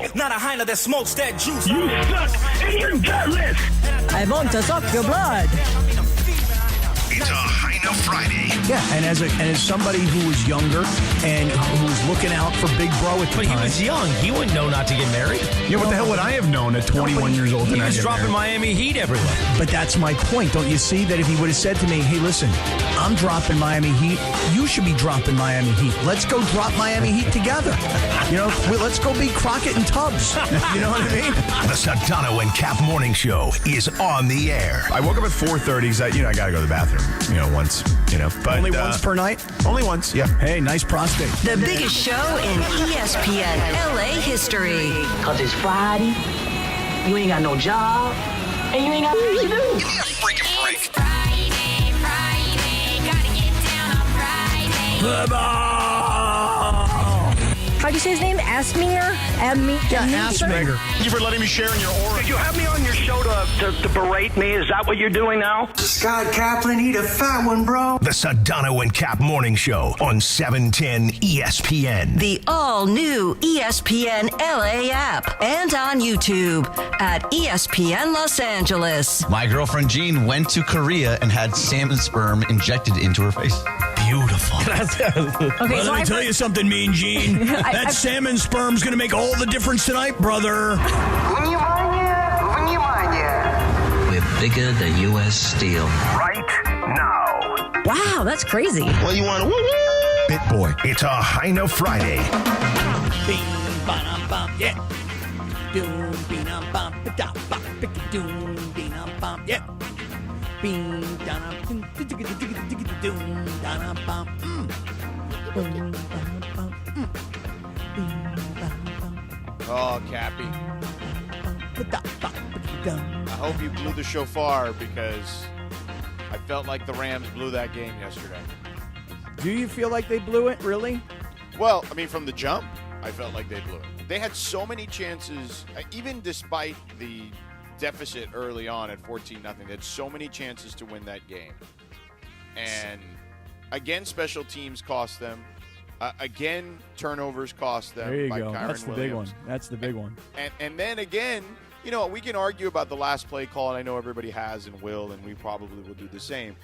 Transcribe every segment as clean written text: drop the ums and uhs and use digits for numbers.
Show. Not a hyena that smokes that juice. You suck and you're gutless. I want to suck your blood. It's a Heine Friday. Yeah, and as somebody who was younger and who was looking out for Big Bro at the But time. he was young. He wouldn't know not to get married. Yeah, what the hell would I have known at 21 years old? He was dropping Miami Heat everywhere. But that's my point. Don't you see that if he would have said to me, hey, listen, I'm dropping Miami Heat. You should be dropping Miami Heat. Let's go drop Miami Heat together. Let's go beat Crockett and Tubbs. You know what I mean? The Sedano and Kap Morning Show is on the air. I woke up at 4:30. So I got to go to the bathroom, once, But, Only once per night? Only once, yeah. Hey, nice prostate. The biggest show in ESPN LA history. Because it's Friday, you ain't got no job, and you ain't got nothing to do. Give me a freaking break. Friday, gotta get down on Friday. How'd you say his name? Asminger? Asminger. Thank you for letting me share in your aura. Did you have me on your show to berate me? Is that what you're doing now? Scott Kaplan, eat a fat one, bro. The Sedano and Kap Morning Show on 710 ESPN. The all-new ESPN LA app and on YouTube at ESPN Los Angeles. My girlfriend Jean went to Korea and had salmon sperm injected into her face. Beautiful. Okay, Let me tell you something, Mean Gene. That salmon sperm's going to make all the difference tonight, brother. We're bigger than U.S. Steel. Right now. Wow, that's crazy. Well, you want to Bit Boy. It's a Heine Friday. Bing, ba-dum-bum, yeah. Doom, bing-dum-bum, ba-dum-bum, pick-a-doom, bing-dum-bum, yeah. Bing, da-dum, doom, da-dum-bum, boom, ba-dum-bum, bing, ba-dum-bum, Oh, Cappy. ba-dum-bum, ba-dum. I hope you blew the shofar because I felt like the Rams blew that game yesterday. Do you feel like they blew it, really? Well, I mean, from the jump, I felt like they blew it. They had so many chances, even despite the deficit early on at 14-0. They had so many chances to win that game. And, again, special teams cost them. Again, turnovers cost them. There you by go. Kyron That's the big one. That's the big one. And then, again, we can argue about the last play call, and I know everybody has and will, and we probably will do the same.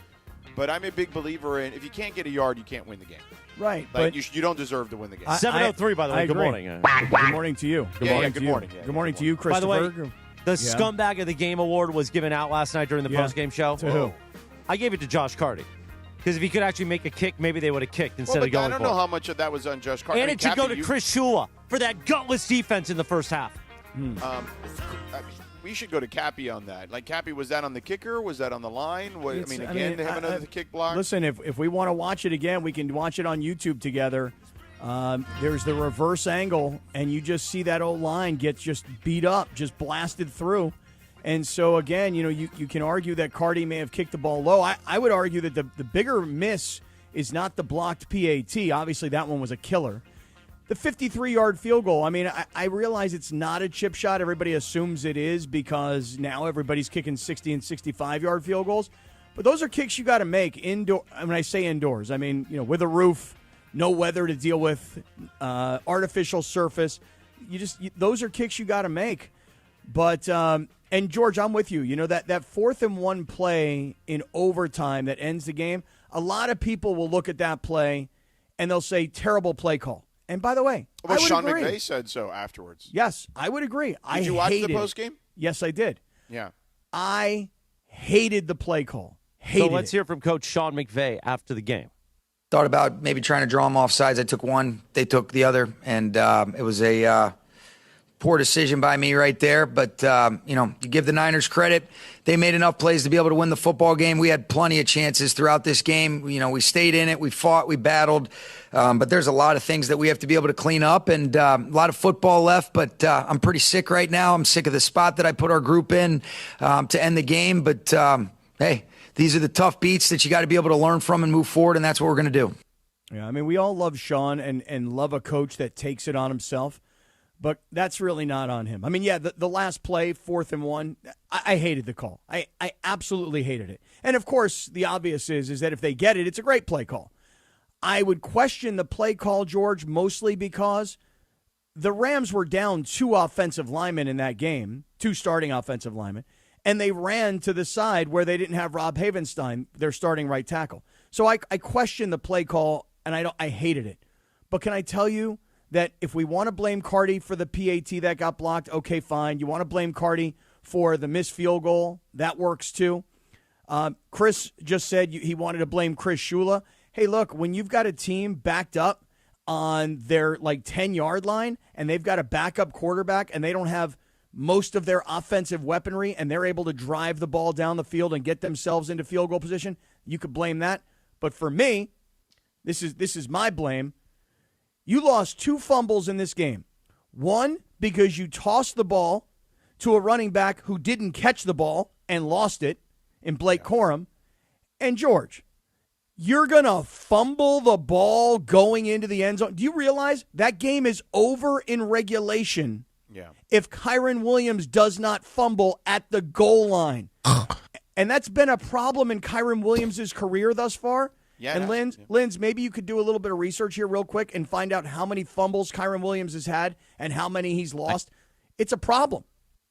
But I'm a big believer in if you can't get a yard, you can't win the game. Right. Like but you don't deserve to win the game. 7:03, by the way. Good morning. Good morning to you. Good morning to you. Good morning to you, By the way, Christopher. the Scumbag of the Game award was given out last night during the postgame show. To who? I gave it to Josh Carty. Because if he could actually make a kick, maybe they would have kicked instead Well, of going I don't for know it. how much of that was on Josh Carter. And it should go to Chris Shula for that gutless defense in the first half. We should go to Cappy on that. Like, Cappy, was that on the kicker? Was that on the line? Have another kick block? Listen, if we want to watch it again, we can watch it on YouTube together. There's the reverse angle, and you just see that old line get just beat up, just blasted through. And so, again, you can argue that Carty may have kicked the ball low. I would argue that the bigger miss is not the blocked PAT. Obviously, that one was a killer. The 53-yard field goal, I realize it's not a chip shot. Everybody assumes it is because now everybody's kicking 60 and 65-yard field goals. But those are kicks you got to make indoor. When I say indoors, with a roof, no weather to deal with, artificial surface. Those are kicks you got to make. But and George, I'm with you. That 4th and 1 play in overtime that ends the game. A lot of people will look at that play and they'll say terrible play call. And by the way, well, I would Sean agree. McVay said so afterwards. Yes, I would agree. Did you watch the postgame? Yes, I did. Yeah. I hated the play call. So let's hear from Coach Sean McVay after the game. Thought about maybe trying to draw them off sides. I took one. They took the other. And it was a poor decision by me right there. But, you give the Niners credit. They made enough plays to be able to win the football game. We had plenty of chances throughout this game. We stayed in it. We fought. We battled. But there's a lot of things that we have to be able to clean up and a lot of football left. But I'm pretty sick right now. I'm sick of the spot that I put our group in to end the game. But, hey, these are the tough beats that you got to be able to learn from and move forward, and that's what we're going to do. Yeah, we all love Sean and love a coach that takes it on himself. But that's really not on him. The last play, 4th and 1, I hated the call. I absolutely hated it. And, of course, the obvious is that if they get it, it's a great play call. I would question the play call, George, mostly because the Rams were down 2 offensive linemen in that game, 2 starting offensive linemen, and they ran to the side where they didn't have Rob Havenstein, their starting right tackle. So I questioned the play call, and I hated it. But can I tell you that if we want to blame Carty for the PAT that got blocked, okay, fine. You want to blame Carty for the missed field goal, that works too. Chris just said he wanted to blame Chris Shula. Hey, look, when you've got a team backed up on their 10-yard line and they've got a backup quarterback and they don't have most of their offensive weaponry and they're able to drive the ball down the field and get themselves into field goal position, you could blame that. But for me, this is my blame. You lost 2 fumbles in this game. One, because you tossed the ball to a running back who didn't catch the ball and lost it in Blake Corum. And George, you're going to fumble the ball going into the end zone. Do you realize that game is over in regulation if Kyren Williams does not fumble at the goal line? And that's been a problem in Kyren Williams' career thus far. Yeah, and Linz, maybe you could do a little bit of research here real quick and find out how many fumbles Kyren Williams has had and how many he's lost. It's a problem.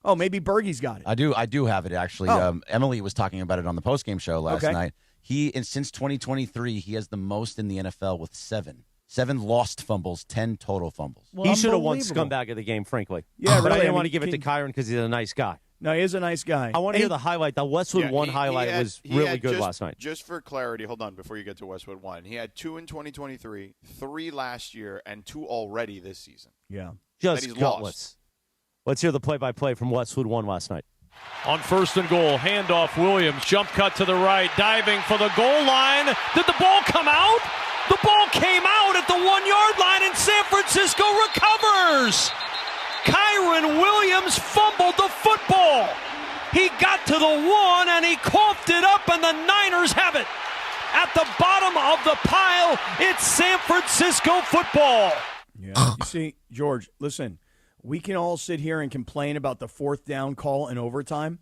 Oh, maybe Bergie's got it. I do have it, actually. Oh. Emily was talking about it on the postgame show last night. Since 2023, he has the most in the NFL with 7. 7 lost fumbles, 10 total fumbles. Well, he should have won scumbag of the game, frankly. Yeah, but really, I didn't want to give it to Kyren because he's a nice guy. No, he is a nice guy. I want to hear the highlight. The Westwood 1 highlight was really good last night. Just for clarity, hold on before you get to Westwood 1. He had 2 in 2023, 3 last year, and 2 already this season. Yeah. Just gutless. Let's hear the play-by-play from Westwood 1 last night. On 1st and goal, handoff Williams, jump cut to the right, diving for the goal line. Did the ball come out? The ball came out at the 1-yard line, and San Francisco recovers. Kyren Williams fumbled the football. He got to the 1, and he coughed it up, and the Niners have it. At the bottom of the pile, it's San Francisco football. Yeah. You see, George, listen, we can all sit here and complain about the 4th down call in overtime.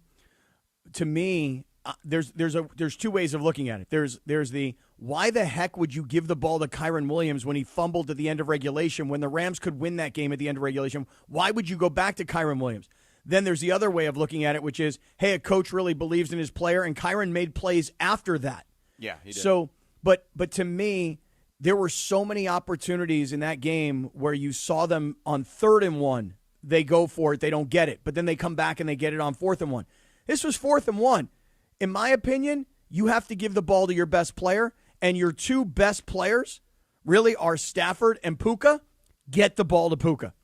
To me, there's 2 ways of looking at it. There's the why the heck would you give the ball to Kyren Williams when he fumbled at the end of regulation when the Rams could win that game at the end of regulation? Why would you go back to Kyren Williams? Then there's the other way of looking at it, which is, hey, a coach really believes in his player, and Kyren made plays after that. Yeah, he did. So, but to me, there were so many opportunities in that game where you saw them on 3rd and 1. They go for it. They don't get it. But then they come back and they get it on 4th and 1. This was 4th and 1. In my opinion, you have to give the ball to your best player, and your 2 best players really are Stafford and Puka. Get the ball to Puka.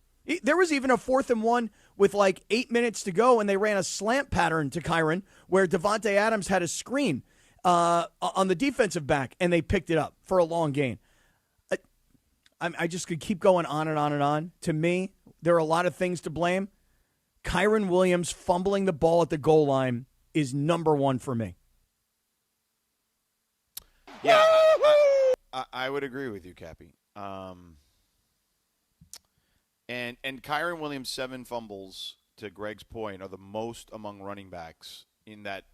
There was even a 4th and 1 with 8 minutes to go, and they ran a slant pattern to Kyren where Devontae Adams had a screen on the defensive back, and they picked it up for a long gain. I just could keep going on and on and on. To me, there are a lot of things to blame. Kyren Williams fumbling the ball at the goal line is number 1 for me. Yeah, I would agree with you, Cappy. And Kyren Williams' 7 fumbles, to Greg's point, are the most among running backs in that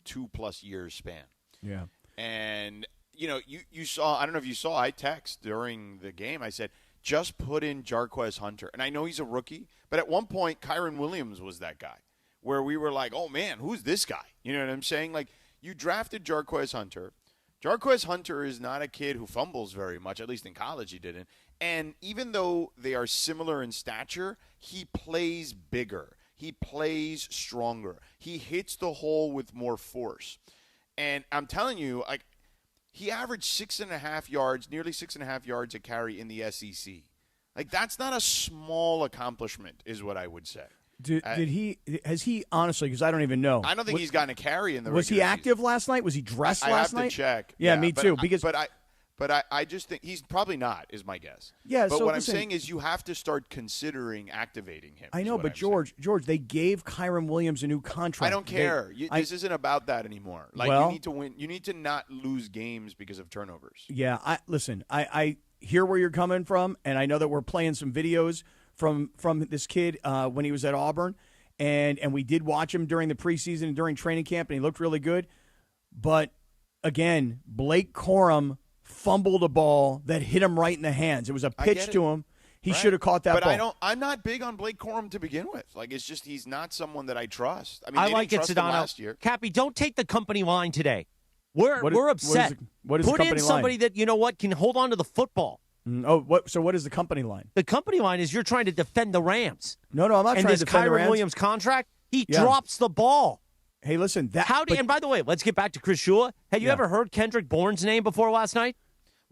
2+ years span. Yeah. And, you saw, I don't know if you saw, I text during the game, I said, just put in Jarquez Hunter. And I know he's a rookie, but at one point, Kyren Williams was that guy where we were like, oh, man, who's this guy? You know what I'm saying? You drafted Jarquez Hunter. Jarquez Hunter is not a kid who fumbles very much, at least in college he didn't. And even though they are similar in stature, he plays bigger. He plays stronger. He hits the hole with more force. And I'm telling you, he averaged 6.5 yards, nearly 6.5 yards a carry in the SEC. That's not a small accomplishment, is what I would say. Has he honestly, because I don't even know. I don't think he's gotten a carry in the regular Was he active season. Last night? Was he dressed last night? I have to check. Yeah, me too. But I just think he's probably not, is my guess. Yeah, but so what I'm saying is you have to start considering activating him. I know, but George, they gave Kyren Williams a new contract. I don't care. This isn't about that anymore. You need to win. You need to not lose games because of turnovers. Yeah, I hear where you're coming from, and I know that we're playing some videos from this kid when he was at Auburn, and we did watch him during the preseason and during training camp, and he looked really good. But, again, Blake Corum fumbled a ball that hit him right in the hands. It was a pitch to him. He should have caught that ball. But I'm not big on Blake Corum to begin with. Like, it's just he's not someone that I trust. I mean, I they like didn't it, trust him Sedano. last year. Cappy, don't take the company line today. We're upset. What is the Put company in somebody line? that, you know what, can hold on to the football. So what is the company line? The company line is you're trying to defend the Rams. No, I'm not and trying to this defend the Kyron Rams. Williams contract, he drops the ball. Hey, listen. And by the way, let's get back to Chris Shula. Had you ever heard Kendrick Bourne's name before last night?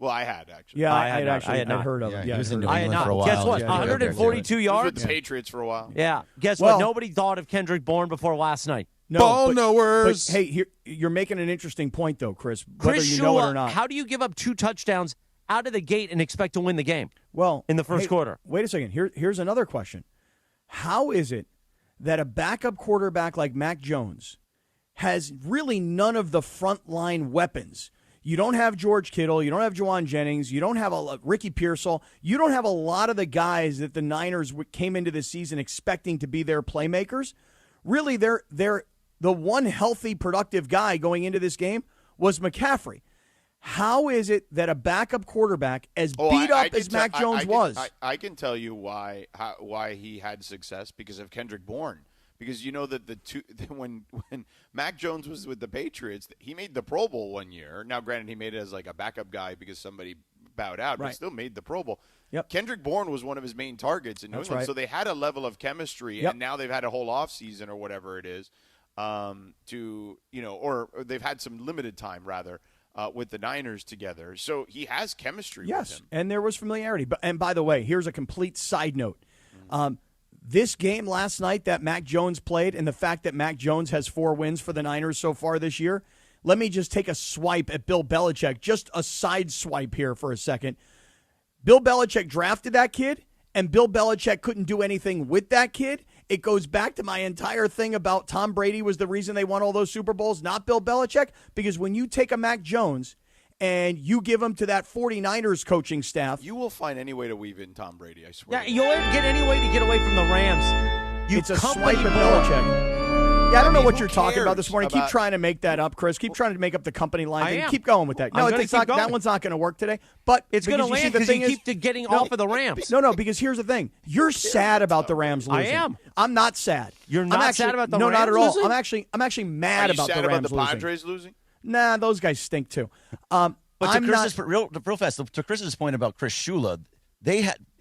Well, I had, actually. Yeah, I had heard of Yeah, him. he Yeah, was in New I had England not. for a while. Guess what? Yeah, 142 He was yards. with the Patriots for a while. Yeah. Guess what? Nobody thought of Kendrick Bourne before last night. No, Ball but knowers. hey, you're making an interesting point, though, Chris. Chris Whether you know it Shula, or not. how do you give up 2 touchdowns out of the gate and expect to win the game? Well, in the first quarter. Wait a second. Here's another question. How is it that a backup quarterback like Mac Jones has really none of the frontline weapons? You don't have George Kittle. You don't have Juwan Jennings. You don't have Ricky Pearsall. You don't have a lot of the guys that the Niners came into this season expecting to be their playmakers. Really, they're the one healthy, productive guy going into this game was McCaffrey. How is it that a backup quarterback, as beat up as Mac Jones was, I can tell you why he had success because of Kendrick Bourne. Because you know that when Mac Jones was with the Patriots, he made the Pro Bowl one year. Now, granted, he made it as like a backup guy because somebody bowed out, but still made the Pro Bowl. Yep. Kendrick Bourne was one of his main targets in New England, so they had a level of chemistry, and now they've had a whole offseason or whatever it is or they've had some limited time rather. With the Niners together. So he has chemistry with him. Yes, and there was familiarity. And by the way, here's a complete side note. This game last night that Mac Jones played and the fact that Mac Jones has 4 wins for the Niners so far this year, let me just take a swipe at Bill Belichick, just a side swipe here for a second. Bill Belichick drafted that kid, and Bill Belichick couldn't do anything with that kid. It goes back to my entire thing about Tom Brady was the reason they won all those Super Bowls, not Bill Belichick, because when you take a Mac Jones and you give him to that 49ers coaching staff. You will find any way to weave in Tom Brady, I swear. Yeah, you'll get any way to get away from the Rams. It's a swipe at Belichick. Yeah, I don't know what you're talking about this morning. about- Keep trying to make that up, Chris. Keep trying to make up the company line I thing. am. Keep going with that. I'm No, gonna it's not, keep going. that one's not going to work today. But It's going to because you see, land the because thing you is- keep getting off of the Rams. No, because here's the thing. You're sad about the Rams I losing. am. I'm not sad. You're I'm not actually, sad about the no, Rams not at all. losing? I'm actually mad Are you about sad the about Rams the losing. Padres losing? Nah, those guys stink too. But I'm to not. real fast, to Chris's point about Chris Shula,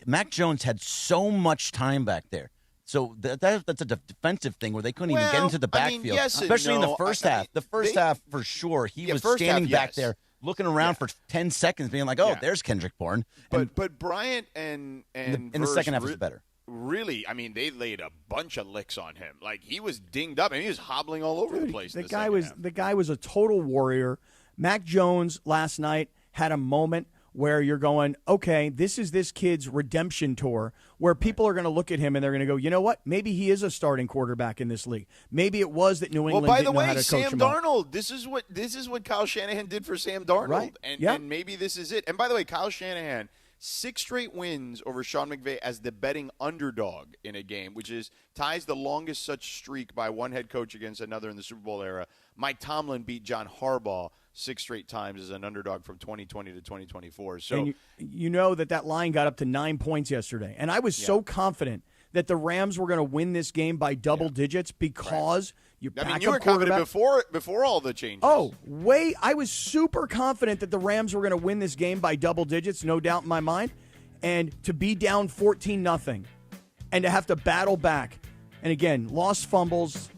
Mac Jones had so much time back there. So that's a defensive thing where they couldn't even get into the backfield, yes and especially in no. the first half. The first half, for sure, he was first standing half, back yes. there looking around for 10 seconds, being like, "Oh, there's Kendrick Bourne." But Bryant and in the second half was better. Really, I mean, they laid a bunch of licks on him. Like he was dinged up and he was hobbling all over the place. The guy was a total warrior. Mac Jones last night had a moment where you're going, okay, this is this kid's redemption tour, where people are going to look at him and they're going to go, you know what? Maybe he is a starting quarterback in this league. Maybe it was that New England by the didn't know how way, to Sam coach him up. Darnold. This is what Kyle Shanahan did for Sam Darnold, Right. and maybe this is it. And by the way, Kyle Shanahan, 6 straight wins over Sean McVay as the betting underdog in a game, which ties the longest such streak by one head coach against another in the Super Bowl era. Mike Tomlin beat John Harbaugh 6 straight times as an underdog from 2020 to 2024. So And you know that line got up to 9 points yesterday. And I was so confident that the Rams were going to win this game by double digits because you I back mean, you up were confident quarterback. before all the changes. Oh, I was super confident that the Rams were going to win this game by double digits, no doubt in my mind. And to be down 14-0 and to have to battle back. And again, lost fumbles,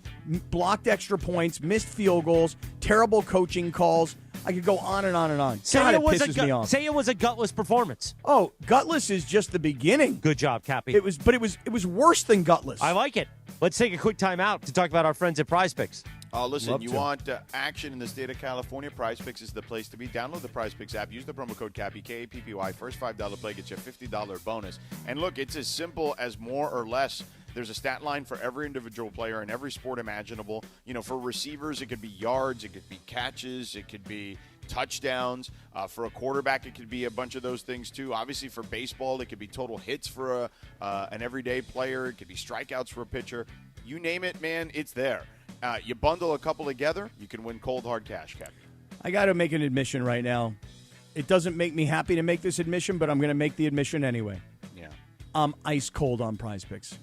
blocked extra points, missed field goals, terrible coaching calls. I could go on and on and on. God, it pisses me off. Say it was a gutless performance. Oh, gutless is just the beginning. Good job, Cappy. It was worse than gutless. I like it. Let's take a quick time out to talk about our friends at Prize Picks. Listen, Love you to. want action in the state of California? Prize Picks is the place to be. Download the Prize Picks app. Use the promo code CAPPY, K-A-P-P-Y. First $5 play gets you a $50 bonus. And look, it's as simple as more or less. There's a stat line for every individual player in every sport imaginable. You know, for receivers, it could be yards, it could be catches, it could be touchdowns. For a quarterback, it could be a bunch of those things too. Obviously, for baseball, it could be total hits for an everyday player. It could be strikeouts for a pitcher. You name it, man, it's there. You bundle a couple together, you can win cold, hard cash, Captain. I got to make an admission right now. It doesn't make me happy to make this admission, but I'm going to make the admission anyway. Yeah. I'm ice cold on Prize Picks.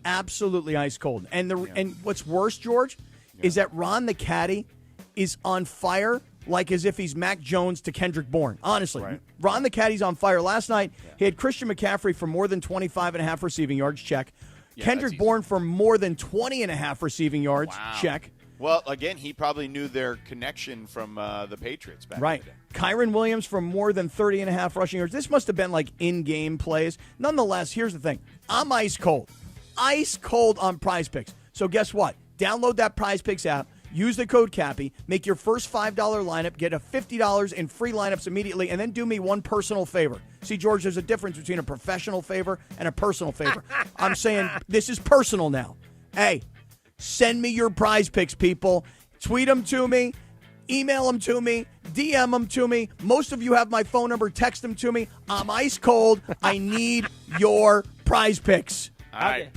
Absolutely ice cold. And and what's worse, George, is that Ron the Caddy is on fire like as if he's Mac Jones to Kendrick Bourne. Honestly, Ron the Caddy's on fire. Last night, he had Christian McCaffrey for more than 25.5 receiving yards, check. Kendrick Bourne for more than 20.5 receiving yards, check. Well, again, he probably knew their connection from the Patriots back in the day. Kyron Williams for more than 30.5 rushing yards. This must have been like in-game plays. Nonetheless, here's the thing. I'm ice cold. Ice cold on Prize Picks. So guess what? Download that Prize Picks app. Use the code Cappy. Make your first $5 lineup. Get a $50 in free lineups immediately. And then do me one personal favor. See, George, there's a difference between a professional favor and a personal favor. I'm saying this is personal now. Hey, send me your Prize Picks, people. Tweet them to me. Email them to me. DM them to me. Most of you have my phone number. Text them to me. I'm ice cold. I need your Prize Picks. All right,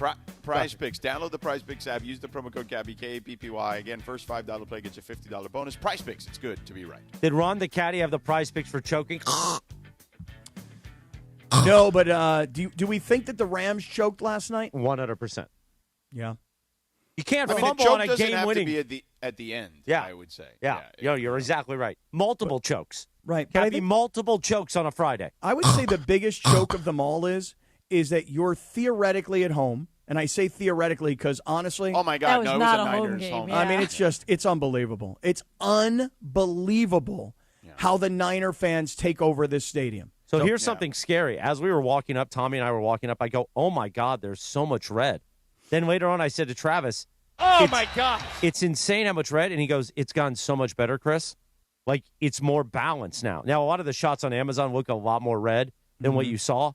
Prize Picks. Download the Prize Picks app. Use the promo code Cappy, K-A-P-P-Y. Again, first $5 play gets you $50 bonus. Prize Picks. It's good to be right. Did Ron the Caddy have the Prize Picks for choking? No, but do we think that the Rams choked last night? 100%. Yeah. You can't I mean, fumble a choke on a doesn't have game-winning. to be at the end, I would say. Yeah. You're exactly right. Multiple chokes. Right. Can be multiple chokes on a Friday. I would say the biggest choke of them all is that you're theoretically at home. And I say theoretically because, honestly. Oh, my God. That was not a home game. Yeah. I mean, it's unbelievable. It's unbelievable how the Niner fans take over this stadium. So here's something scary. As we were walking up, Tommy and I were walking up, I go, oh, my God, there's so much red. Then later on, I said to Travis, oh, my God. It's insane how much red. And he goes, it's gotten so much better, Chris. Like, it's more balanced now. Now, a lot of the shots on Amazon look a lot more red than what you saw.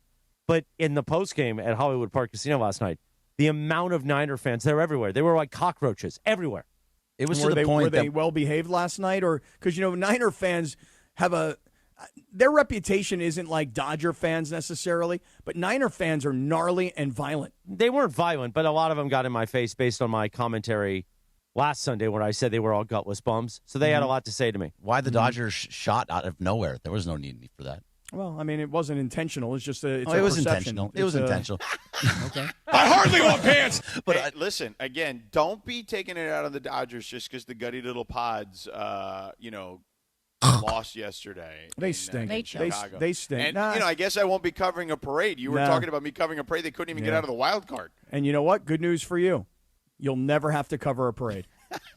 But in the postgame at Hollywood Park Casino last night, the amount of Niner fans, they're everywhere. They were like cockroaches everywhere. It was to the point were they well behaved last night? Or because, Niner fans have their reputation isn't like Dodger fans necessarily, but Niner fans are gnarly and violent. They weren't violent, but a lot of them got in my face based on my commentary last Sunday when I said they were all gutless bums. So they had a lot to say to me. Why the Dodgers shot out of nowhere? There was no need for that. Well, I mean, it wasn't intentional. It's just it was perception. Intentional. It was intentional. Okay. I hardly want pants. But hey, listen, again, don't be taking it out on the Dodgers just because the gutty little pods, lost yesterday. They stink. In Chicago. They stink. And, I guess I won't be covering a parade. You were talking about me covering a parade. They couldn't even get out of the wild card. And you know what? Good news for you. You'll never have to cover a parade.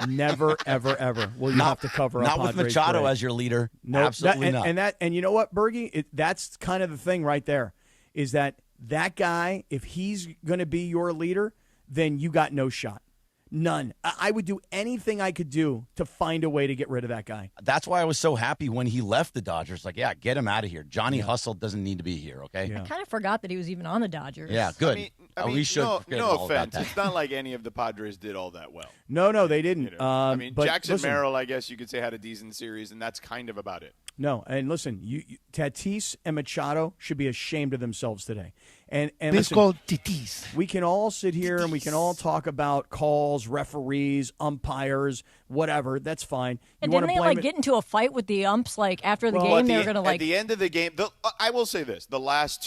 Never, ever, ever will you have to cover a Not Padres with Machado parade. as your leader. No, Absolutely not. And you know what, Bergie? That's kind of the thing right there, is that guy, if he's going to be your leader, then you got no shot. None. I would do anything I could do to find a way to get rid of that guy. That's why I was so happy when he left the Dodgers. Like, get him out of here. Johnny Hustle doesn't need to be here, okay? I kind of forgot that he was even on the Dodgers. Yeah, good. We should forget no all about offense. that. It's not like any of the Padres did all that well. No, they didn't. But Jackson listen, Merrill, I guess you could say, had a decent series, and that's kind of about it. No, and listen, Tatis and Machado should be ashamed of themselves today. And It's listen, called Tatis. we can all sit here and we can all talk about calls, referees, umpires, whatever. That's fine. And You wanna didn't they blame it- get into a fight with the umps after the Well, game? at They were going to at the end of the game. I will say this: the last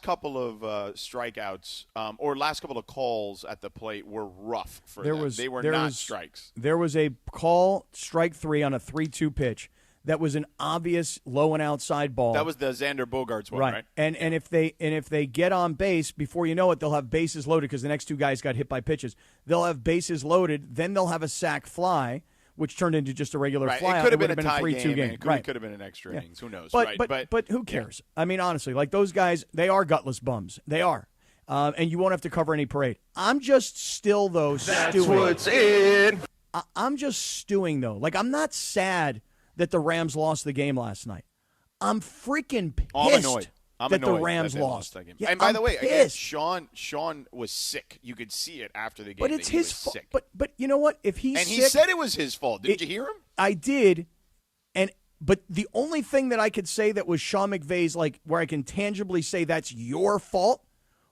couple of strikeouts or last couple of calls at the plate were rough for them. They were not strikes. There was a call, strike 3 on a 3-2 pitch. That was an obvious low and outside ball. That was the Xander Bogaerts one, right? And if they get on base, before you know it, they'll have bases loaded because the next two guys got hit by pitches. They'll have bases loaded, then they'll have a sac fly, which turned into just a regular fly. It could have been a been tie 3-2 game. It could have been an extra innings. Who knows? But who cares? I mean, honestly, like those guys, they are gutless bums. They are. And you won't have to cover any parade. I'm just still, though, stewing. What's in. I'm just stewing, though. Like, I'm not sad that the Rams lost the game last night. I'm freaking pissed I'm annoyed. that the Rams lost. That game. Yeah, and by I'm the way, pissed. again, Sean was sick. You could see it after the game. But it's that he his was fault. sick. But you know what? If he's and sick, he said it was his fault. Didn't you hear him? I did. But the only thing that I could say that was Sean McVay's, where I can tangibly say that's your fault,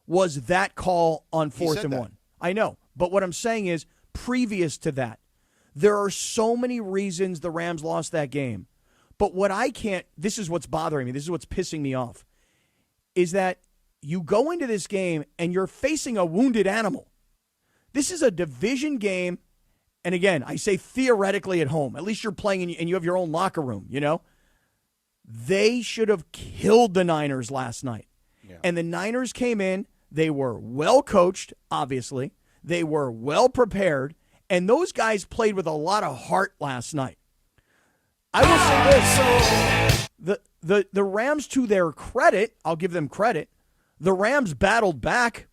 was that call on 4th and 1. I know. But what I'm saying is, previous to that, there are so many reasons the Rams lost that game. But what I can't, this is what's bothering me, this is what's pissing me off, is that you go into this game and you're facing a wounded animal. This is a division game. And again, I say theoretically at home. At least you're playing and you have your own locker room, you know? They should have killed the Niners last night. Yeah. And the Niners came in. They were well coached, obviously. They were well prepared. And those guys played with a lot of heart last night. I will say this. The Rams, to their credit, I'll give them credit, the Rams battled back,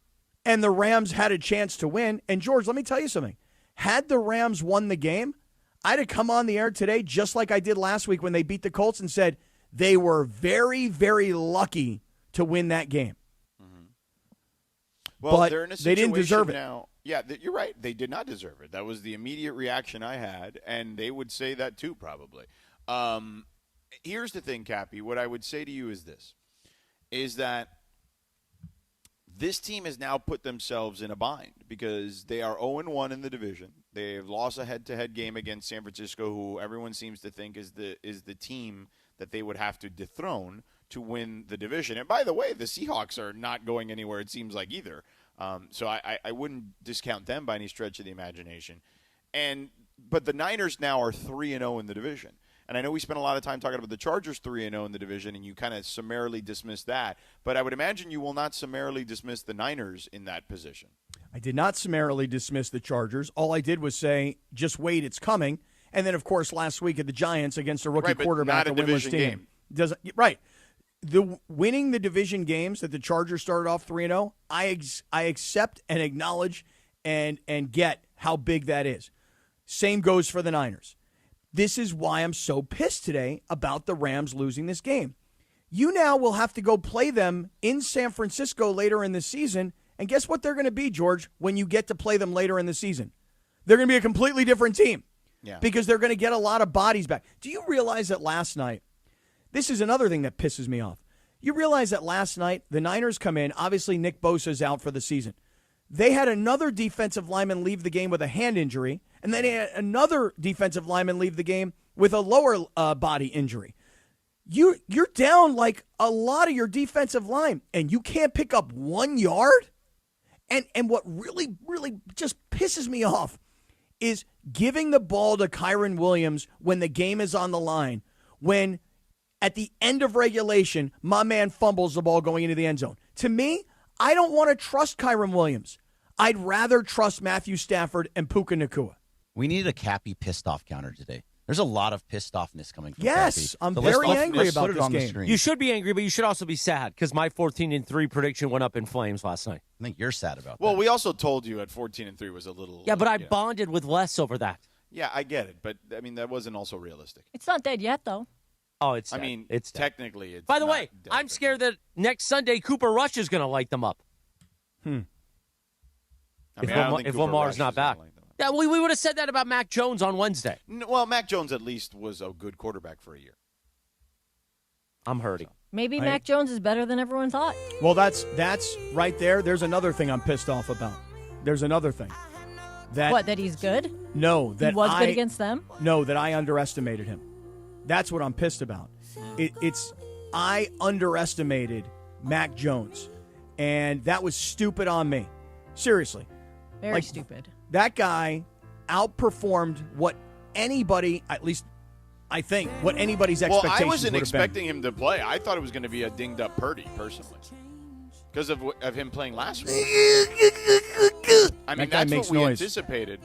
and the Rams had a chance to win. And, George, let me tell you something. Had the Rams won the game, I'd have come on the air today just like I did last week when they beat the Colts and said they were very, very lucky to win that game. Mm-hmm. Well, but they're in a they didn't deserve it. Now. Yeah, you're right. They did not deserve it. That was the immediate reaction I had, and they would say that too probably. Here's the thing, Cappy. What I would say to you is this, is that this team has now put themselves in a bind because they are 0-1 in the division. They've lost a head-to-head game against San Francisco, who everyone seems to think is the team that they would have to dethrone to win the division. And by the way, the Seahawks are not going anywhere, it seems like, either. So I wouldn't discount them by any stretch of the imagination. But the Niners now are 3-0 in the division. And I know we spent a lot of time talking about the Chargers 3-0 in the division, and you kind of summarily dismissed that. But I would imagine you will not summarily dismiss the Niners in that position. I did not summarily dismiss the Chargers. All I did was say, just wait, it's coming. And then, of course, last week at the Giants against a rookie quarterback, not a division game. Right. Winning the division games that the Chargers started off 3-0, I accept and acknowledge and get how big that is. Same goes for the Niners. This is why I'm so pissed today about the Rams losing this game. You now will have to go play them in San Francisco later in the season, and guess what they're going to be, George, when you get to play them later in the season? They're going to be a completely different team because they're going to get a lot of bodies back. Do you realize that last night, this is another thing that pisses me off. You realize that last night, the Niners come in, obviously Nick Bosa's out for the season. They had another defensive lineman leave the game with a hand injury, and then they had another defensive lineman leave the game with a lower body injury. You're down like a lot of your defensive line, and you can't pick up 1 yard? And what really, really just pisses me off is giving the ball to Kyren Williams when the game is on the line, when at the end of regulation, my man fumbles the ball going into the end zone. To me, I don't want to trust Kyren Williams. I'd rather trust Matthew Stafford and Puka Nacua. We need a Cappy pissed off counter today. There's a lot of pissed offness coming from Yes, Cappy. I'm very angry about this game. You should be angry, but you should also be sad because my 14-3 prediction went up in flames last night. I think you're sad about that. Well, we also told you at 14-3 was a little. Yeah, but I bonded with Les over that. Yeah, I get it, but I mean that wasn't also realistic. It's not dead yet, though. Oh, it's. I dead. mean, it's dead. technically. It's By the not way, dead, I'm scared that next Sunday Cooper Rush is going to light them up. If Lamar's not back. Yeah, we would have said that about Mac Jones on Wednesday. Well, Mac Jones at least was a good quarterback for a year. I'm hurting. Maybe Mac Jones is better than everyone thought. Well, that's right there. There's another thing I'm pissed off about. There's another thing. That he's good? No, that he was good against them? No, that I underestimated him. That's what I'm pissed about. I underestimated Mac Jones, and that was stupid on me. Seriously. Very stupid. That guy outperformed what anybody, at least I think, what anybody's expectations Well, I wasn't would have been. expecting him to play. I thought it was going to be a dinged-up Purdy, personally, because of him playing last week. I mean, that's what we anticipated,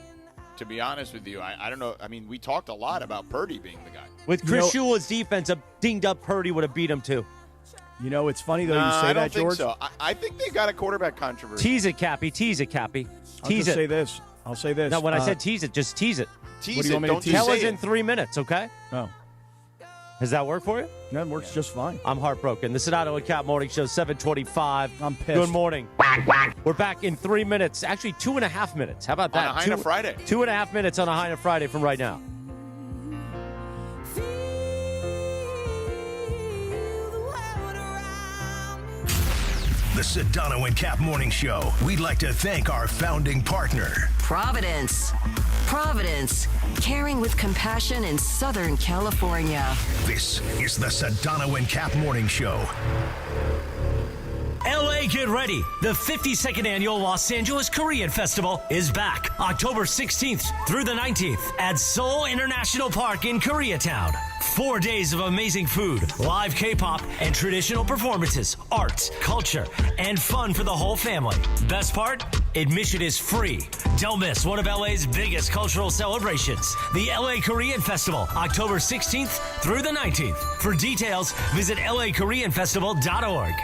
to be honest with you. I don't know. I mean, we talked a lot about Purdy being the guy. With Chris Shula's defense, a dinged-up Purdy would have beat him, too. You know, it's funny, though, you say that, George. I don't think so. I think they got a quarterback controversy. Tease it, Cappy. Tease it, Cappy. Tease it. I'll say this. No, when I said tease it, just tease it. Tease it. Don't Tell us in 3 minutes, okay? Oh. Does that work for you? That works just fine. I'm heartbroken. The Sedano and Kap Morning Show, 7:25. I'm pissed. Good morning. We're back in 3 minutes. Actually, 2.5 minutes. How about that? On a Heine Friday. 2.5 minutes on a Heine Friday from right now. The Sedano and Kap Morning Show. We'd like to thank our founding partner, Providence. Providence, caring with compassion in Southern California. This is the Sedano and Kap Morning Show. LA Hey, get ready. The 52nd annual Los Angeles Korean Festival is back October 16th through the 19th at Seoul International Park in Koreatown. 4 days of amazing food, live K-pop, and traditional performances, arts, culture, and fun for the whole family. Best part? Admission is free. Don't miss one of LA's biggest cultural celebrations, the LA Korean Festival, October 16th through the 19th. For details, visit lakoreanfestival.org.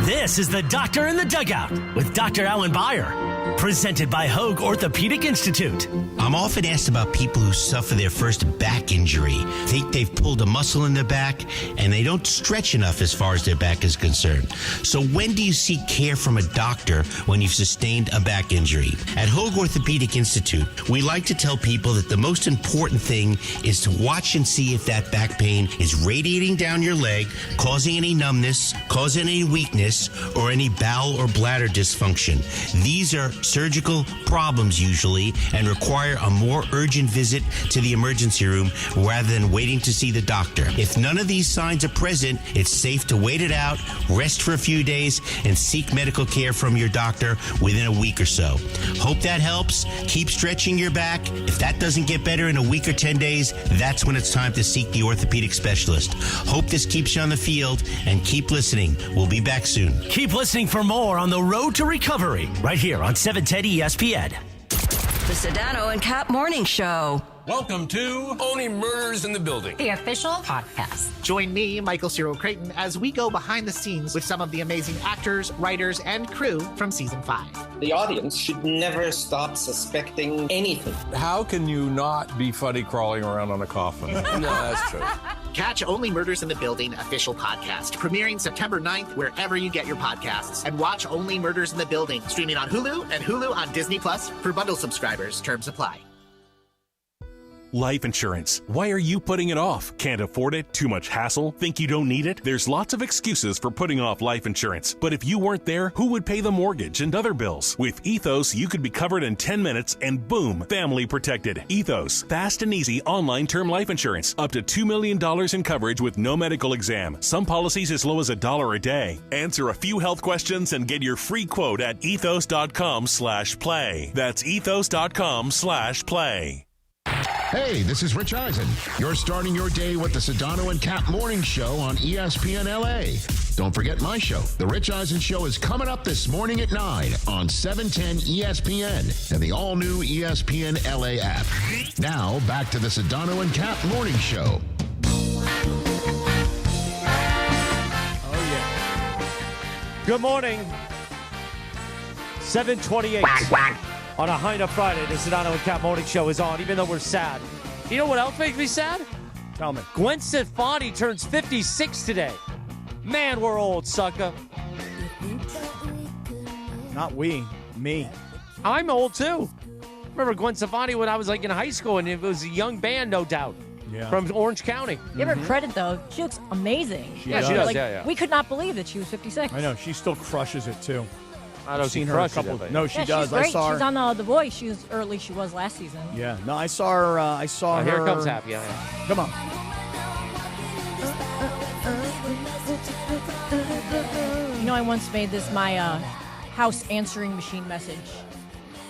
This is the Doctor in the Dugout with Dr. Alan Byer, presented by Hoag Orthopedic Institute. I'm often asked about people who suffer their first back injury, think they've pulled a muscle in their back, and they don't stretch enough as far as their back is concerned. So when do you seek care from a doctor when you've sustained a back injury? At Hoag Orthopedic Institute, we like to tell people that the most important thing is to watch and see if that back pain is radiating down your leg, causing any numbness, causing any weakness, or any bowel or bladder dysfunction. These are surgical problems usually and require a more urgent visit to the emergency room rather than waiting to see the doctor. If none of these signs are present, it's safe to wait it out, rest for a few days, and seek medical care from your doctor within a week or so. Hope that helps. Keep stretching your back. If that doesn't get better in a week or 10 days, that's when it's time to seek the orthopedic specialist. Hope this keeps you on the field, and keep listening. We'll be back soon. Keep listening for more on the road to recovery right here on 710 ESPN. The Sedano and Kap Morning Show. Welcome to Only Murders in the Building, the official podcast. Join me, Michael Cyril Creighton, as we go behind the scenes with some of the amazing actors, writers, and crew from season 5. The audience should never stop suspecting anything. How can you not be funny crawling around on a coffin? No, that's true. Catch Only Murders in the Building official podcast, premiering September 9th wherever you get your podcasts. And watch Only Murders in the Building, streaming on Hulu and Hulu on Disney Plus for bundle subscribers. Terms apply. Life insurance. Why are you putting it off? Can't afford it? Too much hassle? Think you don't need it? There's lots of excuses for putting off life insurance. But if you weren't there, who would pay the mortgage and other bills? With Ethos, you could be covered in 10 minutes and boom, family protected. Ethos, fast and easy online term life insurance. Up to $2 million in coverage with no medical exam. Some policies as low as $1 a day. Answer a few health questions and get your free quote at ethos.com/play. That's ethos.com/play. Hey, this is Rich Eisen. You're starting your day with the Sedano and Kap Morning Show on ESPN LA. Don't forget my show. The Rich Eisen Show is coming up this morning at 9 on 710 ESPN and the all-new ESPN LA app. Now, back to the Sedano and Kap Morning Show. Oh, yeah. Good morning. 7:28. On a Heine Friday, the Sedano and Kap Morning Show is on, even though we're sad. You know what else makes me sad? Tell me. Gwen Stefani turns 56 today. Man, we're old, sucker. Not we. Me. I'm old, too. Remember Gwen Stefani when I was like in high school, and it was a young band, no doubt. Yeah. From Orange County. Give her credit, though. She looks amazing. She does. Like, yeah. We could not believe that she was 56. I know. She still crushes it, too. I've seen her a couple. No, she does. She's great. I saw her. She's on The Voice. Or at least she was last season. Yeah. No, I saw her. I saw her. Here comes Happy. Yeah. Come on. You know, I once made this my house answering machine message.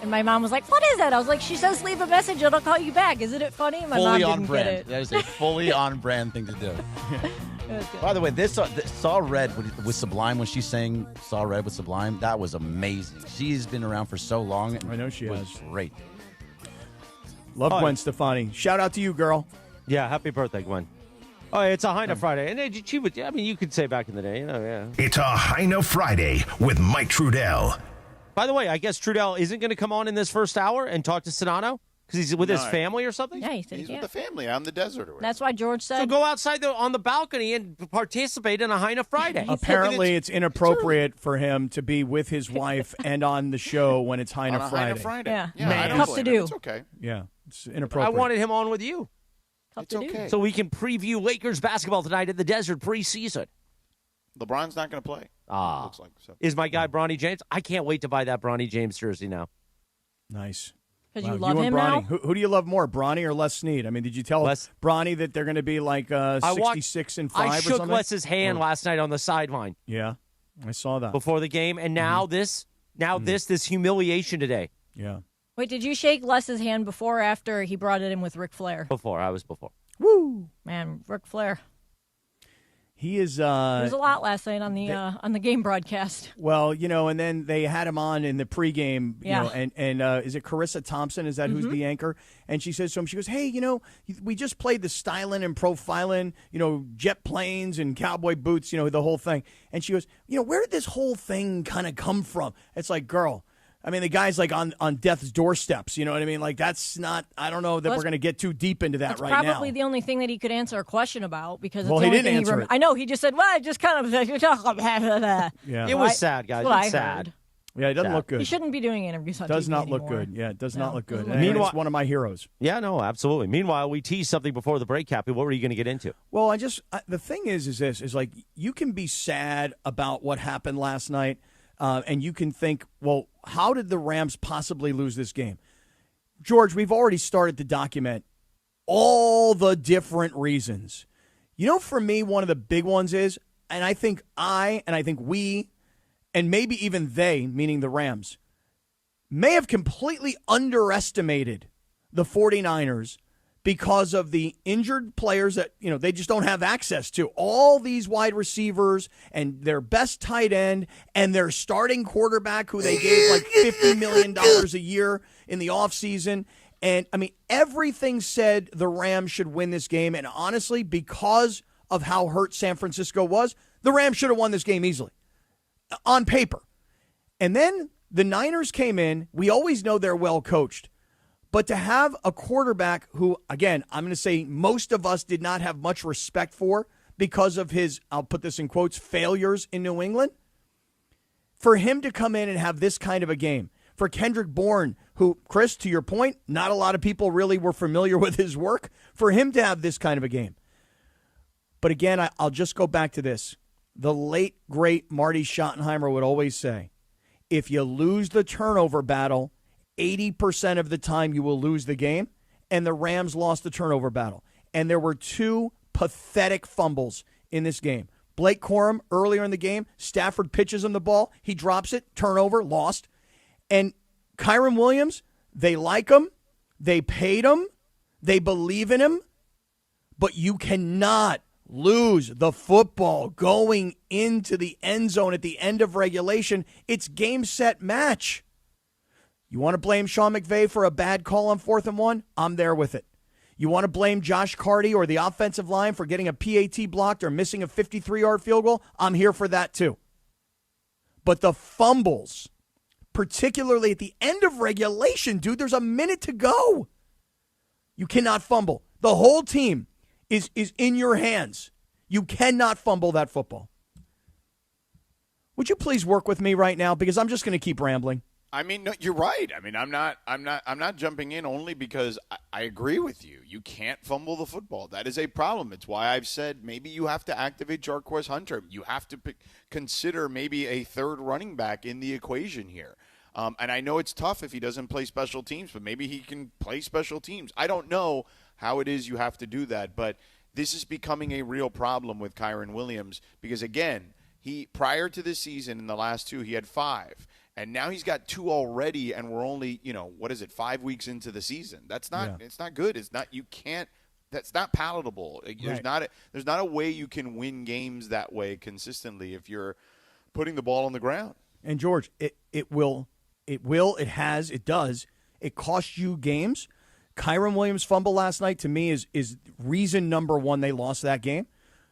And my mom was like, "What is that?" I was like, "She says leave a message and I'll call you back. Isn't it funny?" My fully mom on didn't brand. get it. That is a fully on brand thing to do. By the way, this Saw Red with Sublime, when she sang Saw Red with Sublime, that was amazing. She's been around for so long. I know she has. Great. Love Gwen Stefani. Shout out to you, girl. Yeah, happy birthday, Gwen. Oh, it's a Heine Friday. And she would, I mean, you could say back in the day, yeah. It's a Heine Friday with Mike Trudeell. By the way, I guess Trudeell isn't going to come on in this first hour and talk to Sedano? Because he's with his family or something? Yeah, he said He's with the family out in the desert. Or whatever. That's why George said. So go outside on the balcony and participate in a Heine Friday. Apparently, it's inappropriate for him to be with his wife and on the show when it's Heine Friday. Yeah, Man. tough to do. It's okay. Yeah, it's inappropriate. I wanted him on with you. It's okay. So we can preview Lakers basketball tonight in the desert preseason. LeBron's not going to play. Looks like so. Is my guy Bronny James? I can't wait to buy that Bronny James jersey now. Nice. Because you love him Bronny. now? Who do you love more, Bronny or Les Snead? I mean, did you tell Bronny that they're going to be like 66 and 5 or something? I shook Les's hand last night on the sideline. Yeah, I saw that. Before the game, and now this humiliation today. Yeah. Wait, did you shake Les's hand before or after he brought it in with Ric Flair? Before. I was before. Woo! Man, Ric Flair. He is. There was a lot last night on the game broadcast. Well, and then they had him on in the pregame. Yeah. And is it Carissa Thompson? Is that who's the anchor? And she says to him, she goes, "Hey, we just played the styling and profiling, jet planes and cowboy boots, the whole thing." And she goes, "Where did this whole thing kind of come from?" It's like, girl. I mean, the guy's like on death's doorsteps. You know what I mean? Like, that's not. I don't know that we're going to get too deep into that right now. That's probably the only thing that he could answer a question about because it's well, the he only didn't thing answer it. I know he just said, "Well, I just kind of." Yeah, it was sad, guys. It's It's sad. Yeah, it doesn't look good. He shouldn't be doing interviews on TV Does not look anymore. good. Yeah, it does not look good. Meanwhile, it's one of my heroes. Yeah, no, absolutely. Meanwhile, we teased something before the break, Cappy. What were you going to get into? Well, the thing is like you can be sad about what happened last night. And you can think, well, how did the Rams possibly lose this game? George, we've already started to document all the different reasons. For me, one of the big ones is, and I think we, and maybe even they, meaning the Rams, may have completely underestimated the 49ers because of the injured players that, they just don't have access to. All these wide receivers and their best tight end and their starting quarterback who they gave like $50 million a year in the offseason. And, I mean, everything said the Rams should win this game. And honestly, because of how hurt San Francisco was, the Rams should have won this game easily on paper. And then the Niners came in. We always know they're well coached. But to have a quarterback who, again, I'm going to say most of us did not have much respect for because of his, I'll put this in quotes, failures in New England, for him to come in and have this kind of a game, for Kendrick Bourne, who, Chris, to your point, not a lot of people really were familiar with his work, for him to have this kind of a game. But again, I'll just go back to this. The late, great Marty Schottenheimer would always say, if you lose the turnover battle, 80% of the time you will lose the game, and the Rams lost the turnover battle. And there were two pathetic fumbles in this game. Blake Corum, earlier in the game, Stafford pitches him the ball. He drops it, turnover, lost. And Kyren Williams, they like him. They paid him. They believe in him. But you cannot lose the football going into the end zone at the end of regulation. It's game, set, match. You want to blame Sean McVay for a bad call on 4th and 1? I'm there with it. You want to blame Josh Carty or the offensive line for getting a PAT blocked or missing a 53-yard field goal? I'm here for that too. But the fumbles, particularly at the end of regulation, dude, there's a minute to go. You cannot fumble. The whole team is in your hands. You cannot fumble that football. Would you please work with me right now? Because I'm just going to keep rambling. I mean, no, you're right. I mean, I'm not jumping in only because I agree with you. You can't fumble the football. That is a problem. It's why I've said maybe you have to activate Jarquez Hunter. You have to consider maybe a third running back in the equation here. And I know it's tough if he doesn't play special teams, but maybe he can play special teams. I don't know how it is you have to do that, but this is becoming a real problem with Kyren Williams because, again, prior to this season in the last two, he had 5. And now he's got 2 already, and we're only, 5 weeks into the season. That's not, It's not good. That's not palatable. There's not a way you can win games that way consistently if you're putting the ball on the ground. And George, it does. It costs you games. Kyren Williams' fumble last night to me is reason number 1 they lost that game.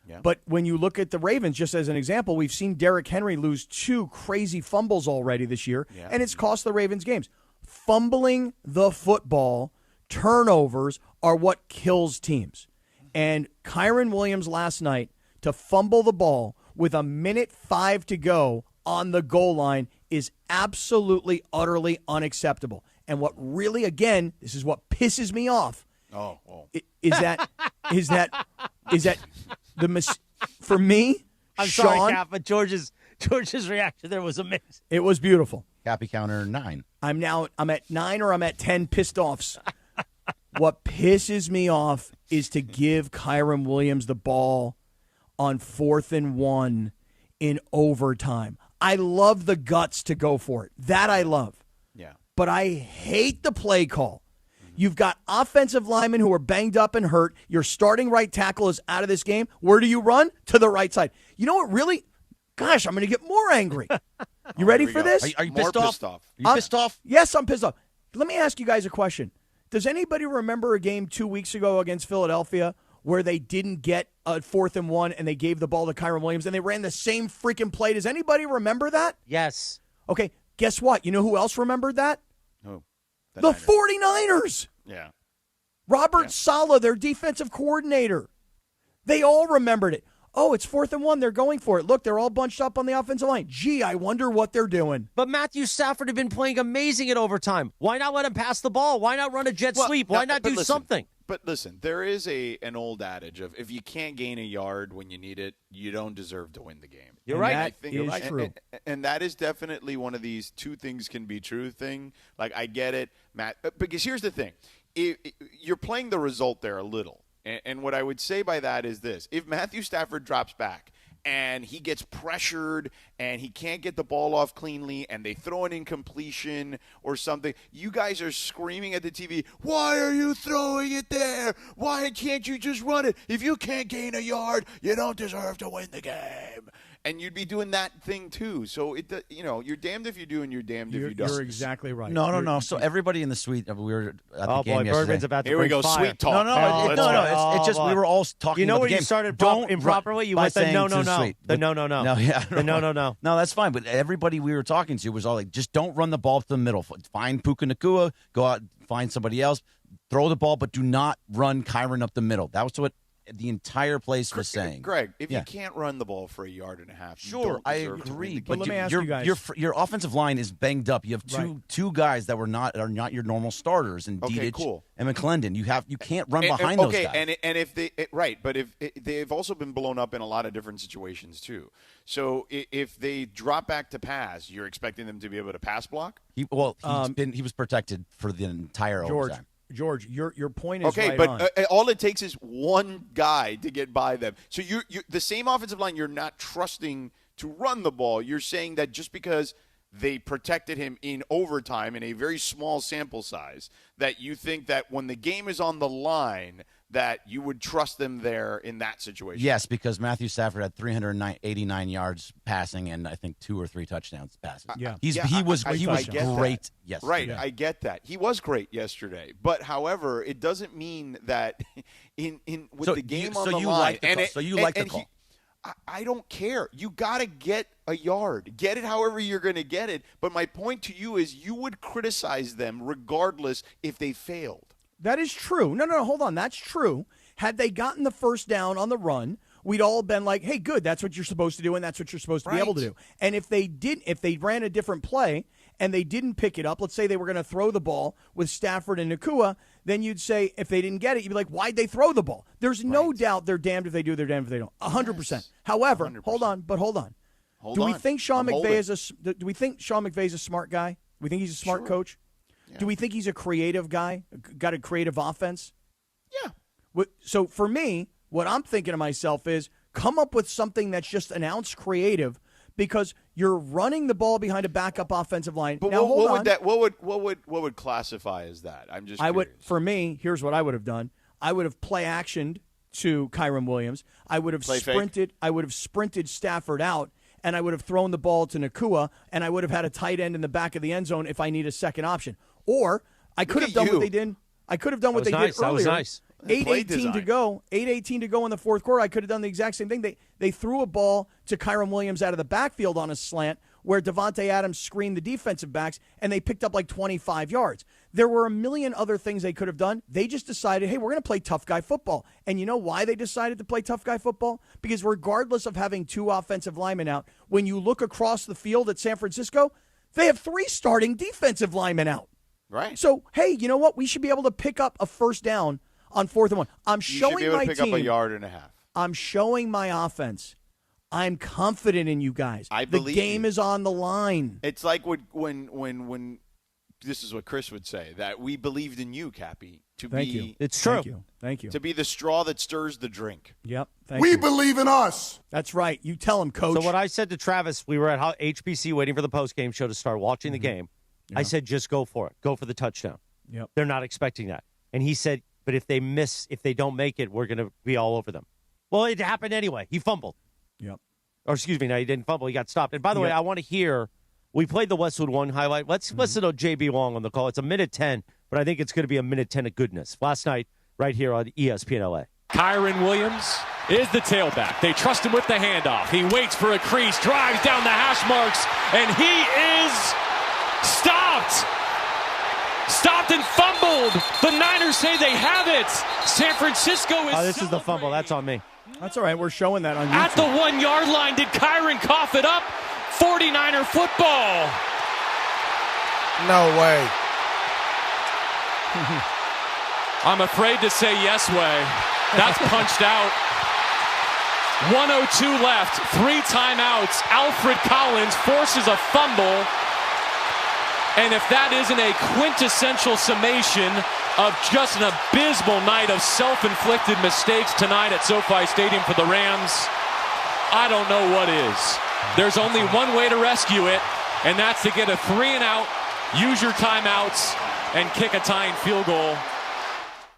Yeah. But when you look at the Ravens, just as an example, we've seen Derrick Henry lose 2 crazy fumbles already this year, and it's cost the Ravens games. Fumbling the football, turnovers are what kills teams. And Kyren Williams last night to fumble the ball with 1:05 to go on the goal line is absolutely, utterly unacceptable. And what really, again, this is what pisses me off. Is that for me? I'm Sean, sorry, Cap, but George is George's reaction there was amazing. It was beautiful. Happy counter 9. I'm at 9 or I'm at 10 pissed offs. What pisses me off is to give Kyron Williams the ball on 4th and 1 in overtime. I love the guts to go for it. That I love. Yeah. But I hate the play call. You've got offensive linemen who are banged up and hurt. Your starting right tackle is out of this game. Where do you run? To the right side. You know what, really? Gosh, I'm going to get more angry. You ready for this? Are you More pissed off? off. Are you pissed off? Yes, I'm pissed off. Let me ask you guys a question. Does anybody remember a game 2 weeks ago against Philadelphia where they didn't get a 4th and 1 and they gave the ball to Kyron Williams and they ran the same freaking play? Does anybody remember that? Yes. Okay, guess what? You know who else remembered that? Who? The 49ers. Yeah. Robert Saleh, their defensive coordinator. They all remembered it. Oh, it's 4th and 1. They're going for it. Look, they're all bunched up on the offensive line. Gee, I wonder what they're doing. But Matthew Stafford had been playing amazing at overtime. Why not let him pass the ball? Why not run a jet sweep? Why not do something? But listen, there is an old adage of if you can't gain a yard when you need it, you don't deserve to win the game. You're right. I think That is true. And that is definitely one of these two things can be true thing. Like, I get it, Matt. Because here's the thing. You're playing the result there a little. And what I would say by that is this. If Matthew Stafford drops back and he gets pressured and he can't get the ball off cleanly and they throw an incompletion or something, you guys are screaming at the TV, why are you throwing it there? Why can't you just run it? If you can't gain a yard, you don't deserve to win the game. And you'd be doing that thing too. So you're damned if you do and you're damned if you don't. You're exactly right. No. So everybody in the suite, we were at the game yesterday. Bergman's about to Here we bring go, fire. sweet talk. No. It's just we were all talking. You know about where the game. you started Don't improperly? You by went the saying no. sweet. The no. No, yeah, No. No, that's fine. But everybody we were talking to was all like, just don't run the ball to the middle. Find Puka Nacua, go out, find somebody else, throw the ball, but do not run Kyron up the middle. That was what the entire place was saying. Greg, if you can't run the ball for a yard and a half, you Sure, don't I deserve to win agree. the But game. let me ask you guys. your offensive line is banged up. You have Right. two guys that are not your normal starters, and Okay, Dedich cool. and McClendon. You can't run behind those guys. And if but if they've also been blown up in a lot of different situations too. So if they drop back to pass, you're expecting them to be able to pass block. He was protected for the entire overtime. George, your point is Okay, right but on. all it takes is one guy to get by them. So you the same offensive line, you're not trusting to run the ball. You're saying that just because they protected him in overtime in a very small sample size, that you think that when the game is on the line, that you would trust them there in that situation. Yes, because Matthew Stafford had 389 yards passing and I think 2 or 3 touchdowns passing. He was great yesterday. Right, I get that. He was great yesterday. But however, it doesn't mean that with the game on the line. So you like the call. I don't care. You got to get a yard. Get it however you're going to get it. But my point to you is you would criticize them regardless if they failed. That is true. No, hold on. That's true. Had they gotten the first down on the run, we'd all been like, hey, good, that's what you're supposed to do, and that's what you're supposed to be able to do. And if they ran a different play and they didn't pick it up, let's say they were going to throw the ball with Stafford and Nacua, then you'd say, if they didn't get it, you'd be like, why'd they throw the ball? There's no doubt they're damned if they do, they're damned if they don't. 100%. Yes. However, 100%. hold on. Do we think Sean McVay is a smart guy? Do we think he's a smart coach? Yeah. Do we think he's a creative guy? Got a creative offense? Yeah. So for me, what I'm thinking to myself is come up with something that's just an ounce creative, because you're running the ball behind a backup offensive line. But now, what would classify as that? I'm just curious. For me, here's what I would have done. I would have play actioned to Kyron Williams. I would have sprinted. I would have sprinted Stafford out, and I would have thrown the ball to Nacua, and I would have had a tight end in the back of the end zone if I need a second option. Or I could have done what they did. I could have done what they did earlier. That was nice. 8:18 to go. 8:18 to go in the fourth quarter. I could have done the exact same thing. They threw a ball to Kyron Williams out of the backfield on a slant where Devontae Adams screened the defensive backs, and they picked up like 25 yards. There were a million other things they could have done. They just decided, hey, we're going to play tough guy football. And you know why they decided to play tough guy football? Because regardless of having 2 offensive linemen out, when you look across the field at San Francisco, they have 3 starting defensive linemen out. Right. So, hey, you know what? We should be able to pick up a first down on 4th and 1. I'm You showing should be able my to pick team up a yard and a half. I'm showing my offense. I'm confident in you guys. I believe the game is on the line. It's like when this is what Chris would say, that we believed in you, Cappy. Thank you. It's true. Thank you. To be the straw that stirs the drink. Yep. We believe in us. That's right. You tell him, Coach. So what I said to Travis, we were at HBC waiting for the postgame show to start watching the game. Yeah. I said, just go for it. Go for the touchdown. Yep. They're not expecting that. And he said, but if they don't make it, we're going to be all over them. Well, it happened anyway. He fumbled. Yep. Or excuse me, no, he didn't fumble. He got stopped. And by the way, I want to hear, we played the Westwood One highlight. Let's listen to JB Long on the call. It's a minute 10, but I think it's going to be a minute 10 of goodness. Last night, right here on ESPN LA. Kyron Williams is the tailback. They trust him with the handoff. He waits for a crease, drives down the hash marks, and he is stopped. Stopped and fumbled. The Niners say they have it. San Francisco is this is the fumble. That's on me. That's all right. We're showing that on YouTube. At the 1 yard line, did Kyron cough it up? 49er football. No way. I'm afraid to say yes way. That's punched out. 1:02 left. 3 timeouts. Alfred Collins forces a fumble. And if that isn't a quintessential summation of just an abysmal night of self-inflicted mistakes tonight at SoFi Stadium for the Rams, I don't know what is. There's only one way to rescue it, and that's to get a 3-and-out, use your timeouts, and kick a tying field goal.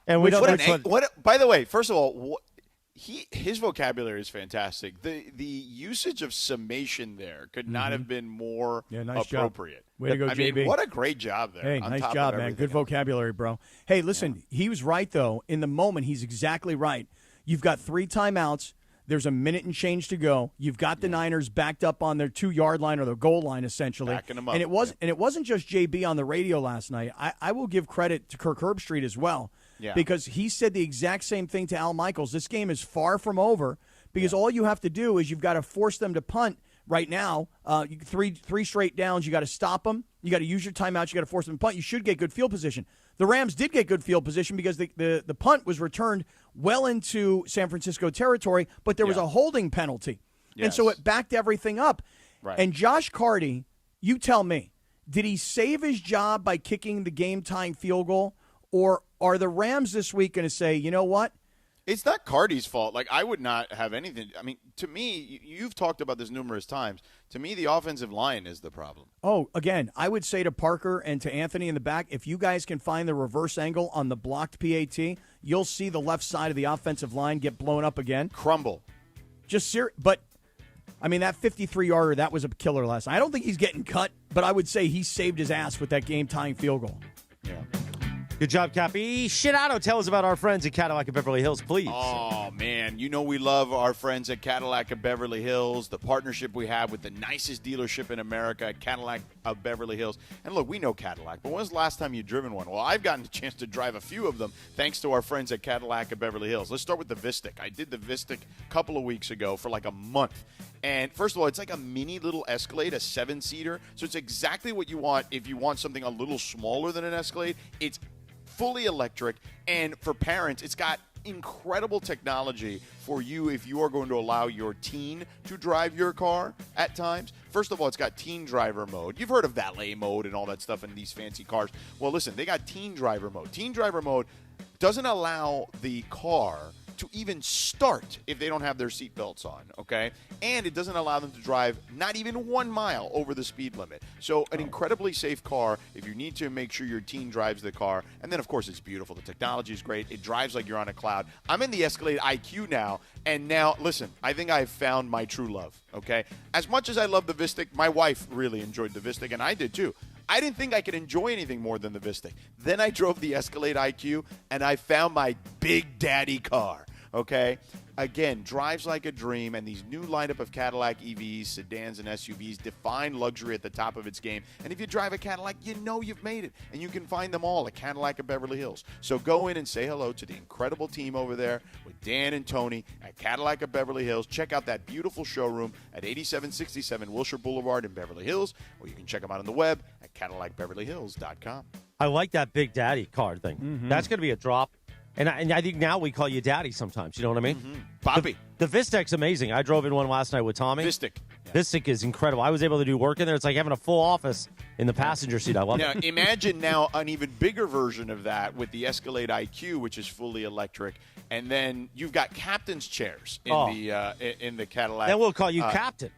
And we don't. By the way, first of all, his vocabulary is fantastic. The usage of summation there could not have been more appropriate. Job. Way to go, JB. mean, what a great job there. Hey, nice job, man. Good vocabulary, bro. Hey, listen, he was right, though. In the moment, he's exactly right. You've got 3 timeouts. There's a minute and change to go. You've got the Niners backed up on their 2-yard line or their goal line, essentially. Backing them up. And it wasn't just JB on the radio last night. I will give credit to Kirk Herbstreit as well. Yeah. Because he said the exact same thing to Al Michaels. This game is far from over because all you have to do is you've got to force them to punt right now. 3 straight downs. You got to stop them. You got to use your timeouts. You got to force them to punt. You should get good field position. The Rams did get good field position because the punt was returned well into San Francisco territory, but there was a holding penalty. Yes. And so it backed everything up. Right. And Josh Carty, you tell me, did he save his job by kicking the game-tying field goal? Or are the Rams this week going to say, you know what? It's not Carty's fault. Like, I would not have anything. I mean, to me, you've talked about this numerous times. To me, the offensive line is the problem. Oh, again, I would say to Parker and to Anthony in the back, if you guys can find the reverse angle on the blocked PAT, you'll see the left side of the offensive line get blown up again. Crumble. But, I mean, that 53-yarder, that was a killer last night. I don't think he's getting cut, but I would say he saved his ass with that game-tying field goal. Yeah. Good job, Cappy. Sedano, tell us about our friends at Cadillac of Beverly Hills, please. Oh, man. You know we love our friends at Cadillac of Beverly Hills, the partnership we have with the nicest dealership in America, Cadillac of Beverly Hills. And look, we know Cadillac, but when was the last time you've driven one? Well, I've gotten a chance to drive a few of them thanks to our friends at Cadillac of Beverly Hills. Let's start with the Vistic. I did the Vistic a couple of weeks ago for like a month. And first of all, it's like a mini little Escalade, a 7-seater. So it's exactly what you want if you want something a little smaller than an Escalade. It's fully electric, and for parents, it's got incredible technology for you if you are going to allow your teen to drive your car at times. First of all, it's got teen driver mode. You've heard of valet mode and all that stuff in these fancy cars. Well, listen, they got teen driver mode. Teen driver mode doesn't allow the car to even start if they don't have their seatbelts on, okay? And it doesn't allow them to drive not even 1 mile over the speed limit. So an incredibly safe car if you need to make sure your teen drives the car. And then, of course, it's beautiful. The technology is great. It drives like you're on a cloud. I'm in the Escalade IQ now, and now, listen, I think I've found my true love, okay? As much as I love the Vistic, my wife really enjoyed the Vistic, and I did too. I didn't think I could enjoy anything more than the Vistic. Then I drove the Escalade IQ, and I found my big daddy car, okay? Again, drives like a dream, and these new lineup of Cadillac EVs, sedans, and SUVs define luxury at the top of its game. And if you drive a Cadillac, you know you've made it, and you can find them all at Cadillac of Beverly Hills. So go in and say hello to the incredible team over there with Dan and Tony at Cadillac of Beverly Hills. Check out that beautiful showroom at 8767 Wilshire Boulevard in Beverly Hills, or you can check them out on the web at CadillacBeverlyHills.com. I like that Big Daddy card thing. Mm-hmm. That's going to be a drop. And I think now we call you Daddy sometimes. You know what I mean? Mm-hmm. Poppy. The Vistek's amazing. I drove in one last night with Tommy. Vistek. Vistek is incredible. I was able to do work in there. It's like having a full office in the passenger seat. I love Now, it. imagine now an even bigger version of that with the Escalade IQ, which is fully electric, and then you've got captain's chairs in the Cadillac. Then we'll call you Captain.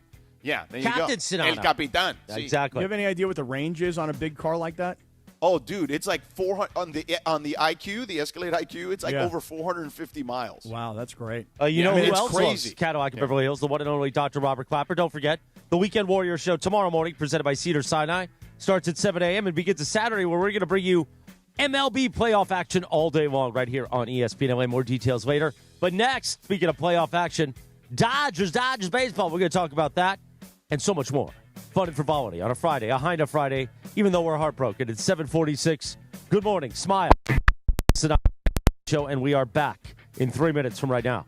Yeah, there Captain you go. Sedano. El Capitan. Exactly. Do you have any idea what the range is on a big car like that? Oh, dude, it's like 400 on the IQ, the Escalade IQ. It's like over 450 miles. Wow, that's great. You know who it's else crazy. loves Cadillac in Beverly Hills? The one and only Dr. Robert Clapper. Don't forget, the Weekend Warrior Show tomorrow morning, presented by Cedar Sinai, starts at 7 a.m. and begins a Saturday where we're going to bring you MLB playoff action all day long right here on ESPN LA. More details later. But next, speaking of playoff action, Dodgers baseball. We're going to talk about that and so much more. Fun and frivolity on a Friday, a Hinda Friday, even though we're heartbroken. It's 7:46. Good morning. Smile. Sedano Show, and we are back in 3 minutes from right now.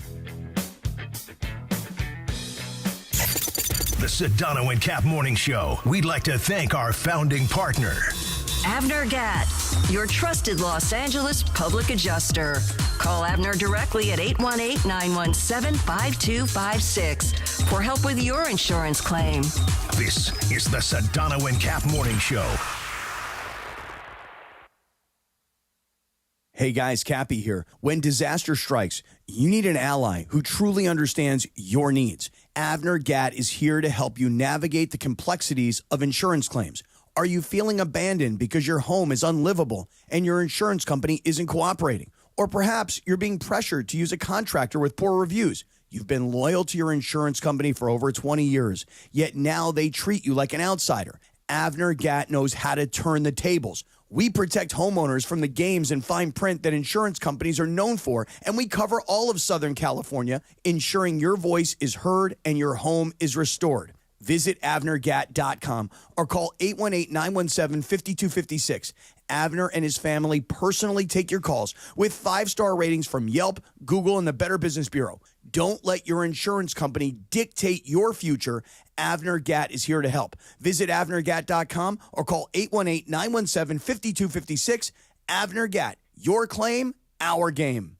The Sedano and Kap Morning Show. We'd like to thank our founding partner, Avner Gatt, your trusted Los Angeles public adjuster. Call Avner directly at 818-917-5256 for help with your insurance claim. This is the Sedano and Kap Morning Show. Hey guys, Cappy here. When disaster strikes, you need an ally who truly understands your needs. Avner Gatt is here to help you navigate the complexities of insurance claims. Are you feeling abandoned because your home is unlivable and your insurance company isn't cooperating? Or perhaps you're being pressured to use a contractor with poor reviews. You've been loyal to your insurance company for over 20 years, yet now they treat you like an outsider. Avner Gatt knows how to turn the tables. We protect homeowners from the games and fine print that insurance companies are known for, and we cover all of Southern California, ensuring your voice is heard and your home is restored. Visit AvnerGatt.com or call 818-917-5256. Avner and his family personally take your calls with 5-star ratings from Yelp, Google, and the Better Business Bureau. Don't let your insurance company dictate your future. Avner Gatt is here to help. Visit AvnerGatt.com or call 818-917-5256. Avner Gatt, your claim, our game.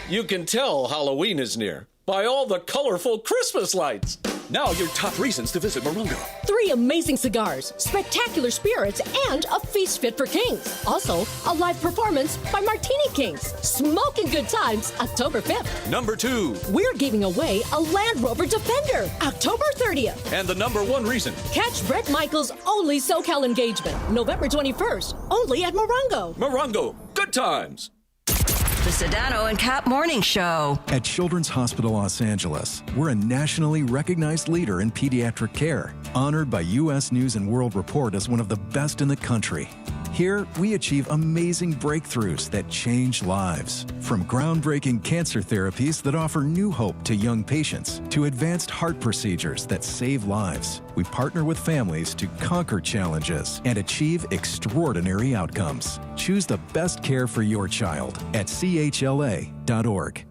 You can tell Halloween is near by all the colorful Christmas lights. Now your top reasons to visit Morongo. 3 amazing cigars, spectacular spirits, and a feast fit for kings. Also, a live performance by Martini Kings. Smoking good times, October 5th. Number 2. We're giving away a Land Rover Defender, October 30th. And the number 1 reason. Catch Bret Michaels' only SoCal engagement, November 21st, only at Morongo. Morongo, good times. The Sedano and Kap Morning Show. At Children's Hospital Los Angeles, we're a nationally recognized leader in pediatric care, honored by U.S. News & World Report as one of the best in the country. Here, we achieve amazing breakthroughs that change lives. From groundbreaking cancer therapies that offer new hope to young patients, to advanced heart procedures that save lives, we partner with families to conquer challenges and achieve extraordinary outcomes. Choose the best care for your child at chla.org.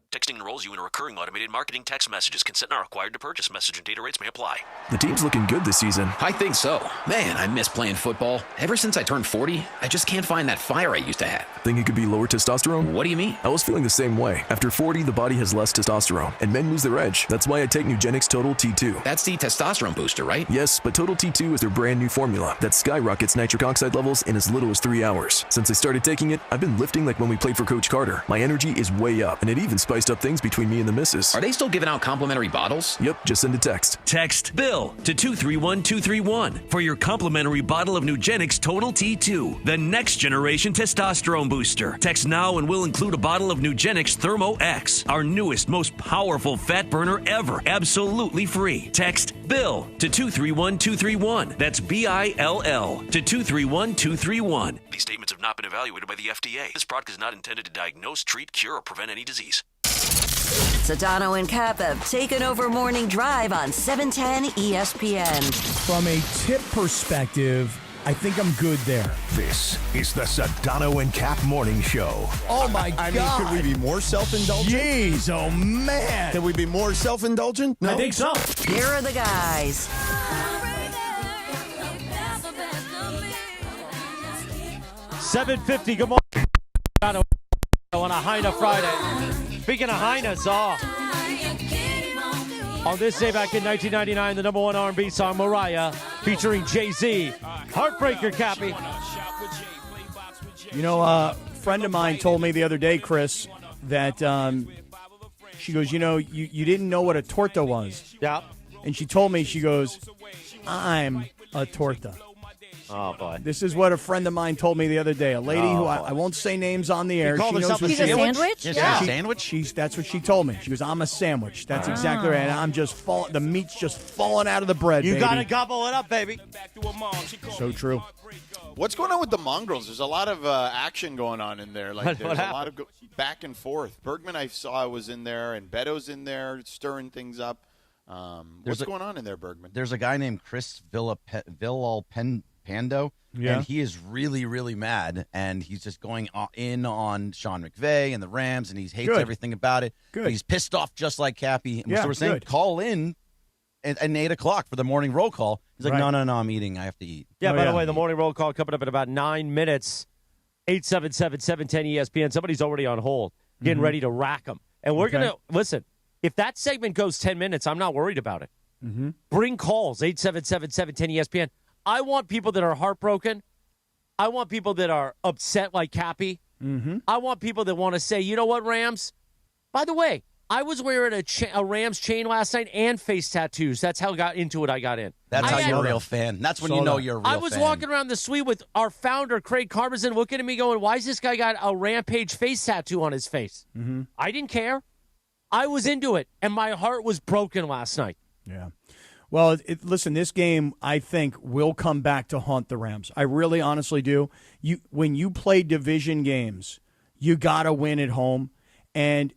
Texting enrolls you in a recurring automated marketing text messages. Consent not required to purchase. Message and data rates may apply. The team's looking good this season. I think so. Man, I miss playing football. Ever since I turned 40, I just can't find that fire I used to have. Think it could be lower testosterone? What do you mean? I was feeling the same way. After 40, the body has less testosterone, and men lose their edge. That's why I take Nugenix Total T2. That's the testosterone booster, right? Yes, but Total T2 is their brand new formula that skyrockets nitric oxide levels in as little as 3 hours. Since I started taking it, I've been lifting like when we played for Coach Carter. My energy is way up, and it even spiced up things between me and the missus. Are they still giving out complimentary bottles? Yep, just send a text. Text BILL to 231231 for your complimentary bottle of Nugenix Total T2, the next generation testosterone booster. Text now and we'll include a bottle of Nugenix Thermo X, our newest, most powerful fat burner ever, absolutely free. Text BILL to 231231. That's BILL to 231231. These statements have not been evaluated by the FDA. This product is not intended to diagnose, treat, cure, or prevent any disease. Sedano and Kap have taken over Morning Drive on 710 ESPN. From a tip perspective, I think I'm good there. This is the Sedano and Kap Morning Show. Oh, my God. I mean, could we be more self-indulgent? Jeez, oh, man. Could we be more self-indulgent? No. I think so. Here are the guys. 7:50. Good morning. On a Hinda Friday. Speaking of Highness, on this day back in 1999, the number one R&B song, Mariah, featuring Jay-Z. Heartbreaker, Cappy. You know, a friend of mine told me the other day, Chris, that she goes, you know, you didn't know what a torta was. Yeah. And she told me, she goes, I'm a torta. Oh, boy. This is what a friend of mine told me the other day. A lady who I won't say names on the air. She knows what She's a sandwich? Yeah. Sandwich? That's what she told me. She goes, I'm a sandwich. That's exactly right. And I'm just falling. The meat's just falling out of the bread, You baby. got to gobble it up, baby. So true. What's going on with the Mongrels? There's a lot of action going on in there. Like there's a lot of back and forth. Bergman, I saw, was in there, and Beto's in there stirring things up. What's going on in there, Bergman? There's a guy named Chris Villalpando, and he is really, really mad, and he's just going in on Sean McVay and the Rams, and he hates everything about it. Good. He's pissed off just like Cappy. And Yeah, so we're saying, call in at 8 o'clock for the morning roll call. He's like, no, I'm eating. I have to eat. Yeah, by the way, the morning roll call coming up in about 9 minutes. 877-710-ESPN. Somebody's already on hold, getting ready to rack them. And we're going to, listen, if that segment goes 10 minutes, I'm not worried about it. Bring calls, 877-710-ESPN. I want people that are heartbroken. I want people that are upset like Cappy. I want people that want to say, you know what, Rams? By the way, I was wearing a Rams chain last night and face tattoos. That's how I got into it. I got in. That's how you're a real fan. That's when you know you're a real fan. I was walking around the suite with our founder, Craig Carbazin, looking at me going, why is this guy got a Rampage face tattoo on his face? I didn't care. I was into it, and my heart was broken last night. Yeah. Well, listen, this game, I think, will come back to haunt the Rams. I really honestly do. When you play division games, you got to win at home. And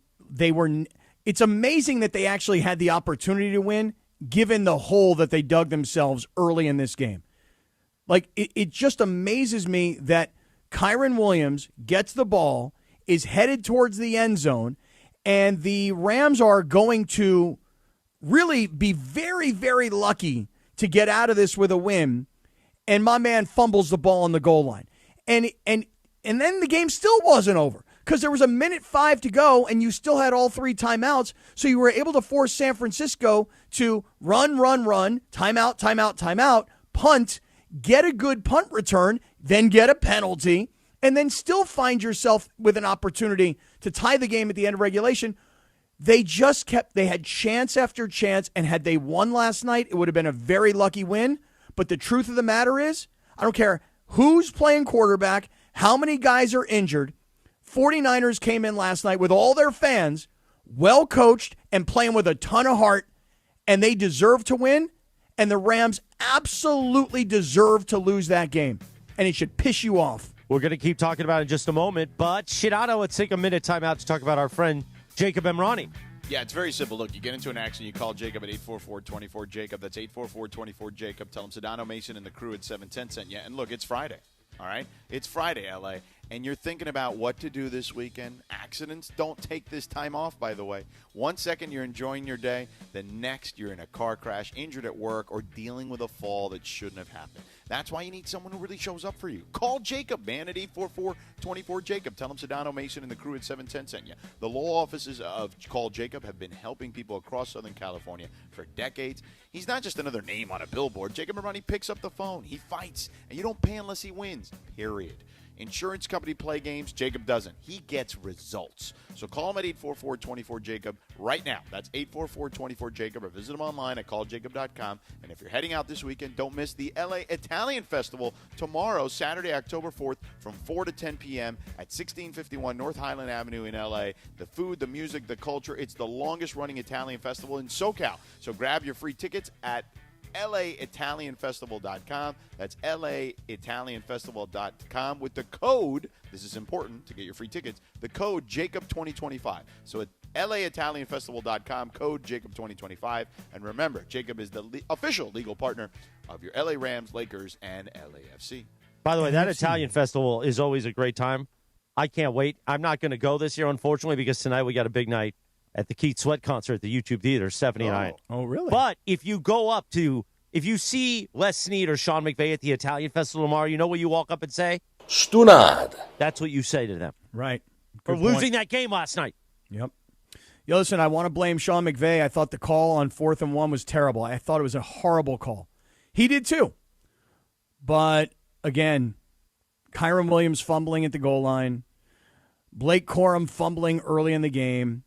it's amazing that they actually had the opportunity to win, given the hole that they dug themselves early in this game. Like, it just amazes me that Kyron Williams gets the ball, is headed towards the end zone, and the Rams are going to really be very, very lucky to get out of this with a win, and my man fumbles the ball on the goal line. And then the game still wasn't over because there was 1:05 to go, and you still had all 3 timeouts, so you were able to force San Francisco to run, timeout, punt, get a good punt return, then get a penalty, and then still find yourself with an opportunity to tie the game at the end of regulation. They had chance after chance, and had they won last night, it would have been a very lucky win. But the truth of the matter is, I don't care who's playing quarterback, how many guys are injured. 49ers came in last night with all their fans, well coached, and playing with a ton of heart, and they deserve to win. And the Rams absolutely deserve to lose that game, and it should piss you off. We're going to keep talking about it in just a moment, but Sedano, let's take a minute timeout to talk about our friend Jacob Emrani. Yeah, it's very simple. Look, you get into an accident, you call Jacob at 844-24-JACOB. That's 844-24-JACOB. Tell him Sedano, Mason, and the crew at 710 sent you. And look, it's Friday, all right? It's Friday, L.A., and you're thinking about what to do this weekend. Accidents don't take this time off, by the way. 1 second you're enjoying your day, the next you're in a car crash, injured at work, or dealing with a fall that shouldn't have happened. That's why you need someone who really shows up for you. Call Jacob, man, at 844-24-JACOB. Tell him Sedano, Mason, and the crew at 710 sent you. The law offices of Call Jacob have been helping people across Southern California for decades. He's not just another name on a billboard. Jacob Emrani picks up the phone. He fights, and you don't pay unless he wins, period. Insurance company play games, Jacob doesn't. He gets results. So call him at 844-24-JACOB right now. That's 844-24-JACOB, or visit him online at calljacob.com. And if you're heading out this weekend, don't miss the LA Italian Festival tomorrow, Saturday, October 4th, from 4 to 10 p.m. at 1651 North Highland Avenue in LA. The food, the music, the culture, it's the longest-running Italian festival in SoCal. So grab your free tickets at LAItalianFestival.com. That's LAItalianFestival.com with the code, this is important to get your free tickets, the code Jacob2025. So at LAItalianFestival.com, code Jacob2025. And remember, Jacob is the official legal partner of your LA Rams, Lakers, and LAFC. By the way, that Italian festival is always a great time. I can't wait. I'm not going to go this year, unfortunately, because tonight we got a big night at the Keith Sweat concert at the YouTube Theater, Stephanie and I. Oh, really? But if you see Les Snead or Sean McVay at the Italian Festival tomorrow, you know what you walk up and say? Stunad. That's what you say to them. Right. For losing that game last night. Yep. Yo, listen, I want to blame Sean McVay. I thought the call on 4th and 1 was terrible. I thought it was a horrible call. He did too. But, again, Kyron Williams fumbling at the goal line. Blake Corum fumbling early in the game.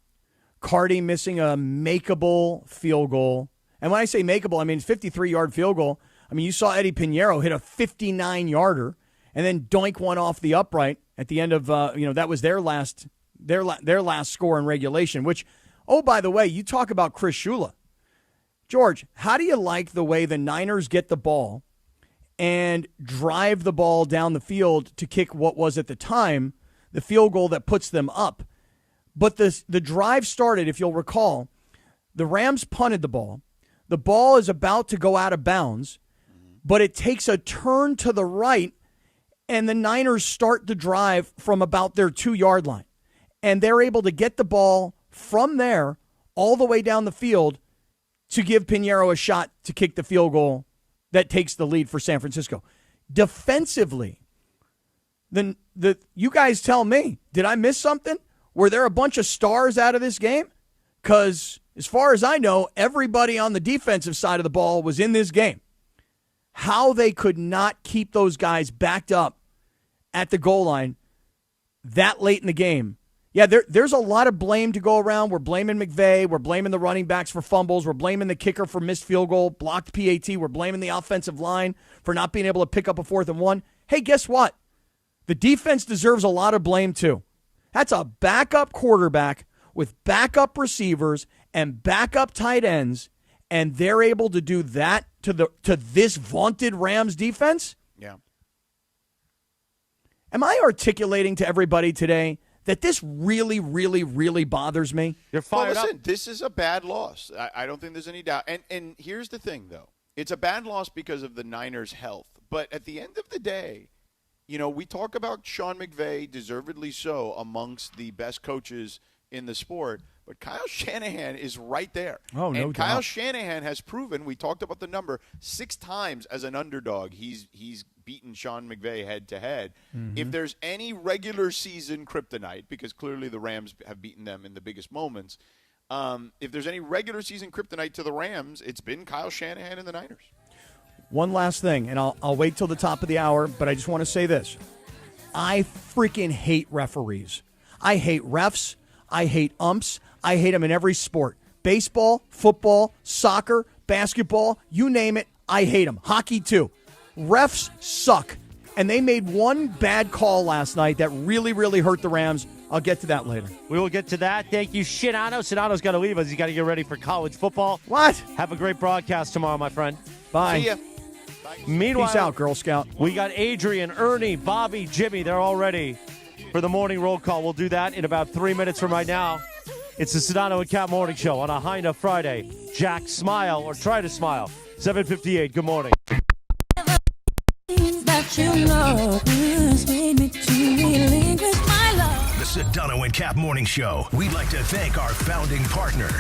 Cardi missing a makeable field goal. And when I say makeable, I mean 53-yard field goal. I mean, you saw Eddie Pinheiro hit a 59-yarder and then doink one off the upright at the end of, that was their last score in regulation, which, oh, by the way, you talk about Chris Shula. George, how do you like the way the Niners get the ball and drive the ball down the field to kick what was at the time the field goal that puts them up? But the drive started, if you'll recall, the Rams punted the ball. The ball is about to go out of bounds, but it takes a turn to the right, and the Niners start the drive from about their 2-yard line. And they're able to get the ball from there all the way down the field to give Pinheiro a shot to kick the field goal that takes the lead for San Francisco. Defensively, you guys tell me, did I miss something? Were there a bunch of stars out of this game? Because as far as I know, everybody on the defensive side of the ball was in this game. How they could not keep those guys backed up at the goal line that late in the game. Yeah, there's a lot of blame to go around. We're blaming McVay. We're blaming the running backs for fumbles. We're blaming the kicker for missed field goal, blocked PAT. We're blaming the offensive line for not being able to pick up a 4th and 1. Hey, guess what? The defense deserves a lot of blame too. That's a backup quarterback with backup receivers and backup tight ends, and they're able to do that to this vaunted Rams defense? Yeah. Am I articulating to everybody today that this really, really, really bothers me? You're fired listen, up. This is a bad loss. I don't think there's any doubt. And here's the thing, though. It's a bad loss because of the Niners' health. But at the end of the day, we talk about Sean McVay, deservedly so, amongst the best coaches in the sport. But Kyle Shanahan is right there. Oh, no and doubt. Kyle Shanahan has proven, we talked about the number, 6 times as an underdog he's beaten Sean McVay head-to-head. Mm-hmm. If there's any regular season kryptonite, because clearly the Rams have beaten them in the biggest moments, if there's any regular season kryptonite to the Rams, it's been Kyle Shanahan and the Niners. One last thing, and I'll wait till the top of the hour, but I just want to say this. I freaking hate referees. I hate refs. I hate umps. I hate them in every sport. Baseball, football, soccer, basketball, you name it, I hate them. Hockey, too. Refs suck, and they made one bad call last night that really, really hurt the Rams. I'll get to that later. We will get to that. Thank you, Sedano. Sedano's got to leave us. He's got to get ready for college football. What? Have a great broadcast tomorrow, my friend. Bye. See ya. Meanwhile, Peace out, Girl Scout. We got Adrian, Ernie, Bobby, Jimmy. They're all ready for the morning roll call. We'll do that in about 3 minutes from right now. It's the Sedano and Kap Morning Show on a high enough Friday. Jack, smile or try to smile. 7:58. Good morning. That you know made me to relinquish my love. The Sedano and Kap Morning Show. We'd like to thank our founding partner,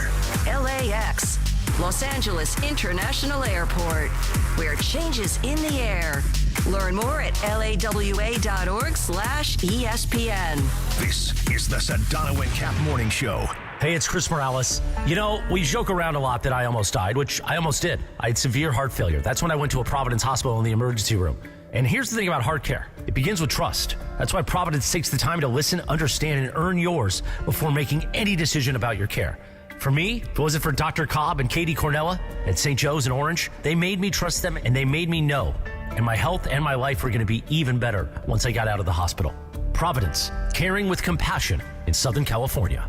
LAX, Los Angeles International Airport, where change is in the air. Learn more at lawa.org/ESPN. This is the Sedano and Kap Morning Show. Hey, it's Chris Morales. We joke around a lot that I almost died, which I almost did. I had severe heart failure. That's when I went to a Providence hospital in the emergency room. And here's the thing about heart care. It begins with trust. That's why Providence takes the time to listen, understand, and earn yours before making any decision about your care. For me, if it wasn't for Dr. Cobb and Katie Cornella at St. Joe's in Orange, they made me trust them and they made me know. And my health and my life were going to be even better once I got out of the hospital. Providence, caring with compassion in Southern California.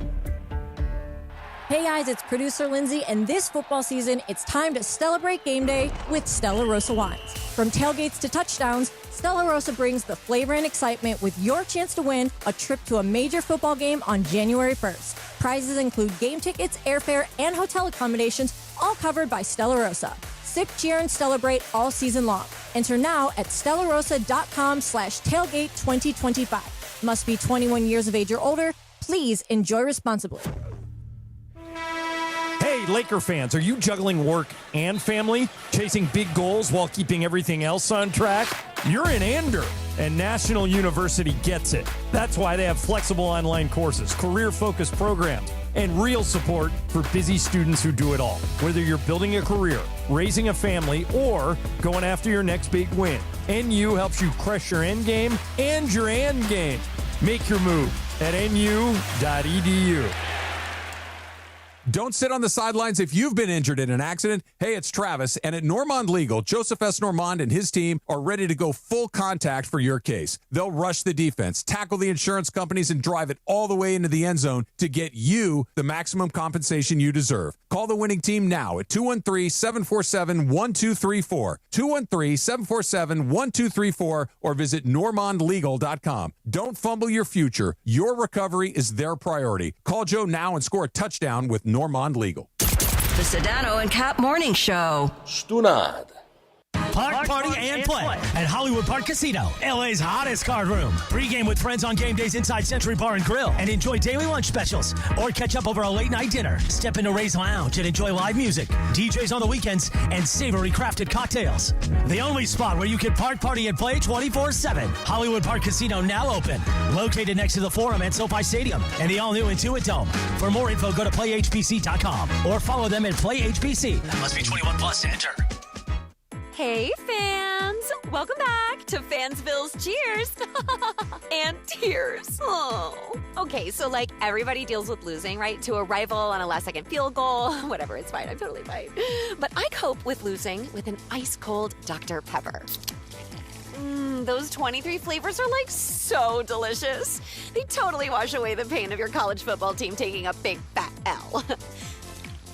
Hey guys, it's producer Lindsay, and this football season, it's time to celebrate game day with Stella Rosa wines. From tailgates to touchdowns, Stella Rosa brings the flavor and excitement with your chance to win a trip to a major football game on January 1st. Prizes include game tickets, airfare, and hotel accommodations, all covered by Stella Rosa. Sip, cheer, and celebrate all season long. Enter now at stellarosa.com/tailgate2025. Must be 21 years of age or older. Please enjoy responsibly. Hey, Laker fans, are you juggling work and family, chasing big goals while keeping everything else on track? You're in Ander, and National University gets it. That's why they have flexible online courses, career-focused programs, and real support for busy students who do it all. Whether you're building a career, raising a family, or going after your next big win, NU helps you crush your end game and your end game. Make your move at nu.edu. Don't sit on the sidelines if you've been injured in an accident. Hey, it's Travis, and at Normand Legal, Joseph S. Normand and his team are ready to go full contact for your case. They'll rush the defense, tackle the insurance companies, and drive it all the way into the end zone to get you the maximum compensation you deserve. Call the winning team now at 213-747-1234, 213-747-1234, or visit normandlegal.com. Don't fumble your future. Your recovery is their priority. Call Joe now and score a touchdown with Normand Legal. The Sedano and Kap Morning Show. Stunad. Park, party, and play at Hollywood Park Casino, LA's hottest card room. Pre-game with friends on game days inside Century Bar and Grill and enjoy daily lunch specials. Or catch up over a late-night dinner. Step into Ray's Lounge and enjoy live music, DJs on the weekends, and savory crafted cocktails. The only spot where you can park, party, and play 24/7. Hollywood Park Casino now open. Located next to the Forum at SoFi Stadium and the all-new Intuit Dome. For more info, go to playhpc.com or follow them at PlayHPC. Must be 21 plus to enter. Hey, fans! Welcome back to Fansville's Cheers and Tears. Oh. Okay, so like everybody deals with losing, right? To a rival on a last-second field goal. Whatever, it's fine. I'm totally fine. But I cope with losing with an ice-cold Dr. Pepper. Those 23 flavors are like so delicious. They totally wash away the pain of your college football team taking a big fat L.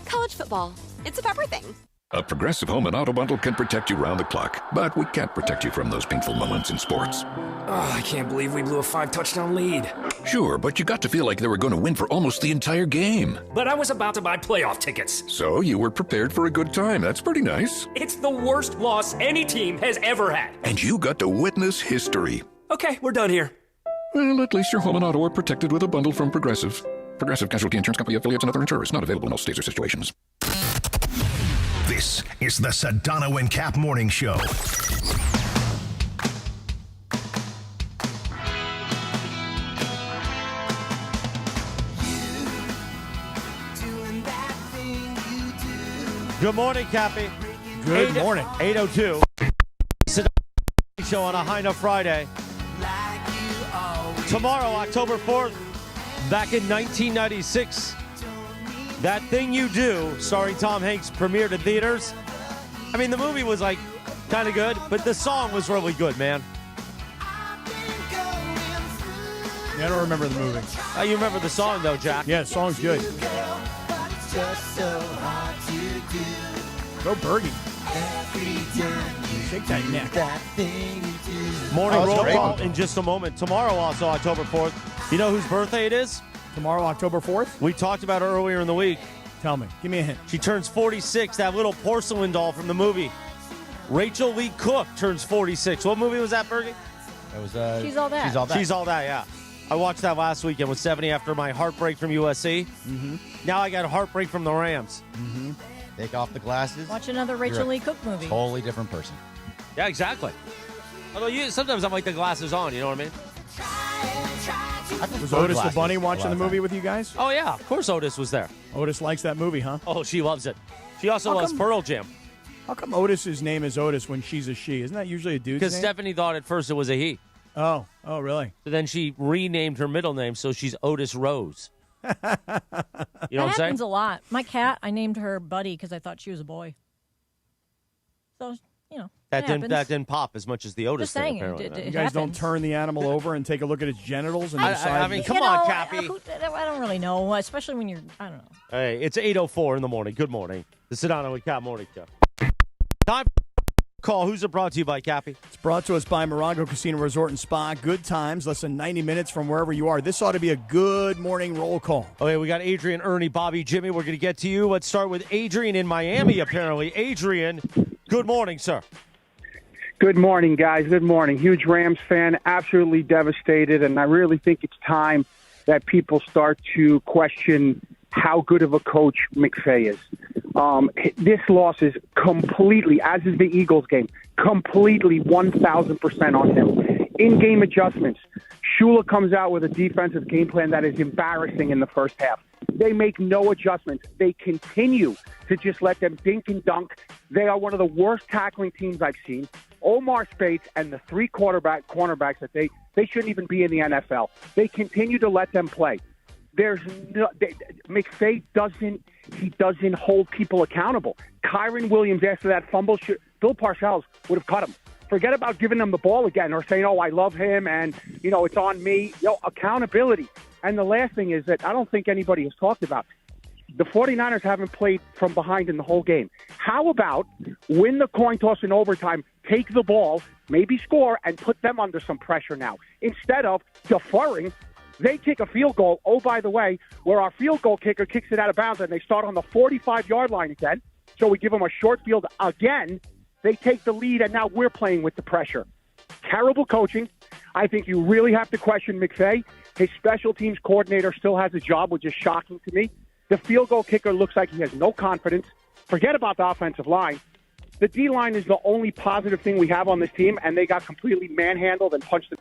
College football, it's a pepper thing. A Progressive Home and Auto Bundle can protect you round the clock, but we can't protect you from those painful moments in sports. Oh, I can't believe we blew a 5-touchdown lead. Sure, but you got to feel like they were going to win for almost the entire game. But I was about to buy playoff tickets. So you were prepared for a good time. That's pretty nice. It's the worst loss any team has ever had. And you got to witness history. Okay, we're done here. Well, at least your home and auto are protected with a bundle from Progressive. Progressive Casualty Insurance Company affiliates and other insurers. Not available in all states or situations. This is the Sedano and Kap Morning Show. Good morning, Cappy. Good morning. 8:02. Sedano Show on a High Enough Friday. Tomorrow, October 4th, back in 1996. That Thing You Do, starring Tom Hanks, premiered in theaters. I mean, the movie was like kind of good, but the song was really good, man. Yeah, I don't remember the movie. You remember the song, though, Jack? Yeah, the song's good. Go Bergie. Shake that neck. Morning roll call in just a moment. Tomorrow, also October 4th. You know whose birthday it is? Tomorrow, October 4th? We talked about her earlier in the week. Tell me. Give me a hint. She turns 46, that little porcelain doll from the movie. Rachel Lee Cook turns 46. What movie was that, Bergie? That was She's All That. She's All That. She's All That, yeah. I watched that last weekend with 70 after my heartbreak from USC. Mm-hmm. Now I got a heartbreak from the Rams. Mm-hmm. Take off the glasses. Watch another Rachel Lee Cook movie. Totally different person. Yeah, exactly. Although sometimes I'm like the glasses on, you know what I mean? Was Otis the Bunny watching the movie with you guys? Oh, yeah. Of course Otis was there. Otis likes that movie, huh? Oh, she loves it. She also loves Pearl Jam. How come Otis's name is Otis when she's a she? Isn't that usually a dude's name? Because Stephanie thought at first it was a he. Oh, really? So then she renamed her middle name, so she's Otis Rose. You know what I'm saying? That happens a lot. My cat, I named her Buddy because I thought she was a boy. So, you know, that didn't pop as much as the Otis Just thing, saying, apparently. You guys don't turn the animal over and take a look at its genitals and decide. I mean, come on, Cappy. I don't really know, especially when you're, I don't know. Hey, it's 8:04 in the morning. Good morning. The Sedano and Kap Morning Show. Time for call. Who's it brought to you by, Cappy? It's brought to us by Morongo Casino Resort and Spa. Good times, less than 90 minutes from wherever you are. This ought to be a good morning roll call. Okay, we got Adrian, Ernie, Bobby, Jimmy. We're going to get to you. Let's start with Adrian in Miami, apparently. Adrian, good morning, sir. Good morning, guys. Good morning. Huge Rams fan, absolutely devastated, and I really think it's time that people start to question how good of a coach McVay is. This loss is completely, as is the Eagles game, completely 1,000% on him. In-game adjustments. Shula comes out with a defensive game plan that is embarrassing in the first half. They make no adjustments. They continue to just let them dink and dunk. They are one of the worst tackling teams I've seen. Omar Speights and the three cornerbacks that they shouldn't even be in the NFL. They continue to let them play. McVay doesn't hold people accountable. Kyron Williams, after that fumble, Bill Parcells would have cut him. Forget about giving them the ball again or saying, I love him and, it's on me. Accountability. And the last thing is that I don't think anybody has talked about. The 49ers haven't played from behind in the whole game. How about win the coin toss in overtime, take the ball, maybe score, and put them under some pressure now? Instead of deferring, they kick a field goal. Oh, by the way, where our field goal kicker kicks it out of bounds and they start on the 45-yard line again. So we give them a short field again. They take the lead, and now we're playing with the pressure. Terrible coaching. I think you really have to question McVay. His special teams coordinator still has a job, which is shocking to me. The field goal kicker looks like he has no confidence. Forget about the offensive line. The D-line is the only positive thing we have on this team, and they got completely manhandled and punched.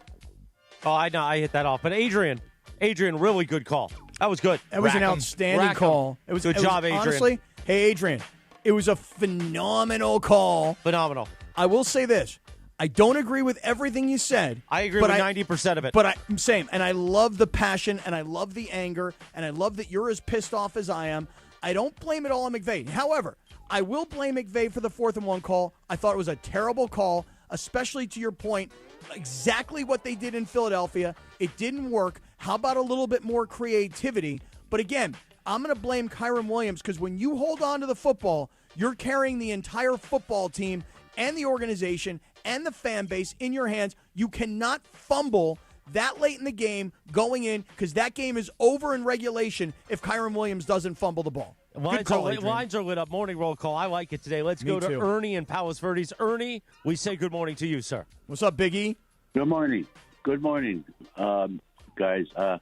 Oh, I know. I hit that off. But Adrian, really good call. That was good. That was an outstanding call. Good job, Adrian. Honestly, hey, Adrian, it was a phenomenal call. Phenomenal. I will say this. I don't agree with everything you said. I agree with 90% of it. But I'm same. And I love the passion, and I love the anger, and I love that you're as pissed off as I am. I don't blame it all on McVay. However, I will blame McVay for the 4th and 1 call. I thought it was a terrible call, especially to your point, exactly what they did in Philadelphia. It didn't work. How about a little bit more creativity? But again, I'm going to blame Kyron Williams because when you hold on to the football, you're carrying the entire football team and the organization and the fan base in your hands. You cannot fumble that late in the game going in because that game is over in regulation if Kyron Williams doesn't fumble the ball. Lines are lit up. Morning roll call. I like it today. Let's go to Ernie in Palos Verdes. Ernie, we say good morning to you, sir. What's up, Big E? Good morning. Good morning, guys. I'd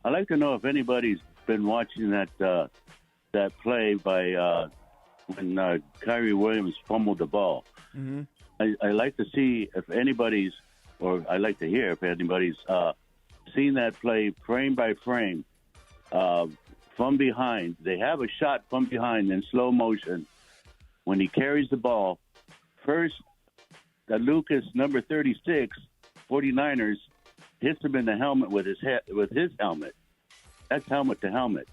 like to know if anybody's been watching that play by when Kyrie Williams fumbled the ball. Mm-hmm. I like to see if anybody's, or I like to hear if anybody's seen that play frame by frame from behind. They have a shot from behind in slow motion when he carries the ball. First, that Lucas, number 36, 49ers, hits him in the helmet with his helmet. That's helmet to helmet.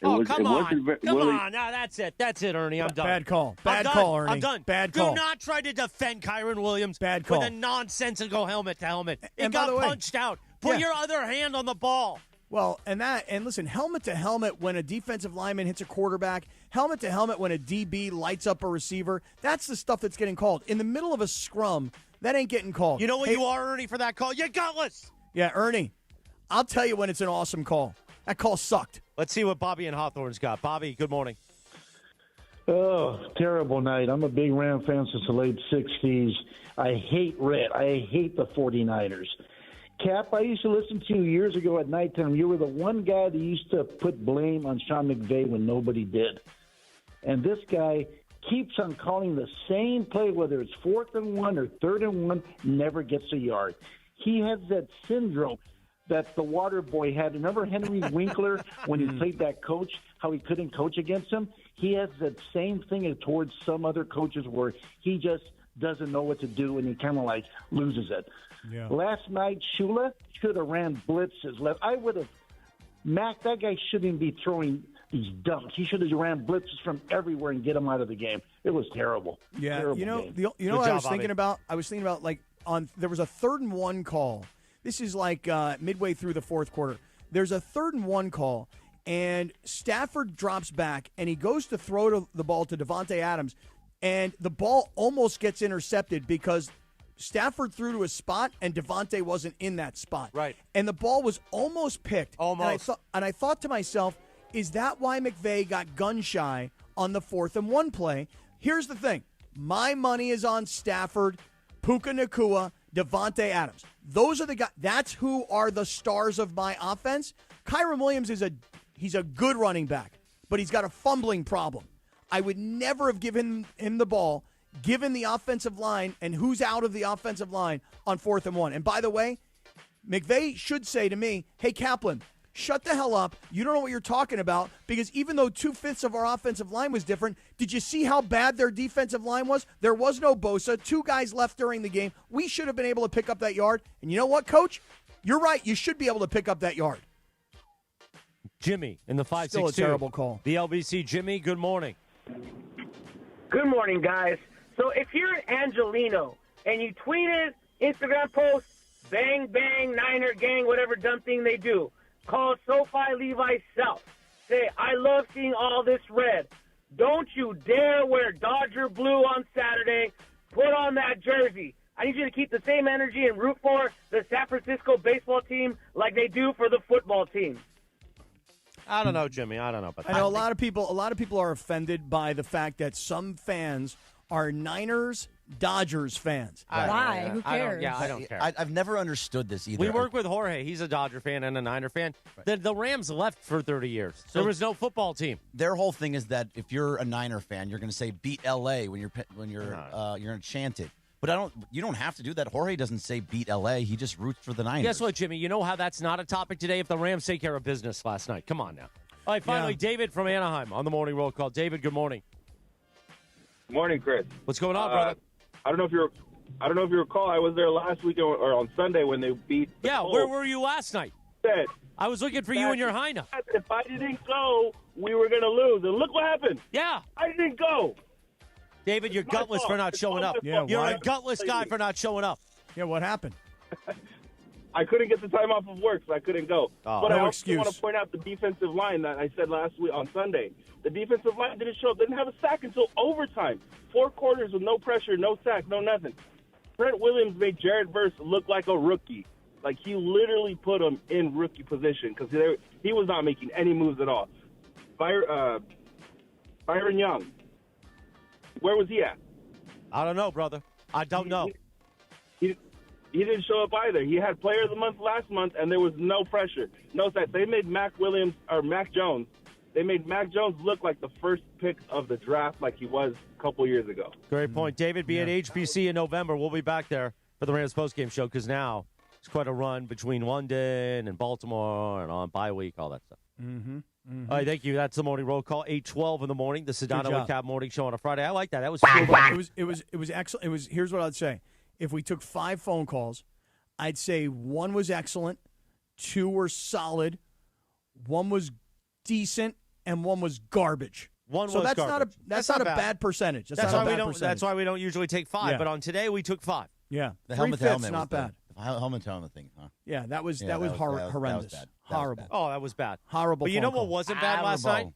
Come on. No, that's it. That's it, Ernie. I'm done. Bad call. Bad call, Ernie. I'm done. Bad call. Do not try to defend Kyron Williams Bad call. with a nonsensical helmet to helmet. It by got the way, punched out. Put your other hand on the ball. Well, and listen, helmet to helmet when a defensive lineman hits a quarterback, helmet to helmet when a DB lights up a receiver, that's the stuff that's getting called. In the middle of a scrum, that ain't getting called. You know what you are, Ernie, for that call? You're gutless. Yeah, Ernie, I'll tell you when it's an awesome call. That call sucked. Let's see what Bobby and Hawthorne's got. Bobby, good morning. Oh, terrible night. I'm a big Ram fan since the late 60s. I hate red. I hate the 49ers. Cap, I used to listen to you years ago at nighttime. You were the one guy that used to put blame on Sean McVay when nobody did. And this guy keeps on calling the same play, whether it's 4th and 1 or 3rd and 1, never gets a yard. He has that syndrome that the water boy had. Remember Henry Winkler when he played that coach, how he couldn't coach against him? He has that same thing towards some other coaches where he just doesn't know what to do and he kind of like loses it. Yeah. Last night, Shula should have ran blitzes left. I would have, Mac, that guy shouldn't be throwing these dunks. He should have ran blitzes from everywhere and get him out of the game. It was terrible. Yeah, terrible you know game. what I was thinking about? I was thinking about there was a 3rd and 1 call. This is like midway through the 4th quarter. There's a 3rd and 1 call, and Stafford drops back, and he goes to throw the ball to Davante Adams, and the ball almost gets intercepted because Stafford threw to a spot, and Davante wasn't in that spot. Right. And the ball was almost picked. Almost. And I thought to myself, is that why McVay got gun-shy on the 4th and 1 play? Here's the thing. My money is on Stafford, Puka Nacua, Davante Adams. Those are the guys. That's who are the stars of my offense. Kyron Williams he's a good running back, but he's got a fumbling problem. I would never have given him the ball, given the offensive line and who's out of the offensive line on 4th and 1. And by the way, McVay should say to me, hey, Kaplan, shut the hell up. You don't know what you're talking about, because even though 2/5 of our offensive line was different, did you see how bad their defensive line was? There was no Bosa. 2 guys left during the game. We should have been able to pick up that yard. And you know what, Coach? You're right. You should be able to pick up that yard. Jimmy in the 562. Still a terrible call. The LBC. Jimmy, good morning. Good morning, guys. So if you're an Angelino and you tweeted, Instagram post, bang, bang, Niner gang, whatever dumb thing they do, call SoFi Levi South. Say, I love seeing all this red. Don't you dare wear Dodger blue on Saturday. Put on that jersey. I need you to keep the same energy and root for the San Francisco baseball team like they do for the football team. I don't know, Jimmy. I don't know. But I know a lot of people are offended by the fact that some fans are Niners, Dodgers fans. Why? Who cares? I don't care. I've never understood this either. We work with Jorge. He's a Dodger fan and a Niner fan. The Rams left for 30 years. So there was no football team. Their whole thing is that if you're a Niner fan, you're going to say beat LA when you're enchanted. But you don't have to do that. Jorge doesn't say beat LA. He just roots for the Niners. Guess what, Jimmy? You know how that's not a topic today if the Rams take care of business last night. Come on now. All right, finally, David from Anaheim on the morning roll call. David, good morning. Morning, Chris. What's going on, brother? I don't know if you recall. I was there last week or on Sunday when they beat. Where were you last night? I was looking for you and your Heina. If I didn't go, we were going to lose. And look what happened. Yeah. I didn't go. David, you're gutless for not showing up. Yeah, you're a gutless guy for not showing up. Yeah, what happened? I couldn't get the time off of work, so I couldn't go. But no I also excuse. want to point out the defensive line that I said last week on Sunday. The defensive line didn't show up. Didn't have a sack until overtime. 4 quarters with no pressure, no sack, no nothing. Trent Williams made Jared Verse look like a rookie. Like, he literally put him in rookie position because he was not making any moves at all. Byron Young, where was he at? I don't know, brother. I don't know. He didn't show up either. He had Player of the Month last month, and there was no pressure, no sack. They made Mac Jones. They made Mac Jones look like the first pick of the draft, like he was a couple years ago. Great point, David. Be at HBC in November. We'll be back there for the Rams postgame show because now it's quite a run between London and Baltimore and on bye week, all that stuff. Mm-hmm. Mm-hmm. All right, thank you. That's the morning roll call. 8:12 in the morning. The Sedano and Kap morning show on a Friday. I like that. That was It was excellent. Here's what I'd say. If we took 5 phone calls, I'd say 1 was excellent, 2 were solid, 1 was decent, and 1 was garbage. That's not a bad percentage. That's why we don't usually take 5. Yeah. But on today we took 5. Yeah, The 3/5 not bad. The helmet thing, huh? Yeah, that was That horrendous. was bad. Horrible. Oh, that was bad. Horrible. But you know phone what call. wasn't bad last night?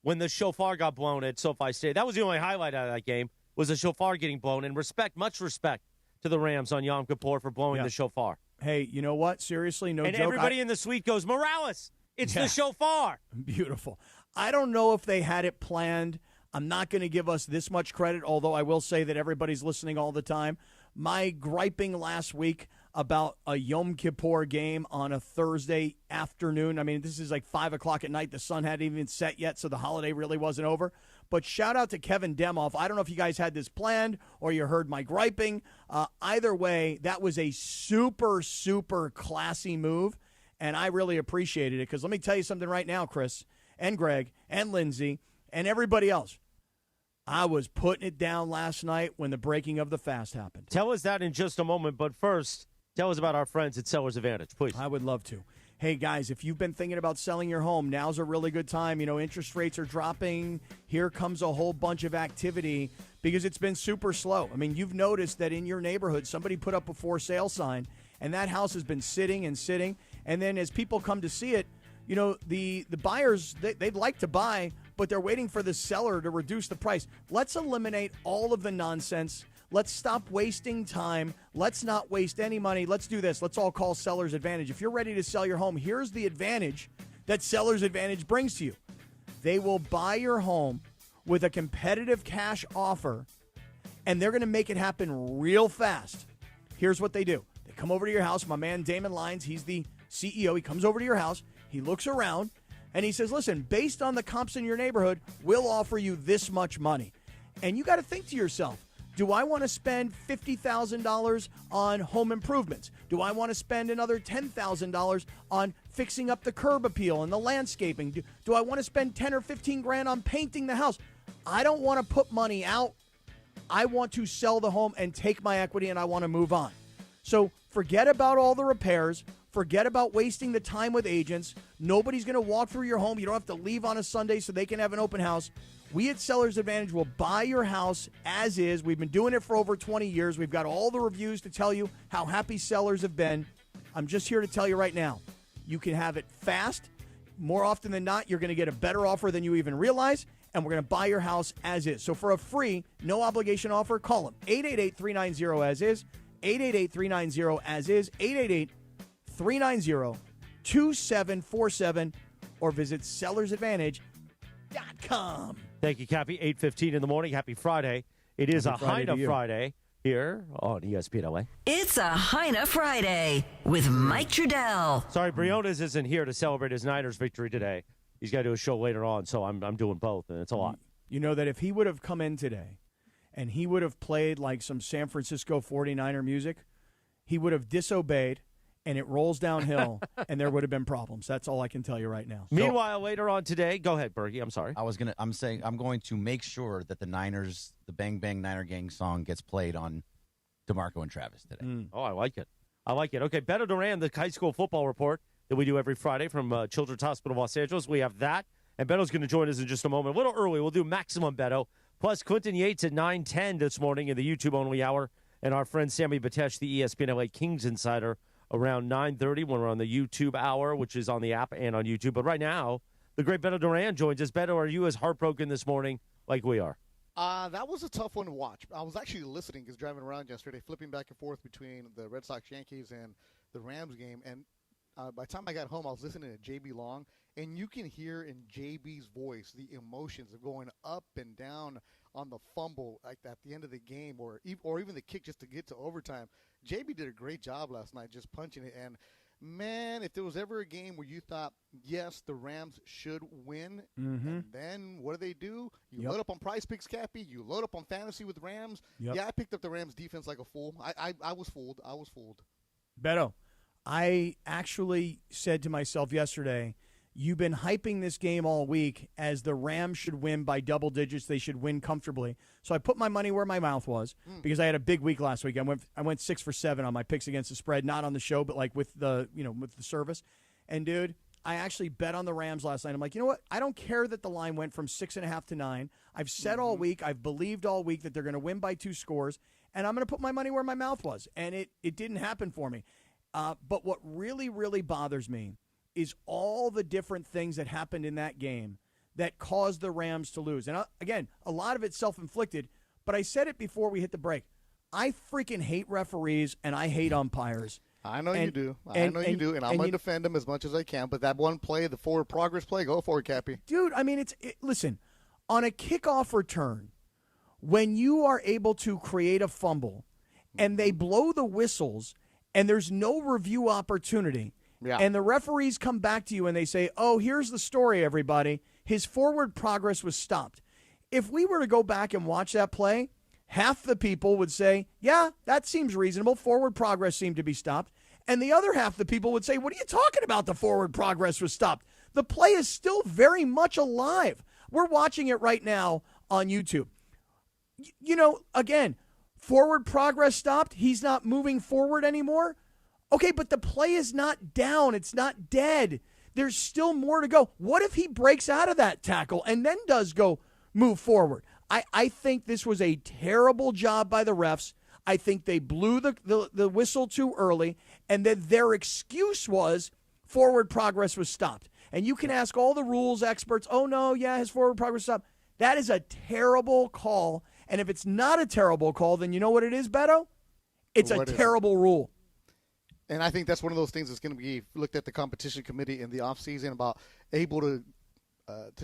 When the shofar got blown at SoFi Stadium. That was the only highlight out of that game, was the shofar getting blown. And much respect to the Rams on Yom Kippur for blowing the shofar. Hey, you know what? Seriously, no and joke. Everybody in the suite goes, Morales, it's the shofar. Beautiful. I don't know if they had it planned. I'm not going to give us this much credit, although I will say that everybody's listening all the time. My griping last week about a Yom Kippur game on a Thursday afternoon. I mean, this is like 5 o'clock at night. The sun hadn't even set yet, so the holiday really wasn't over. But shout out to Kevin Demoff. I don't know if you guys had this planned or you heard my griping. Either way, that was a super, super classy move, and I really appreciated it because let me tell you something right now, Chris and Greg and Lindsay and everybody else. I was putting it down last night when the breaking of the fast happened. Tell us that in just a moment, but first, tell us about our friends at Sellers Advantage, please. I would love to. Hey, guys, if you've been thinking about selling your home, now's a really good time. You know, interest rates are dropping. Here comes a whole bunch of activity because it's been super slow. I mean, you've noticed that in your neighborhood, somebody put up a for sale sign, and that house has been sitting and sitting. And then as people come to see it, you know, the buyers, they'd like to buy, but they're waiting for the seller to reduce the price. Let's eliminate all of the nonsense. Let's stop wasting time. Let's not waste any money. Let's do this. Let's all call Sellers Advantage. If you're ready to sell your home, here's the advantage that Sellers Advantage brings to you. They will buy your home with a competitive cash offer, and they're going to make it happen real fast. Here's what they do. They come over to your house. My man Damon Lyons, he's the CEO. He comes over to your house. He looks around, and he says, listen, based on the comps in your neighborhood, we'll offer you this much money. And you got to think to yourself, Do I want to spend $50,000 on home improvements? Do I want to spend another $10,000 on fixing up the curb appeal and the landscaping? Do I want to spend 10 or 15 grand on painting the house? I don't want to put money out. I want to sell the home and take my equity, and I want to move on. So forget about all the repairs. Forget about wasting the time with agents. Nobody's going to walk through your home. You don't have to leave on a Sunday so they can have an open house. We at Sellers Advantage will buy your house as is. We've been doing it for over 20 years. We've got all the reviews to tell you how happy sellers have been. I'm just here to tell you right now, you can have it fast. More often than not, you're going to get a better offer than you even realize, and we're going to buy your house as is. So for a free, no-obligation offer, call them. 888-390-AS-IS, 888-390-AS-IS, 888-390-2747, or visit sellersadvantage.com. Thank you, Cappy. 8:15 in the morning. Happy Friday. It is Happy a Friday Heine to you. Friday here on ESPN LA. It's a Heine Friday with Mike Trudeell. Sorry, Briones isn't here to celebrate his Niners victory today. He's got to do a show later on, so I'm doing both, and it's a lot. You know that if he would have come in today and he would have played like some San Francisco 49er music, he would have disobeyed, and it rolls downhill, and there would have been problems. That's all I can tell you right now. Meanwhile, later on today, go ahead, Bergie. I'm sorry. I'm going to make sure that the Niners, the Bang Bang Niner Gang song gets played on DeMarco and Travis today. Oh, I like it. Okay, Beto Duran, the high school football report that we do every Friday from Children's Hospital of Los Angeles. We have that, and Beto's going to join us in just a moment. A little early, we'll do Maximum Beto, plus Quentin Yates at 9:10 this morning in the YouTube-only hour, and our friend Sammy Batesh, the ESPN LA Kings insider, around 9:30 when we're on the YouTube hour, which is on the app and on YouTube. But right now, the great Beto Duran joins us. Beto, are you as heartbroken this morning like we are? That was a tough one to watch. I was actually listening because driving around yesterday, flipping back and forth between the Red Sox Yankees and the Rams game. And by the time I got home, I was listening to JB Long, and you can hear in JB's voice the emotions of going up and down on the fumble like at the end of the game, or even the kick just to get to overtime. JB did a great job last night just punching it. And, man, if there was ever a game where you thought, yes, the Rams should win, and then what do? You load up on Prize Picks, Cappy. You load up on Fantasy with Rams. Yeah, I picked up the Rams defense like a fool. I was fooled. Beto, I actually said to myself yesterday, you've been hyping this game all week as the Rams should win by double digits. They should win comfortably. So I put my money where my mouth was because I had a big week last week. I went 6 for 7 on my picks against the spread, not on the show, but like with the service. And dude, I actually bet on the Rams last night. I'm like, you know what? I don't care that the line went from 6.5 to 9. I've said all week, I've believed all week that they're going to win by 2 scores, and I'm going to put my money where my mouth was. And it didn't happen for me. But what really, really bothers me is all the different things that happened in that game that caused the Rams to lose. And again, a lot of it's self-inflicted, but I said it before we hit the break. I freaking hate referees and I hate umpires. I know you do. And I'm going to defend them as much as I can, but that one play, the forward progress play, go for it, Cappy. Dude, I mean, listen, on a kickoff return, when you are able to create a fumble and they blow the whistles and there's no review opportunity, and the referees come back to you and they say, oh, here's the story, everybody. His forward progress was stopped. If we were to go back and watch that play, half the people would say, yeah, that seems reasonable. Forward progress seemed to be stopped. And the other half the people would say, what are you talking about? The forward progress was stopped. The play is still very much alive. We're watching it right now on YouTube. Again, forward progress stopped. He's not moving forward anymore. Okay, but the play is not down. It's not dead. There's still more to go. What if he breaks out of that tackle and then does go move forward? I think this was a terrible job by the refs. I think they blew the whistle too early, and then their excuse was forward progress was stopped. And you can ask all the rules experts, oh, no, yeah, his forward progress stopped. That is a terrible call. And if it's not a terrible call, then you know what it is, Beto? It's a terrible rule. And I think that's one of those things that's going to be looked at the competition committee in the offseason about able to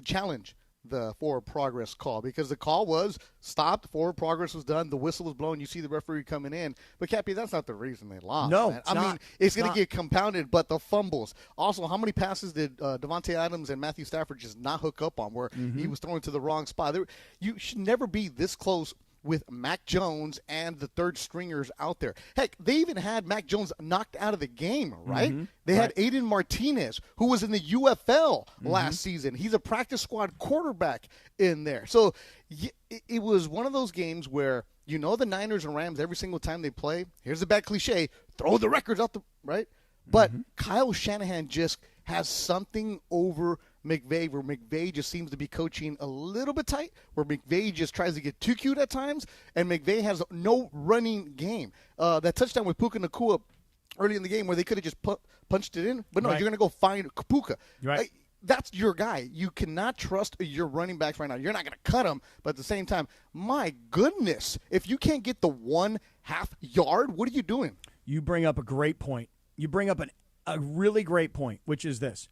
challenge the forward progress call, because the call was stopped, forward progress was done, the whistle was blown, you see the referee coming in. But, Cappy, that's not the reason they lost. No, man. I mean, it's going to get compounded, but the fumbles. Also, how many passes did Devontae Adams and Matthew Stafford just not hook up on where he was thrown to the wrong spot? You should never be this close with Mac Jones and the third stringers out there. Heck, they even had Mac Jones knocked out of the game, right? They had Aiden Martinez, who was in the UFL last season. He's a practice squad quarterback in there. So it was one of those games where the Niners and Rams, every single time they play, here's a bad cliche, throw the records out right? But Kyle Shanahan just has something over McVay, where McVay just seems to be coaching a little bit tight, where McVay just tries to get too cute at times, and McVay has no running game. That touchdown with Puka Nacua early in the game where they could have just punched it in, but no, you're going to go find Puka. Right. That's your guy. You cannot trust your running backs right now. You're not going to cut them, but at the same time, my goodness, if you can't get the 1/2 yard, what are you doing? You bring up a great point. You bring up a really great point, which is this.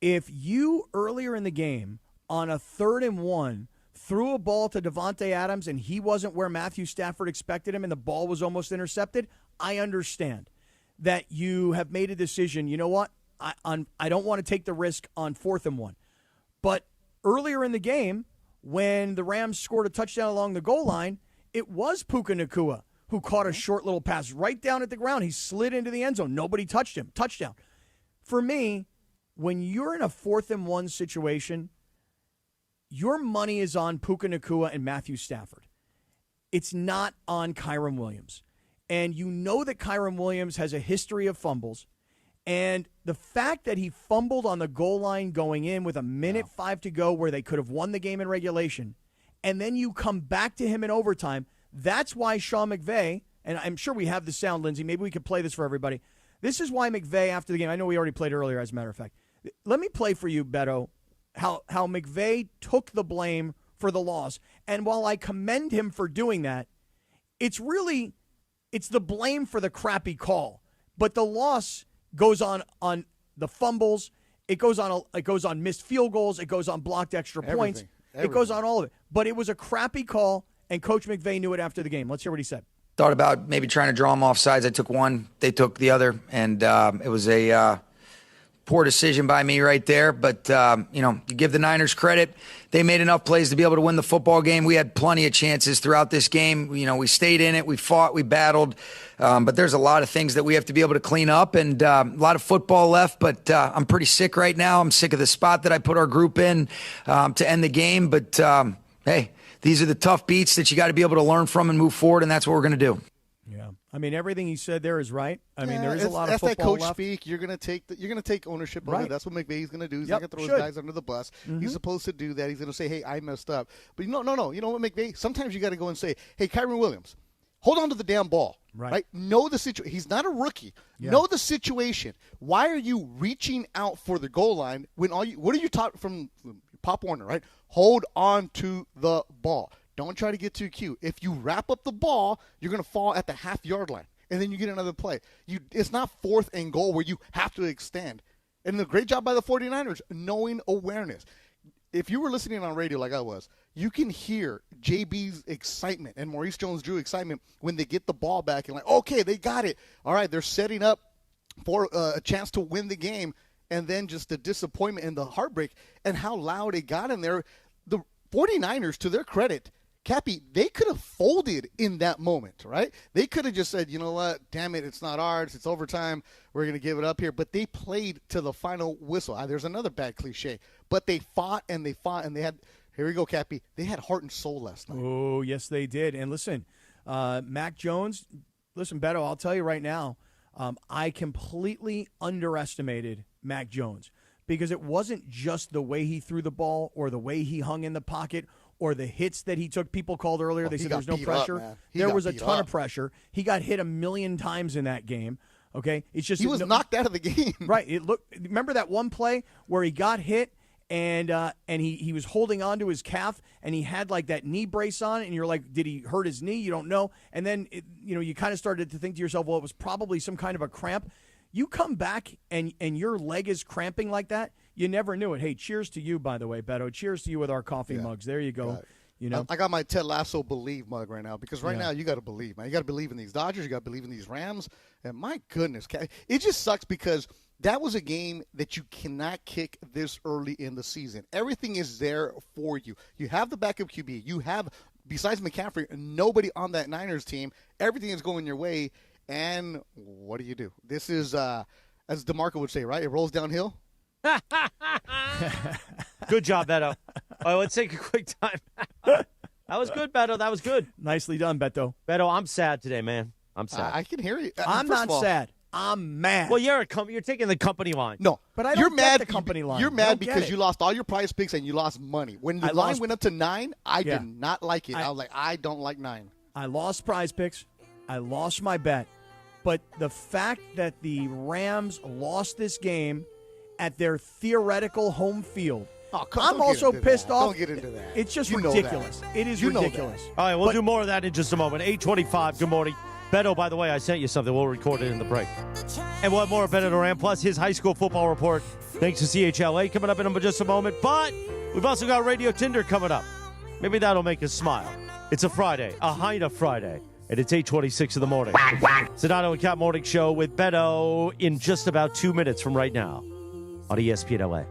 If you, earlier in the game, on a 3rd and 1, threw a ball to Devontae Adams and he wasn't where Matthew Stafford expected him and the ball was almost intercepted, I understand that you have made a decision. You know what? I don't want to take the risk on 4th and 1. But earlier in the game, when the Rams scored a touchdown along the goal line, it was Puka Nacua who caught a short little pass right down at the ground. He slid into the end zone. Nobody touched him. Touchdown. For me, when you're in a 4th and 1 situation, your money is on Puka Nacua and Matthew Stafford. It's not on Kyren Williams. And you know that Kyren Williams has a history of fumbles. And the fact that he fumbled on the goal line going in with 1:05 to go where they could have won the game in regulation, and then you come back to him in overtime, that's why Sean McVay, and I'm sure we have the sound, Lindsay, maybe we could play this for everybody. This is why McVay, after the game, I know we already played earlier, as a matter of fact. Let me play for you, Beto, how McVay took the blame for the loss. And while I commend him for doing that, it's the blame for the crappy call. But the loss goes on the fumbles. It goes on missed field goals. It goes on blocked extra points. It goes on all of it. But it was a crappy call, and Coach McVay knew it after the game. Let's hear what he said. Thought about maybe trying to draw them off sides. I took one. They took the other. And it was a poor decision by me right there. But, you give the Niners credit. They made enough plays to be able to win the football game. We had plenty of chances throughout this game. We stayed in it. We fought. We battled. But there's a lot of things that we have to be able to clean up, and a lot of football left. But I'm pretty sick right now. I'm sick of the spot that I put our group in to end the game. But, hey, these are the tough beats that you got to be able to learn from and move forward, and that's what we're going to do. Yeah, I mean, everything he said there is right. I mean, there is a lot of football football that coach left. speak. You're gonna take ownership of Right. it. That's what McVay's gonna do. He's Yep, not gonna throw should. his guys under the bus. He's supposed to do that. He's gonna say, "Hey, I messed up." But no. You know what, McVay? Sometimes you got to go and say, "Hey, Kyren Williams, hold on to the damn ball." Right? Know the situation. He's not a rookie. Yeah. Know the situation. Why are you reaching out for the goal line when what are you taught from Pop Warner? Right? Hold on to the ball. Don't try to get too cute. If you wrap up the ball, you're gonna fall at the half-yard line. And then you get another play. It's not 4th and goal where you have to extend. And a great job by the 49ers, knowing awareness. If you were listening on radio like I was, you can hear JB's excitement and Maurice Jones-Drew excitement when they get the ball back and okay, they got it. All right, they're setting up for a chance to win the game. And then just the disappointment and the heartbreak and how loud it got in there. The 49ers, to their credit, Cappy, they could have folded in that moment, right? They could have just said, you know what, damn it, it's not ours, it's overtime, we're going to give it up here. But they played to the final whistle. There's another bad cliche. But they fought, and they had, here we go, Cappy, they had heart and soul last night. Oh, yes, they did. And listen, Mac Jones, listen, Beto, I'll tell you right now, I completely underestimated Mac Jones because it wasn't just the way he threw the ball or the way he hung in the pocket or the hits that he took. People called earlier. They said there's no pressure. There was a ton of pressure. He got hit 1,000,000 times in that game. Okay, it's just he was knocked out of the game. Right. Remember that one play where he got hit and he was holding on to his calf and he had like that knee brace on and you're like, did he hurt his knee? You don't know. And then you kind of started to think to yourself, well, it was probably some kind of a cramp. You come back and your leg is cramping like that. You never knew it. Hey, cheers to you, by the way, Beto. Cheers to you with our coffee mugs. There you go. I got my Ted Lasso Believe mug right now because now you got to believe, man. You got to believe in these Dodgers. You got to believe in these Rams. And my goodness, it just sucks because that was a game that you cannot kick this early in the season. Everything is there for you. You have the backup QB. You have besides McCaffrey, nobody on that Niners team. Everything is going your way, and what do? This is, as DeMarco would say, right? It rolls downhill. Good job, Beto. All right, let's take a quick time. That was good, Beto. That was good. Nicely done, Beto. Beto, I'm sad today, man. I'm sad. I can hear you. I'm not sad. I'm mad. Well, you're taking the company line. No, but I don't get the company line. You're I mad don't because get you it. lost all your prize picks and you lost money. When the line went up to 9, I did not like it. I was like, I don't like 9. I lost prize picks. I lost my bet. But the fact that the Rams lost this game at their theoretical home field, I'm also pissed off. Don't get into that. It's just You know ridiculous. that. It is You know ridiculous. All right, we'll do more of that in just a moment. 8:25, good morning. Beto, by the way, I sent you something. We'll record it in the break. And we'll have more of Beto Duran, plus his high school football report, thanks to CHLA, coming up in just a moment. But we've also got Radio Tinder coming up. Maybe that'll make us smile. It's a Friday, a Heine Friday, and it's 8:26 in the morning. Sedano and Kap Morning Show with Beto in just about 2 minutes from right now on ESPN LA.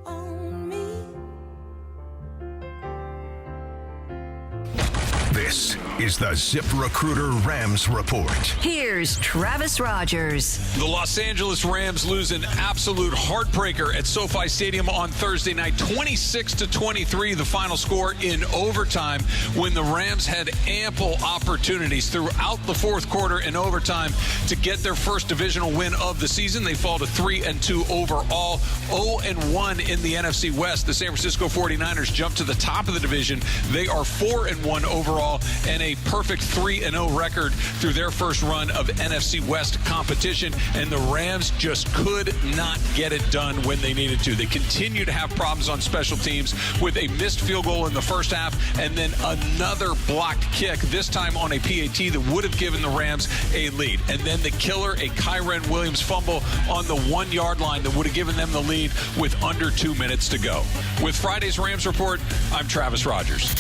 This is the ZipRecruiter Rams Report. Here's Travis Rogers. The Los Angeles Rams lose an absolute heartbreaker at SoFi Stadium on Thursday night, 26-23, the final score in overtime, when the Rams had ample opportunities throughout the fourth quarter and overtime to get their first divisional win of the season. They fall to 3-2 overall, 0-1 in the NFC West. The San Francisco 49ers jump to the top of the division. They are 4-1 overall and a perfect 3-0 record through their first run of NFC West competition, and the Rams just could not get it done when they needed to. They continue to have problems on special teams with a missed field goal in the first half and then another blocked kick, this time on a PAT that would have given the Rams a lead. And then the killer, a Kyren Williams fumble on the 1 yard line that would have given them the lead with under 2 minutes to go. With Friday's Rams Report, I'm Travis Rogers.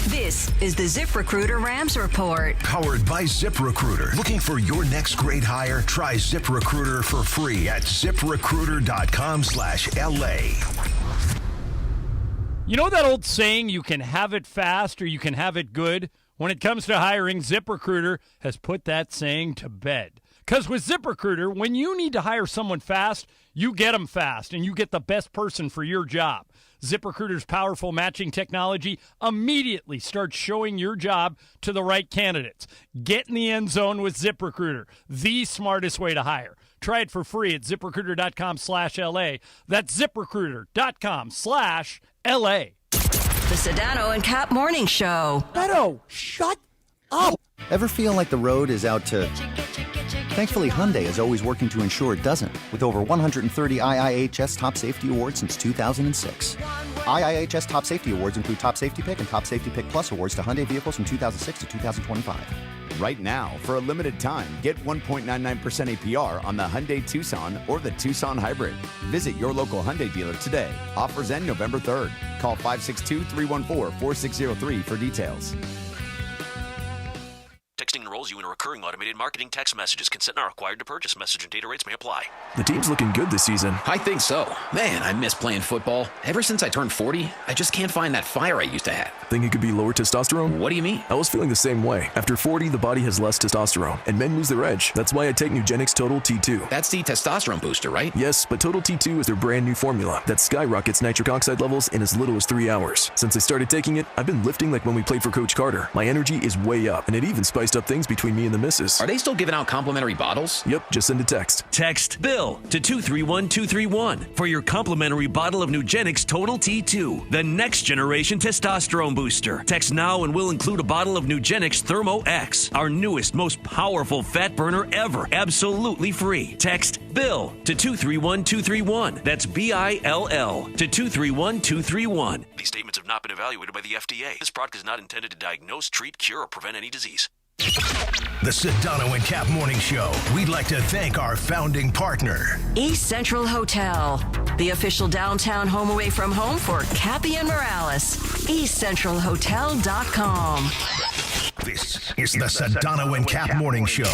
This is the ZipRecruiter Rams Report. Powered by ZipRecruiter. Looking for your next great hire? Try ZipRecruiter for free at ZipRecruiter.com/LA. You know that old saying, you can have it fast or you can have it good? When it comes to hiring, ZipRecruiter has put that saying to bed. Because with ZipRecruiter, when you need to hire someone fast, you get them fast and you get the best person for your job. ZipRecruiter's powerful matching technology immediately starts showing your job to the right candidates. Get in the end zone with ZipRecruiter, the smartest way to hire. Try it for free at ZipRecruiter.com/LA. That's ZipRecruiter.com/LA. The Sedano and Kap Morning Show. Beto, shut up. Ever feel like the road is out to... Thankfully, Hyundai is always working to ensure it doesn't, with over 130 IIHS Top Safety Awards since 2006. IIHS Top Safety Awards include Top Safety Pick and Top Safety Pick Plus awards to Hyundai vehicles from 2006 to 2025. Right now, for a limited time, get 1.99% APR on the Hyundai Tucson or the Tucson Hybrid. Visit your local Hyundai dealer today. Offers end November 3rd. Call 562-314-4603 for details. Texting enrolls you in a recurring automated marketing text messages. Consent not required to purchase. Message and data rates may apply. The team's looking good this season. I think so. Man, I miss playing football. Ever since I turned 40, I just can't find that fire I used to have. Think it could be lower testosterone? What do you mean? I was feeling the same way. After 40, the body has less testosterone, and men lose their edge. That's why I take Nugenix Total T2. That's the testosterone booster, right? Yes, but Total T2 is their brand new formula that skyrockets nitric oxide levels in as little as 3 hours. Since I started taking it, I've been lifting like when we played for Coach Carter. My energy is way up, and it even spiced up things between me and the missus. Are they still giving out complimentary bottles? Yep, just send a text. Text BILL to 231-231 for your complimentary bottle of Nugenix Total T2, the next generation testosterone booster. Text now and we'll include a bottle of Nugenix Thermo X, our newest, most powerful fat burner ever, absolutely free. Text BILL to 231-231. That's BILL to 231-231. These statements have not been evaluated by the FDA. This product is not intended to diagnose, treat, cure, or prevent any disease. The Sedano and Kap Morning Show. We'd like to thank our founding partner, East Central Hotel, the official downtown home away from home for Cappy and Morales. EastCentralHotel.com. This is the Sedano and Kap Morning Show.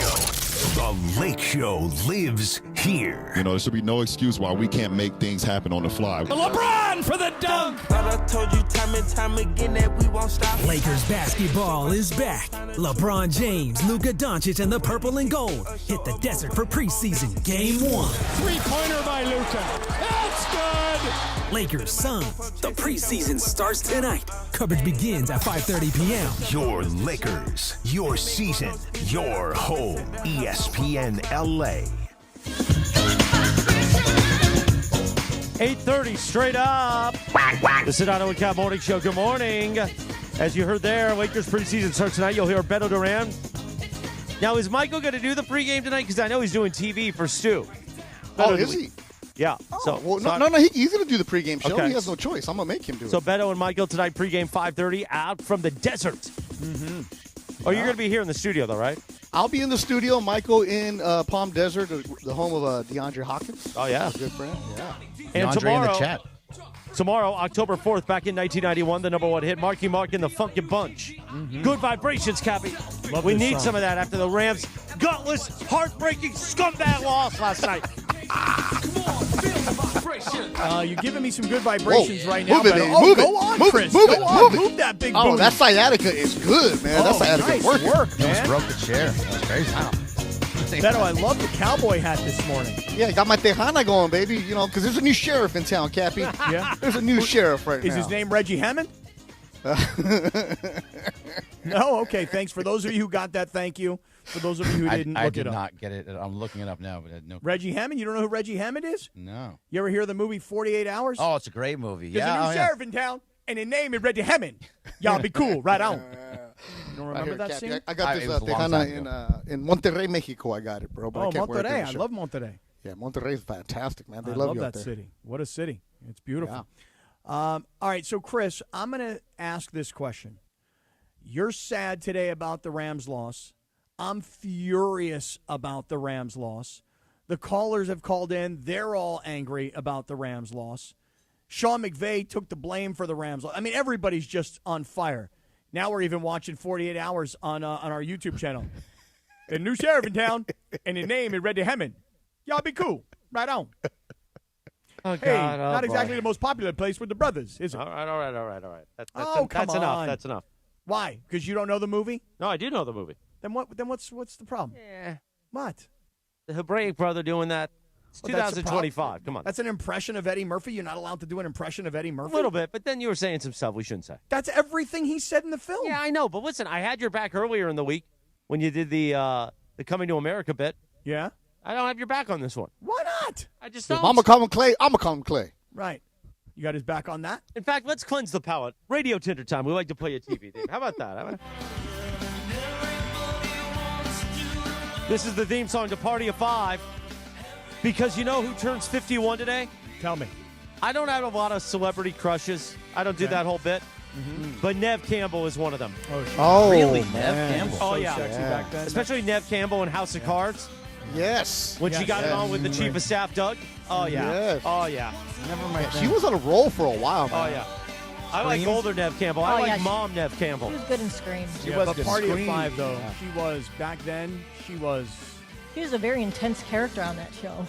The Lake Show lives here. You know, there should be no excuse why we can't make things happen on the fly. LeBron for the dunk. Thought I told you time and time again that we won't stop. Lakers basketball is back. LeBron James, Luka Doncic, and the purple and gold hit the desert for preseason Game 1. Three-pointer by Luka. That's good. Lakers Suns. The preseason starts tonight. Coverage begins at 5:30 p.m. Your Lakers, your season, your home. ESPN LA. 8:30 straight up. The Sedano Kap Morning Show. Good morning. As you heard there, Lakers preseason starts tonight. You'll hear Beto Duran. Now, is Michael going to do the pregame tonight? Because I know he's doing TV for Stu. Oh, is he? Yeah. He's going to do the pregame show. Okay. He has no choice. I'm going to make him do it. So Beto and Michael tonight, pregame 5:30, out from the desert. Mm-hmm. Oh, you're going to be here in the studio, though, right? I'll be in the studio. Michael in Palm Desert, the home of DeAndre Hopkins. Oh, yeah. Good friend. Yeah. And DeAndre tomorrow, in the chat. Tomorrow, October 4th, back in 1991, the number one hit, Marky Mark and the Funky Bunch. Mm-hmm. Good vibrations, Cappy. We need some of that after the Rams' gutless, heartbreaking scumbag loss last night. You're giving me some good vibrations right now. Move it, baby. Move it. Go on, move Chris. Move go it. on. Move that big booty. Oh, that sciatica is good, man. That sciatica nice working. work, man. Almost broke the chair. That was crazy. Wow. Beto, I love the cowboy hat this morning. Yeah, got my Tejana going, baby. You know, because there's a new sheriff in town, Cappy. Yeah. There's a new sheriff right now. Is his name Reggie Hammond? No? Okay, thanks. For those of you who got that, thank you. For those of you who didn't, I look did it up. not get it. I'm looking it up now, but no. Reggie Hammond? You don't know who Reggie Hammond is? No. You ever hear of the movie 48 Hours? Oh, it's a great movie. There's Yeah. a new sheriff in town, and his name is Reggie Hammond. Y'all be cool. Right on. You don't remember that Cappy. scene? I got this Tejana in Monterrey, Mexico. I got it, bro. But I can't wear it Monterrey. to the I show. love Monterrey. Yeah, Monterrey is fantastic, man. They I love love you that out there. city. What a city. It's beautiful. Yeah. All right, so, Chris, I'm going to ask this question. You're sad today about the Rams' loss. I'm furious about the Rams' loss. The callers have called in. They're all angry about the Rams' loss. Sean McVay took the blame for the Rams' loss. I mean, everybody's just on fire. Now we're even watching 48 Hours on our YouTube channel. A new sheriff in town, and his name is Reggie Hammond. Y'all be cool. Right on. Oh, hey, God, not exactly the most popular place with the brothers, is it? All right. That's come enough. on. That's enough. Why? Because you don't know the movie? No, I do know the movie. Then what's the problem? Yeah. What? The Hebraic brother doing that. It's Well, that's the 2025. Come on. That's an impression of Eddie Murphy? You're not allowed to do an impression of Eddie Murphy? A little bit, but then you were saying some stuff we shouldn't say. That's everything he said in the film. Yeah, I know, but listen, I had your back earlier in the week when you did the Coming to America bit. Yeah? I don't have your back on this one. Why not? I just If don't. I'm going to call him Clay, I'm going to call him Clay. Right. You got his back on that? In fact, let's cleanse the palate. Radio Tinder time. We like to play a TV theme. How about that? This is the theme song to Party of Five. Because you know who turns 51 today? Tell me. I don't have a lot of celebrity crushes. I don't do that whole bit. Mm-hmm. But Nev Campbell is one of them. Oh, really? man. Nev Campbell? Oh, So yeah. sexy back then. Especially Nev Campbell in House of Cards. Yes. When she got it yes. on with the chief of staff, Doug. Oh, yeah. Yes. Oh, yeah. Never mind. She was on a roll for a while, man. Oh, yeah. I like older Nev Campbell. I like Mom Nev Campbell. She was good in Scream. She Yeah, was but but Party of Scream. Five, though. Yeah. She was, back then, she was a very intense character on that show.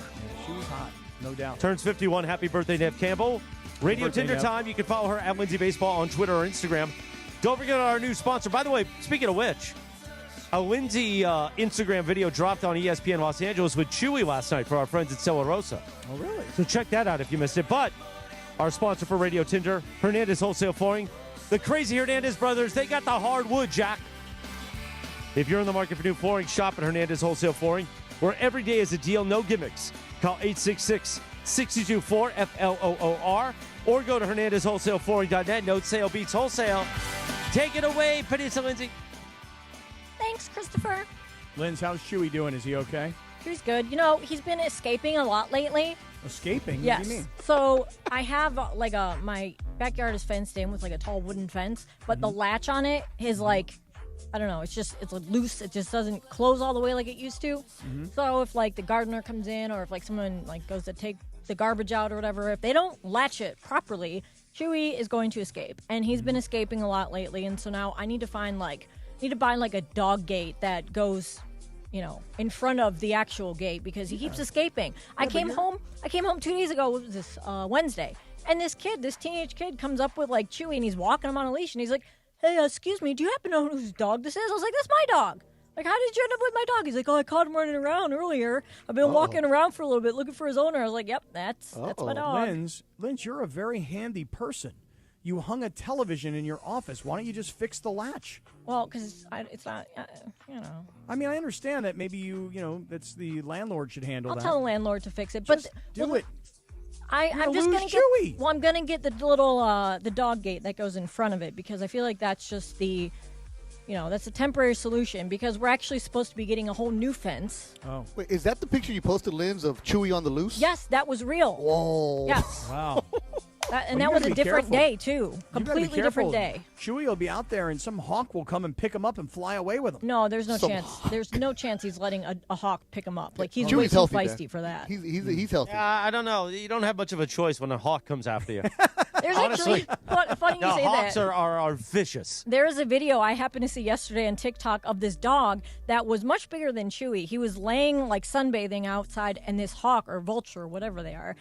She was hot, no doubt. Turns 51. Happy birthday, Nev Campbell. Radio birthday, Tinder Nev. time. You can follow her at Lindsay Baseball on Twitter or Instagram. Don't forget our new sponsor. By the way, speaking of which, a Lindsay Instagram video dropped on ESPN Los Angeles with Chewy last night for our friends at Stella Rosa. Oh, really? So check that out if you missed it. But our sponsor for Radio Tinder, Hernandez Wholesale Flooring. The crazy Hernandez brothers, they got the hardwood, Jack. If you're in the market for new flooring, shop at Hernandez Wholesale Flooring, where every day is a deal, no gimmicks. Call 866-624-FLOOR or go to HernandezWholesaleFlooring.net. Note sale beats wholesale. Take it away, Peninsula Lindsay. Thanks, Christopher. Linz, how's Chewy doing? Is he okay? He's good. You know, he's been escaping a lot lately. Escaping? Yes. What do you mean? So I have my backyard is fenced in with like a tall wooden fence, but the latch on it is like, I don't know, it's like loose. It just doesn't close all the way like it used to. So if like the gardener comes in or if like someone like goes to take the garbage out or whatever, if they don't latch it properly, Chewy is going to escape. And he's been escaping a lot lately. And so now I need to buy like a dog gate that goes, you know, in front of the actual gate because he keeps escaping. I came home 2 days ago. What was this? Wednesday. And this teenage kid comes up with like Chewy, and he's walking him on a leash, and he's like, "Hey, excuse me, do you happen to know whose dog this is?" I was like, "That's my dog." Like, how did you end up with my dog? He's like, "Oh, I caught him running around earlier. I've been walking around for a little bit looking for his owner." I was like, "Yep, that's my dog." Linz, you're a very handy person. You hung a television in your office. Why don't you just fix the latch? Well, because it's not, I mean, I understand that maybe that's the landlord should handle that. I'll tell the landlord to fix it. Just do it. I'm just gonna get Chewy. Well, I'm gonna get the little the dog gate that goes in front of it, because I feel like that's just the, that's a temporary solution, because we're actually supposed to be getting a whole new fence. Oh, wait, is that the picture you posted, Linz, of Chewy on the loose? Yes, that was real. Whoa. Yes. Wow. That was a different day too. Completely different day. Chewy will be out there, and some hawk will come and pick him up and fly away with him. No, there's no chance. There's no chance he's letting a hawk pick him up. Like, he's way too healthy, feisty for that. He's healthy. I don't know. You don't have much of a choice when a hawk comes after you. There's Honestly, actually funny you say hawks that. are vicious. There is a video I happened to see yesterday on TikTok of this dog that was much bigger than Chewy. He was laying like sunbathing outside, and this hawk or vulture, whatever they are,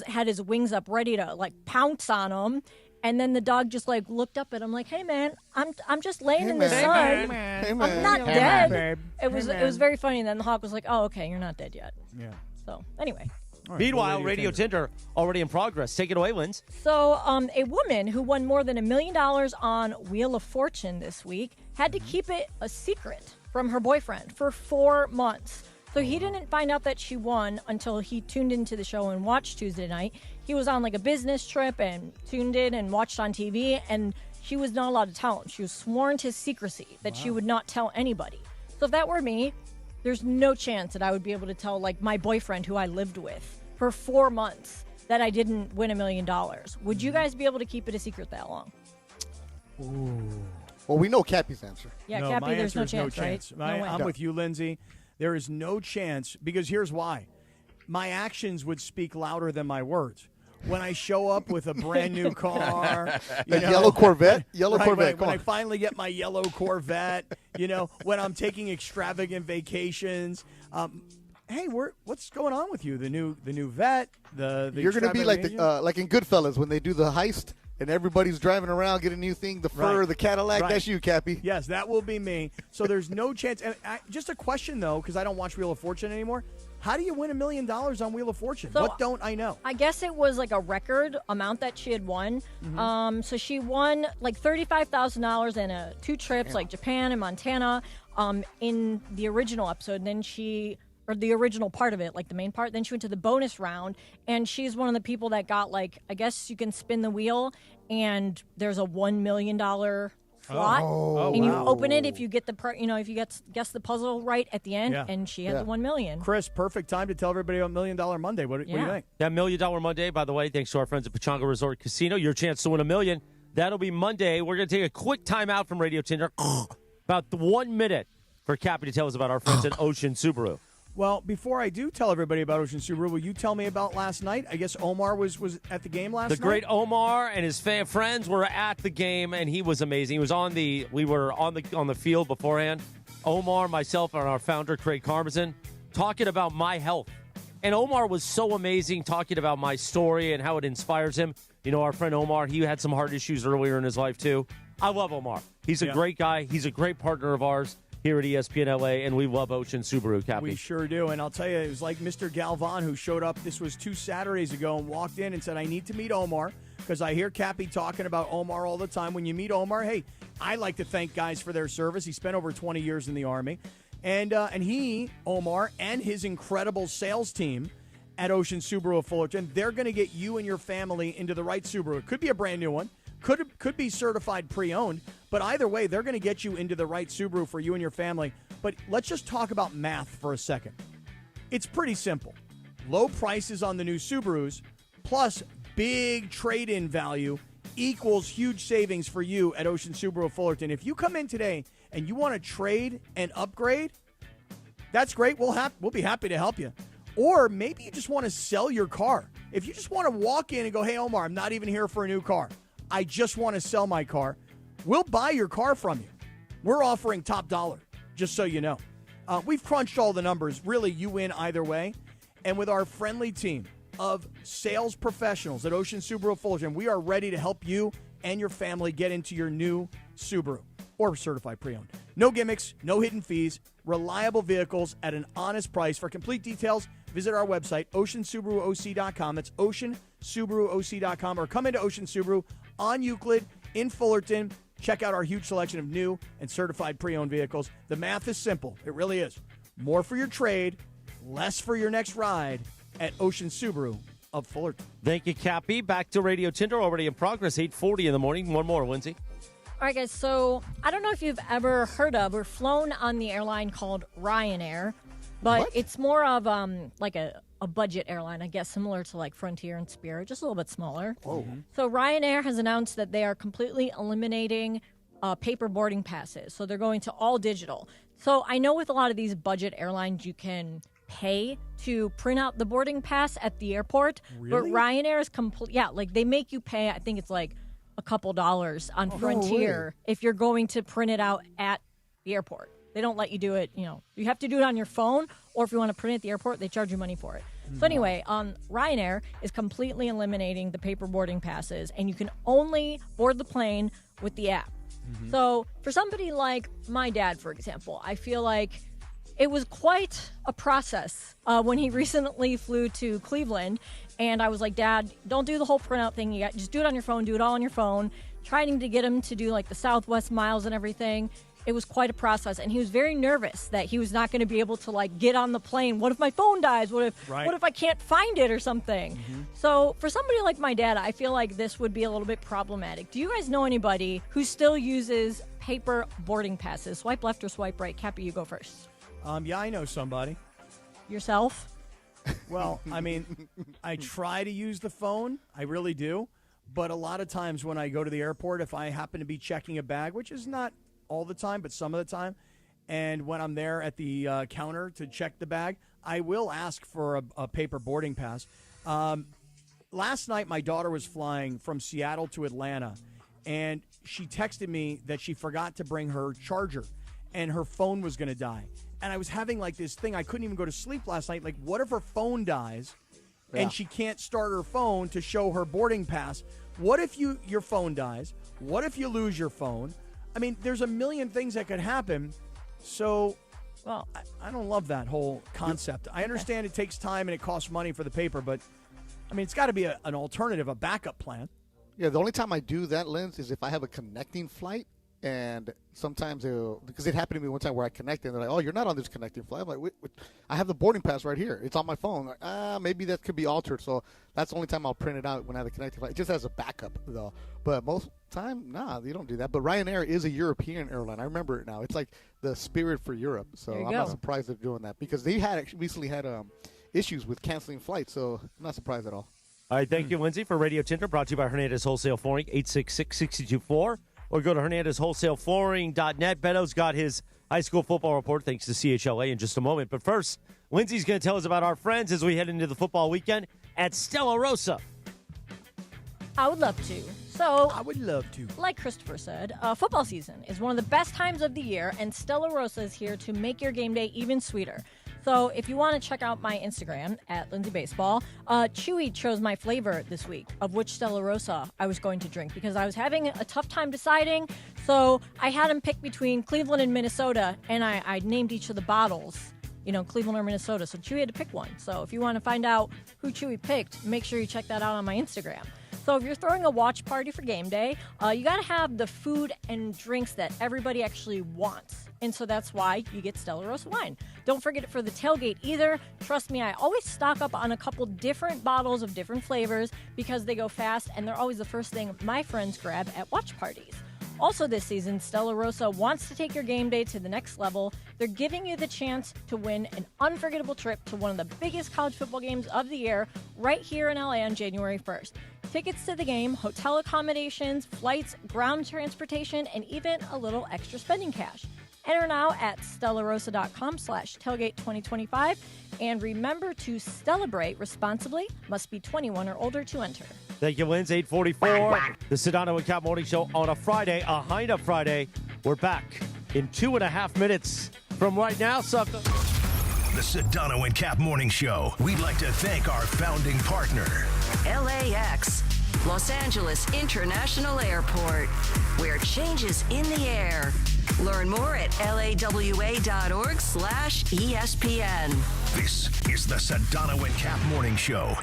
had his wings up ready to like pounce on him. And then the dog just like looked up at him like, "Hey man, I'm just laying in the sun. I'm not dead." It was very funny. And then the hawk was like, "Oh, okay, you're not dead yet." Yeah. So anyway. Right, Meanwhile, Radio Tinder already in progress. Take it away, Linz. So a woman who won more than $1 million on Wheel of Fortune this week had to keep it a secret from her boyfriend for 4 months. So he didn't find out that she won until he tuned into the show and watched Tuesday night. He was on like a business trip and tuned in and watched on TV, and she was not allowed to tell him. She was sworn to secrecy that she would not tell anybody. So if that were me, there's no chance that I would be able to tell like my boyfriend who I lived with for 4 months that I didn't win $1 million. Would you guys be able to keep it a secret that long? Ooh. Well, we know Cappy's answer. Yeah, no, Cappy, my there's no answer is chance, right? No way. I'm with you, Lindsay. There is no chance, because here's why. My actions would speak louder than my words. When I show up with a brand new car, yellow Corvette, Corvette. When I finally get my yellow Corvette, when I'm taking extravagant vacations. Hey, what's going on with you? The new vet, the you're going to be like like in Goodfellas when they do the heist and everybody's driving around, get a new thing, the fur, the Cadillac. That's you, Cappy. Yes, that will be me. So there's no chance. And just a question though, because I don't watch Wheel of Fortune anymore. How do you win $1 million on Wheel of Fortune? So, what don't I know? I guess it was like a record amount that she had won. Mm-hmm. So she won like $35,000 in 2 trips, like Japan and Montana, in the original episode. And then or the original part of it, like the main part. Then she went to the bonus round, and she's one of the people that got like, I guess you can spin the wheel, and there's a $1 million slot, and you open it if you get if you guess the puzzle right at the end, and she had the $1 million. Chris, perfect time to tell everybody about $1 Million Monday. What do you think? That $1 Million Monday, by the way, thanks to our friends at Pechanga Resort Casino, your chance to win $1 million. That'll be Monday. We're going to take a quick time out from Radio Tinder, about 1 minute, for Cappy to tell us about our friends at Ocean Subaru. Well, before I do tell everybody about Ocean Subaru, will you tell me about last night? I guess Omar was at the game last night. The great Omar and his friends were at the game, and he was amazing. He was we were on the field beforehand. Omar, myself, and our founder Craig Karmazin talking about my health, and Omar was so amazing talking about my story and how it inspires him. Our friend Omar, he had some heart issues earlier in his life too. I love Omar. He's a great guy. He's a great partner of ours here at ESPN LA, and we love Ocean Subaru, Cappy. We sure do, and I'll tell you, it was like Mr. Galvan who showed up, this was 2 Saturdays ago, and walked in and said, I need to meet Omar, because I hear Cappy talking about Omar all the time. When you meet Omar, hey, I like to thank guys for their service. He spent over 20 years in the Army, and he, Omar, and his incredible sales team at Ocean Subaru of Fullerton, they're going to get you and your family into the right Subaru. It could be a brand new one. Could be certified pre-owned, but either way, they're going to get you into the right Subaru for you and your family. But let's just talk about math for a second. It's pretty simple. Low prices on the new Subarus plus big trade-in value equals huge savings for you at Ocean Subaru of Fullerton. If you come in today and you want to trade and upgrade, that's great. We'll be happy to help you. Or maybe you just want to sell your car. If you just want to walk in and go, hey, Omar, I'm not even here for a new car. I just want to sell my car. We'll buy your car from you. We're offering top dollar, just so you know. We've crunched all the numbers. Really, you win either way. And with our friendly team of sales professionals at Ocean Subaru of Fullerton. We are ready to help you and your family get into your new Subaru or certified pre-owned. No gimmicks, no hidden fees, reliable vehicles at an honest price. For complete details, visit our website, oceansubaruoc.com. That's oceansubaruoc.com, or come into Ocean Subaru on Euclid in Fullerton. Check out our huge selection of new and certified pre-owned vehicles. The math is simple. It really is. More for your trade, less for your next ride at Ocean Subaru of Fullerton. Thank you, Cappy. Back to Radio Tinder, already in progress, 8:40 in the morning. One more, Lindsay. All right, guys, so I don't know if you've ever heard of or flown on the airline called Ryanair, but it's more of like a budget airline, I guess, similar to like Frontier and Spirit, just a little bit smaller. Oh. So Ryanair has announced that they are completely eliminating paper boarding passes. So they're going to all digital. So I know with a lot of these budget airlines, you can pay to print out the boarding pass at the airport. Really? But Ryanair is like they make you pay, I think it's like a couple dollars on Frontier if you're going to print it out at the airport. They don't let you do it, you have to do it on your phone, or if you want to print it at the airport, they charge you money for it. So anyway, Ryanair is completely eliminating the paper boarding passes, and you can only board the plane with the app. So for somebody like my dad, for example, I feel like it was quite a process when he recently flew to Cleveland, and I was like, Dad, don't do the whole printout thing. Just do it on your phone. Do it all on your phone. Trying to get him to do like the Southwest miles and everything. It was quite a process, and he was very nervous that he was not going to be able to like get on the plane. What if my phone dies? What if I can't find it or something? So for somebody like my dad, I feel like this would be a little bit problematic. Do you guys know anybody who still uses paper boarding passes? Swipe left or swipe right? Cappy, you go first. Yeah, I know somebody. Yourself? Well, I mean, I try to use the phone. I really do. But a lot of times when I go to the airport, if I happen to be checking a bag, which is not all the time, but some of the time, and when I'm there at the counter to check the bag, I will ask for a paper boarding pass. Last night, my daughter was flying from Seattle to Atlanta, and she texted me that she forgot to bring her charger, and her phone was going to die. And I was having like this thing. I couldn't even go to sleep last night. Like, what if her phone dies and she can't start her phone to show her boarding pass? What if your phone dies? What if you lose your phone? I mean, there's a million things that could happen. So, well, I don't love that whole concept. I understand it takes time and it costs money for the paper, but, I mean, it's got to be an alternative, a backup plan. Yeah, the only time I do that, Linz, is if I have a connecting flight. And sometimes because it happened to me one time where I connected, and they're like, "Oh, you're not on this connecting flight." I'm like, wait, "I have the boarding pass right here. It's on my phone." Like, maybe that could be altered. So that's the only time I'll print it out when I have a connecting flight. It just as a backup, though. But most time, you don't do that. But Ryanair is a European airline. I remember it now. It's like the Spirit for Europe. So I'm not surprised they're doing that because they recently had issues with canceling flights. So I'm not surprised at all. All right, thank you, Lindsay, for Radio Tinder, brought to you by Hernandez Wholesale Flooring, 866-624. Or go to HernandezWholesaleFlooring.net. Beto's got his high school football report, thanks to CHLA, in just a moment. But first, Lindsay's going to tell us about our friends as we head into the football weekend at Stella Rosa. I would love to. So, I would love to. Like Christopher said, football season is one of the best times of the year, and Stella Rosa is here to make your game day even sweeter. So if you want to check out my Instagram, at Lindsay Baseball, Chewy chose my flavor this week of which Stella Rosa I was going to drink because I was having a tough time deciding. So I had him pick between Cleveland and Minnesota, and I named each of the bottles, Cleveland or Minnesota. So Chewy had to pick one. So if you want to find out who Chewy picked, make sure you check that out on my Instagram. So if you're throwing a watch party for game day, you got to have the food and drinks that everybody actually wants. And so that's why you get Stella Rosa wine. Don't forget it for the tailgate either. Trust me, I always stock up on a couple different bottles of different flavors because they go fast and they're always the first thing my friends grab at watch parties. Also this season, Stella Rosa wants to take your game day to the next level. They're giving you the chance to win an unforgettable trip to one of the biggest college football games of the year right here in LA on January 1st. Tickets to the game, hotel accommodations, flights, ground transportation, and even a little extra spending cash. Enter now at stellarosa.com/tailgate2025. And remember to celebrate responsibly. Must be 21 or older to enter. Thank you, Linz. 8:44. The Sedano and Kap Morning Show on a Friday, a Hind Up Friday. We're back in 2.5 minutes from right now, sucker. The Sedano and Kap Morning Show. We'd like to thank our founding partner, LAX, Los Angeles International Airport, where change is in the air. Learn more at lawa.org/ESPN. This is the Sedano and Kap Morning Show.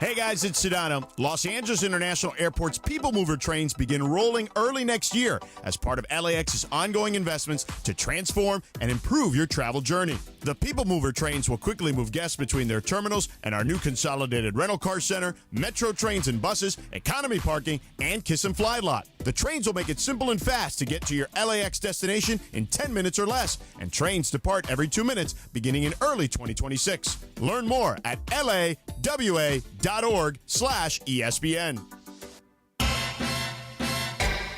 Hey guys, it's Sedano. Los Angeles International Airport's People Mover trains begin rolling early next year as part of LAX's ongoing investments to transform and improve your travel journey. The People Mover trains will quickly move guests between their terminals and our new consolidated rental car center, metro trains and buses, economy parking, and Kiss and Fly lot. The trains will make it simple and fast to get to your LAX destination in 10 minutes or less, and trains depart every 2 minutes beginning in early 2026. Learn more at lawa.org/ESPN.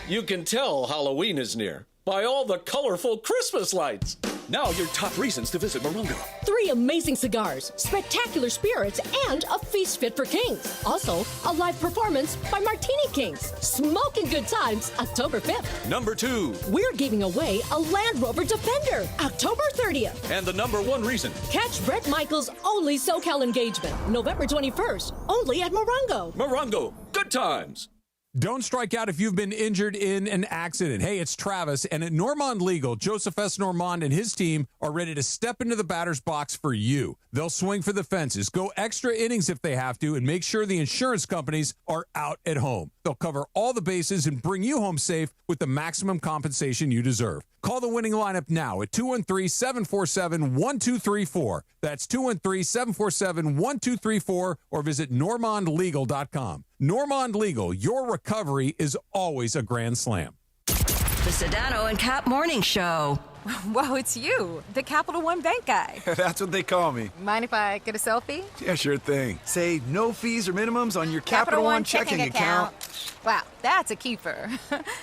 You can tell Halloween is near by all the colorful Christmas lights. Now your top reasons to visit Morongo. 3 amazing cigars, spectacular spirits, and a feast fit for kings. Also, a live performance by Martini Kings. Smoking good times, October 5th. Number 2. We're giving away a Land Rover Defender, October 30th. And the number 1 reason. Catch Bret Michaels' only SoCal engagement, November 21st, only at Morongo. Morongo, good times. Don't strike out if you've been injured in an accident. Hey, it's Travis, and at Normand Legal, Joseph S. Normand and his team are ready to step into the batter's box for you. They'll swing for the fences, go extra innings if they have to, and make sure the insurance companies are out at home. They'll cover all the bases and bring you home safe with the maximum compensation you deserve. Call the winning lineup now at 213-747-1234. That's 213-747-1234, or visit normandlegal.com. Normand Legal, your recovery is always a grand slam. The Sedano and Kap Morning Show. Whoa, it's you, the Capital One Bank guy. That's what they call me. Mind if I get a selfie? Yeah, sure thing. Say no fees or minimums on your Capital One checking account. Wow, that's a keeper.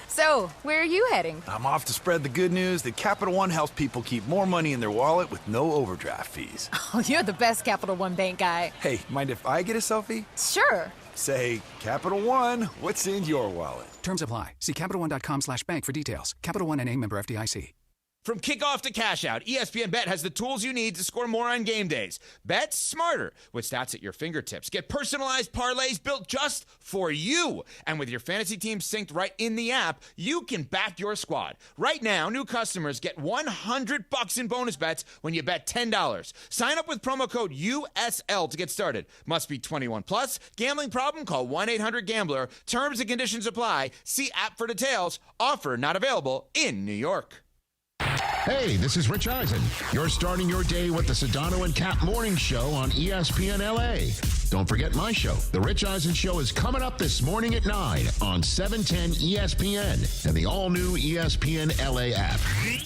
So, where are you heading? I'm off to spread the good news that Capital One helps people keep more money in their wallet with no overdraft fees. Oh, you're the best Capital One Bank guy. Hey, mind if I get a selfie? Sure. Say, Capital One, what's in your wallet? Terms apply. See CapitalOne.com/bank for details. Capital One N.A. member FDIC. From kickoff to cash out, ESPN Bet has the tools you need to score more on game days. Bet smarter with stats at your fingertips. Get personalized parlays built just for you. And with your fantasy team synced right in the app, you can back your squad. Right now, new customers get $100 in bonus bets when you bet $10. Sign up with promo code USL to get started. Must be 21 plus. Gambling problem? Call 1-800-GAMBLER. Terms and conditions apply. See app for details. Offer not available in New York. Hey, this is Rich Eisen. You're starting your day with the Sedano and Kap Morning Show on ESPN LA. Don't forget my show. The Rich Eisen Show is coming up this morning at 9 on 710 ESPN and the all-new ESPN LA app.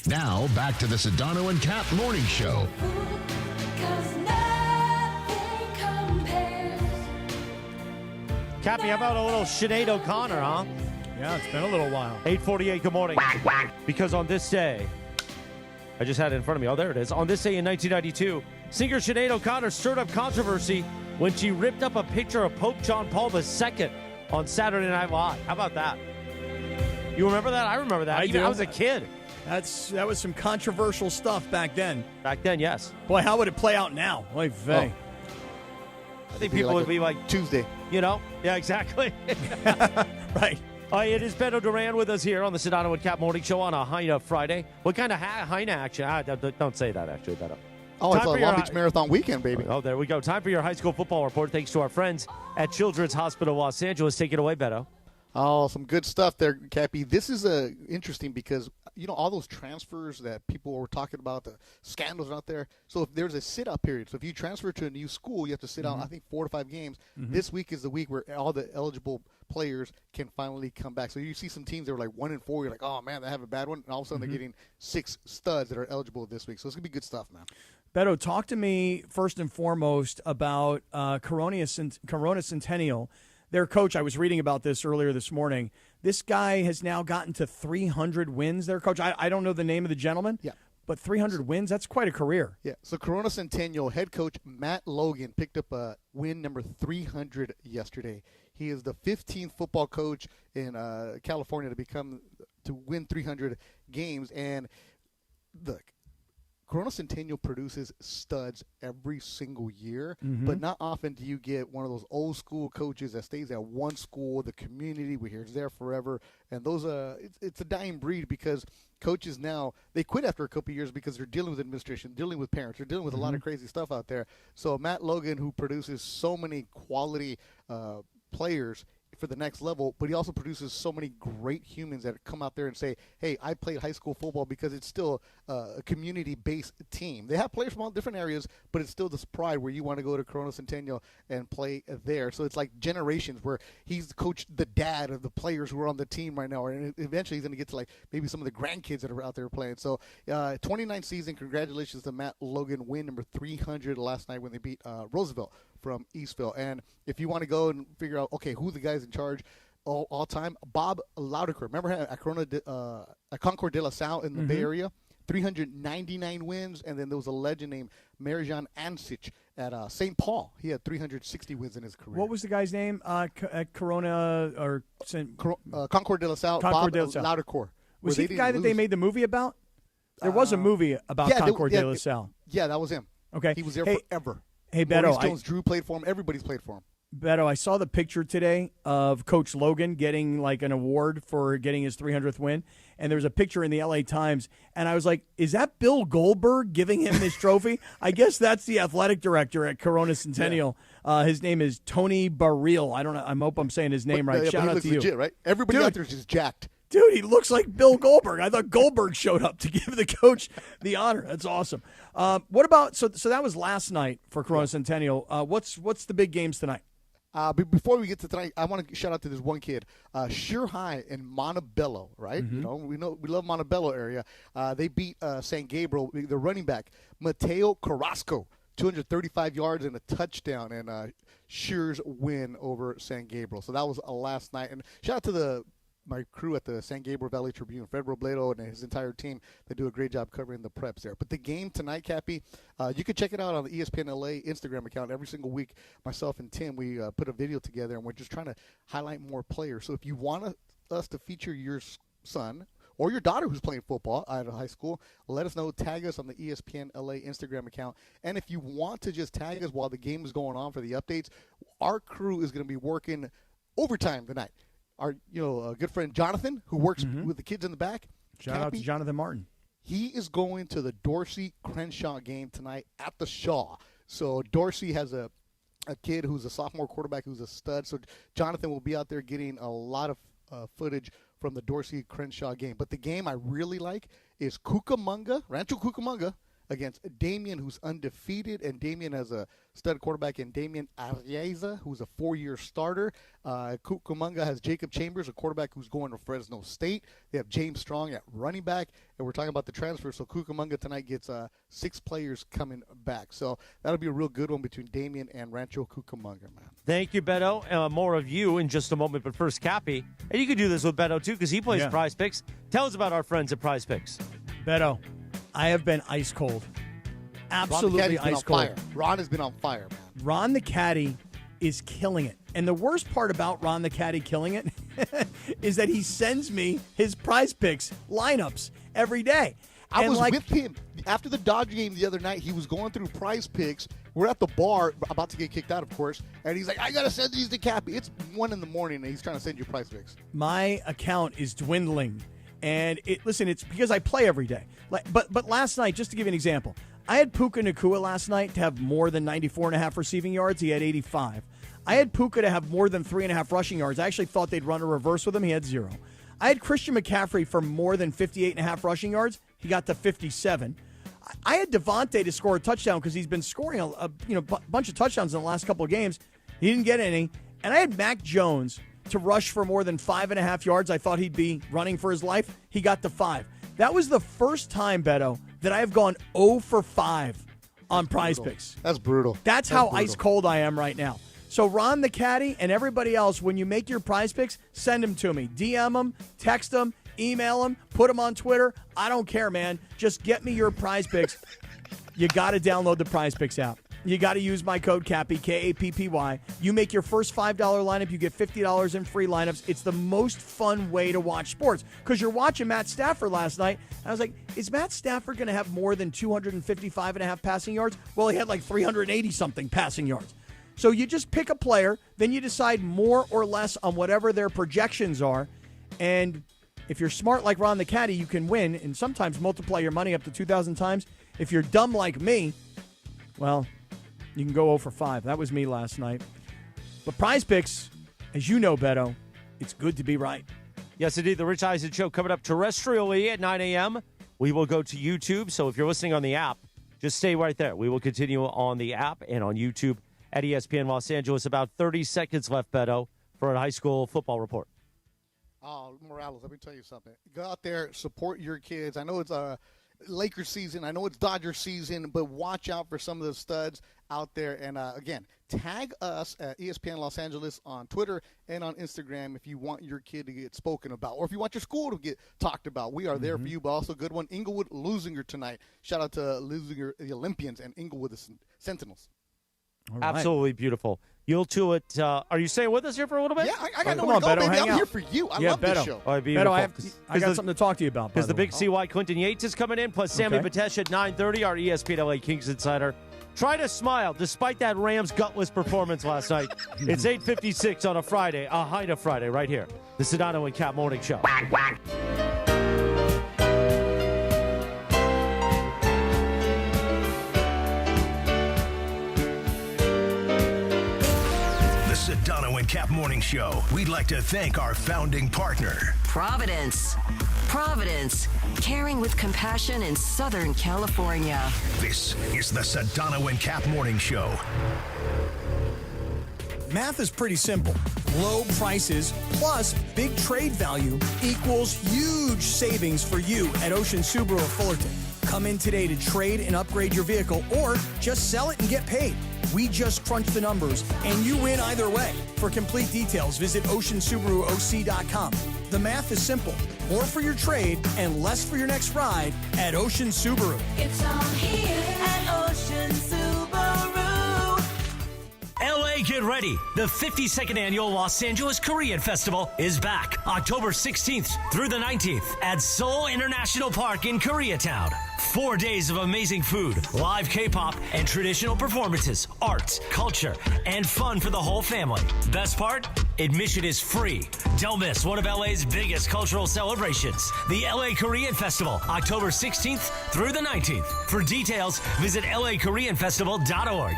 Now, back to the Sedano and Kap Morning Show. Cappy, how about a little Sinead O'Connor, huh? Yeah, it's been a little while. 8:48, good morning. Because on this day, I just had it in front of me. Oh, there it is. On this day in 1992, singer Sinead O'Connor stirred up controversy when she ripped up a picture of Pope John Paul II on Saturday Night Live. How about that? You remember that? I remember that. I was a kid. That was some controversial stuff back then. Back then, yes. Boy, how would it play out now? Oy vey. I think people would be like Tuesday. You know? Yeah, exactly. Right. It is Beto Duran with us here on the Sedano and Kap Morning Show on a Heine Friday. What kind of Heine action? Don't say that, actually, Beto. Oh, it's a Long Beach Marathon weekend, baby. Oh, there we go. Time for your high school football report. Thanks to our friends at Children's Hospital Los Angeles. Take it away, Beto. Oh, some good stuff there, Cappy. This is interesting because, all those transfers that people were talking about, the scandals out there. So if there's a sit-out period, so if you transfer to a new school, you have to sit out, I think, 4 to 5 games. Mm-hmm. This week is the week where all the eligible players can finally come back. So you see some teams that are like 1-4. You're like, oh, man, they have a bad one. And all of a sudden they're getting 6 studs that are eligible this week. So it's going to be good stuff, man. Beto, talk to me first and foremost about Corona Centennial. Their coach, I was reading about this earlier this morning. This guy has now gotten to 300 wins, their coach. I don't know the name of the gentleman. Yeah. But 300 wins, that's quite a career. Yeah. So Corona Centennial head coach Matt Logan picked up a win number 300 yesterday. He is the 15th football coach in California to win 300 games. And look, Corona Centennial produces studs every single year, Mhm. but not often do you get one of those old school coaches that stays at one school, the community, we hear it's there forever. And those it's a dying breed because coaches now, they quit after a couple of years because they're dealing with administration, dealing with parents, they're dealing with a lot of crazy stuff out there. So Matt Logan, who produces so many quality players for the next level, but he also produces so many great humans that come out there and say, hey, I played high school football, because it's still a community-based team. They have players from all different areas, but it's still this pride where you want to go to Corona Centennial and play there. So it's like generations where he's coached the dad of the players who are on the team right now, and eventually he's going to get to like maybe some of the grandkids that are out there playing. So 29th season, congratulations to Matt Logan, win number 300 last night when they beat Roosevelt from Eastville. And if you want to go and figure out, okay, who the guys in charge all time, Bob Laudecker. Remember him at Concord de la Salle in the Bay Area? 399 wins, and then there was a legend named Marijan Ansich at St. Paul. He had 360 wins in his career. What was the guy's name at Corona or Concord de la Salle? Concord Bob de la Salle. Laudecker. Was he the guy that they made the movie about? There was a movie about Concord de la Salle. Yeah, that was him. Okay. He was there forever. Hey, Beto. Maurice Jones-Drew played for him. Everybody's played for him. Beto, I saw the picture today of Coach Logan getting like an award for getting his 300th win, and there was a picture in the LA Times, and I was like, is that Bill Goldberg giving him his trophy? I guess that's the athletic director at Corona Centennial. Yeah. His name is Tony Barreal. I don't know. I hope I'm saying his name right. Yeah, Shout out to you. Legit, right? Everybody out there is just jacked. Dude, he looks like Bill Goldberg. I thought Goldberg showed up to give the coach the honor. That's awesome. What about so that was last night for Corona Centennial. What's the big games tonight? Before we get to tonight, I want to shout out to this one kid, Sure High in Montebello, right? Mm-hmm. You know we love Montebello area. They beat San Gabriel, the running back Mateo Carrasco, 235 yards and a touchdown, and Sure's win over San Gabriel. So that was last night. And shout out to my crew at the San Gabriel Valley Tribune, Fred Robledo and his entire team. They do a great job covering the preps there. But the game tonight, Cappy, you can check it out on the ESPN LA Instagram account. Every single week, myself and Tim, we put a video together, and we're just trying to highlight more players. So if you want us to feature your son or your daughter who's playing football out of high school, let us know. Tag us on the ESPN LA Instagram account. And if you want to just tag us while the game is going on for the updates, our crew is going to be working overtime tonight. Our good friend Jonathan, who works with the kids in the back. Shout out to Jonathan Martin. He is going to the Dorsey-Crenshaw game tonight at the Shaw. So Dorsey has a kid who's a sophomore quarterback who's a stud. So Jonathan will be out there getting a lot of footage from the Dorsey-Crenshaw game. But the game I really like is Rancho Cucamonga, against Damien, who's undefeated, and Damien has a stud quarterback in Damien Arieza, who's a 4-year starter. Cucamonga has Jacob Chambers, a quarterback who's going to Fresno State. They have James Strong at running back, and we're talking about the transfer. So Cucamonga tonight gets 6 players coming back. So that'll be a real good one between Damien and Rancho Cucamonga, man. Thank you, Beto. More of you in just a moment, but first, Cappy. And you can do this with Beto, too, because he plays Prize Picks. Tell us about our friends at Prize Picks. Beto, I have been ice cold. Absolutely ice cold. Ron has been on fire, man. Ron the Caddy is killing it. And the worst part about Ron the Caddy killing it is that he sends me his Prize Picks lineups every day. I was with him. After the Dodger game the other night, he was going through Prize Picks. We're at the bar, about to get kicked out, of course, and he's like, I got to send these to Cappy. It's 1 in the morning, and he's trying to send you Prize Picks. My account is dwindling. And it's because I play every day. But last night, just to give you an example, I had Puka Nacua last night to have more than 94.5 receiving yards. He had 85. I had Puka to have more than 3.5 rushing yards. I actually thought they'd run a reverse with him. He had 0. I had Christian McCaffrey for more than 58.5 rushing yards. He got to 57. I had Devontae to score a touchdown because he's been scoring a bunch of touchdowns in the last couple of games. He didn't get any. And I had Mac Jones to rush for more than 5.5 yards. I thought he'd be running for his life. He got to 5. That was the first time, Beto, that I have gone 0 for 5 on Prize Picks. That's brutal. That's how ice cold I am right now. So Ron the Caddy and everybody else, when you make your Prize Picks, send them to me. DM them, text them, email them, put them on Twitter. I don't care, man. Just get me your Prize Picks. You got to download the Prize Picks app. You got to use my code Cappy, Kappy. You make your first $5 lineup, you get $50 in free lineups. It's the most fun way to watch sports because you're watching Matt Stafford last night. And I was like, is Matt Stafford going to have more than 255.5 passing yards? Well, he had like 380-something passing yards. So you just pick a player, then you decide more or less on whatever their projections are. And if you're smart like Ron the Caddy, you can win and sometimes multiply your money up to 2,000 times. If you're dumb like me, well, you can go 0 for 5. That was me last night. But Prize Picks, as you know, Beto, it's good to be right. Yes, indeed. The Rich Eisen Show coming up terrestrially at 9 a.m. We will go to YouTube. So if you're listening on the app, just stay right there. We will continue on the app and on YouTube at ESPN Los Angeles. About 30 seconds left, Beto, for a high school football report. Oh, Morales, let me tell you something. Go out there, support your kids. I know it's Lakers season. I know it's Dodgers season, but watch out for some of the studs out there. And, again, tag us at ESPN Los Angeles on Twitter and on Instagram if you want your kid to get spoken about or if you want your school to get talked about. We are there for you, but also a good one. Inglewood Losinger tonight. Shout out to Losinger, the Olympians, and Inglewood, the Sentinels. Right. Absolutely beautiful. You'll to it. Are you staying with us here for a little bit? Yeah, I got nowhere to go, baby. I'm here for you. I love this show. All right, Beto, I got something to talk to you about. Because the big CY Clinton Yates is coming in, plus Sammy Batesh at 9:30, our ESPN LA Kings insider. Try to smile despite that Rams gutless performance last night. It's 8:56 on a Friday, a Haida Friday, right here. The Sedano and Kap Morning Show. Quack, quack. Sedano and Kap Morning Show. We'd like to thank our founding partner, Providence. Providence, caring with compassion in Southern California. This is the Sedano and Kap Morning Show. Math is pretty simple. Low prices plus big trade value equals huge savings for you at Ocean Subaru of Fullerton. Come in today to trade and upgrade your vehicle or just sell it and get paid. We just crunch the numbers, and you win either way. For complete details, visit OceanSubaruOC.com. The math is simple. More for your trade and less for your next ride at Ocean Subaru. It's all here at Ocean Subaru. LA, get ready. The 52nd annual Los Angeles Korean Festival is back October 16th through the 19th at Seoul International Park in Koreatown. 4 days of amazing food, live K-pop, and traditional performances, arts, culture, and fun for the whole family. Best part? Admission is free. Don't miss one of LA's biggest cultural celebrations, the LA Korean Festival, October 16th through the 19th. For details, visit lakoreanfestival.org.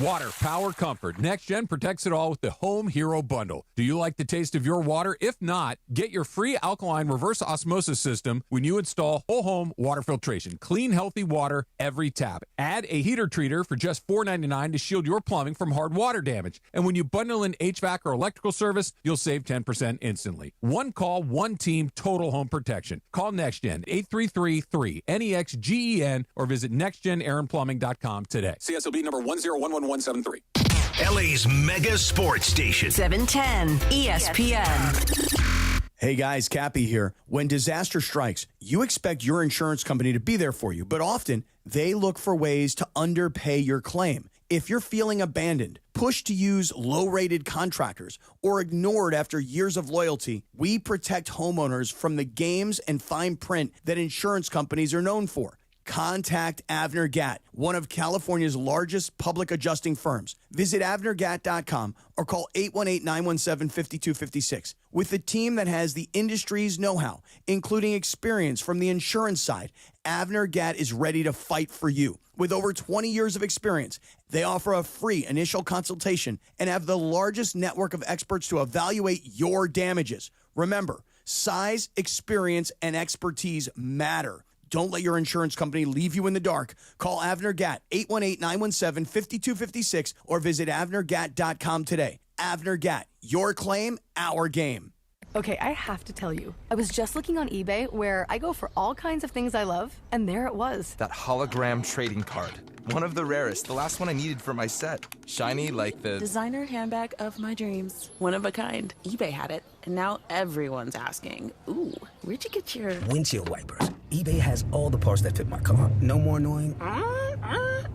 Water, power, comfort. NextGen protects it all with the Home Hero Bundle. Do you like the taste of your water? If not, get your free alkaline reverse osmosis system when you install whole home water filtration. Clean, healthy water every tap. Add a heater treater for just $4.99 to shield your plumbing from hard water damage. And when you bundle in HVAC or electrical service, you'll save 10% instantly. One call, one team, total home protection. Call NextGen 833-3-NEXGEN or visit nextgenaaronplumbing.com today. CSLB number 1011173. LA's mega sports station. 710 ESPN. Hey guys, Cappy here. When disaster strikes, you expect your insurance company to be there for you, but often they look for ways to underpay your claim. If you're feeling abandoned, pushed to use low-rated contractors, or ignored after years of loyalty, we protect homeowners from the games and fine print that insurance companies are known for. Contact Avner Gatt, one of California's largest public adjusting firms. Visit avnergatt.com or call 818-917-5256. With a team that has the industry's know-how, including experience from the insurance side, Avner Gatt is ready to fight for you. With over 20 years of experience, they offer a free initial consultation and have the largest network of experts to evaluate your damages. Remember, size, experience, and expertise matter. Don't let your insurance company leave you in the dark. Call Avner Gatt, 818-917-5256, or visit avnergatt.com today. Avner Gatt, your claim, our game. Okay, I have to tell you, I was just looking on eBay where I go for all kinds of things I love, and there it was. That hologram trading card. One of the rarest, the last one I needed for my set. Shiny like the... designer handbag of my dreams. One of a kind. eBay had it, and now everyone's asking, ooh, where'd you get your... windshield wipers. eBay has all the parts that fit my car. No more annoying.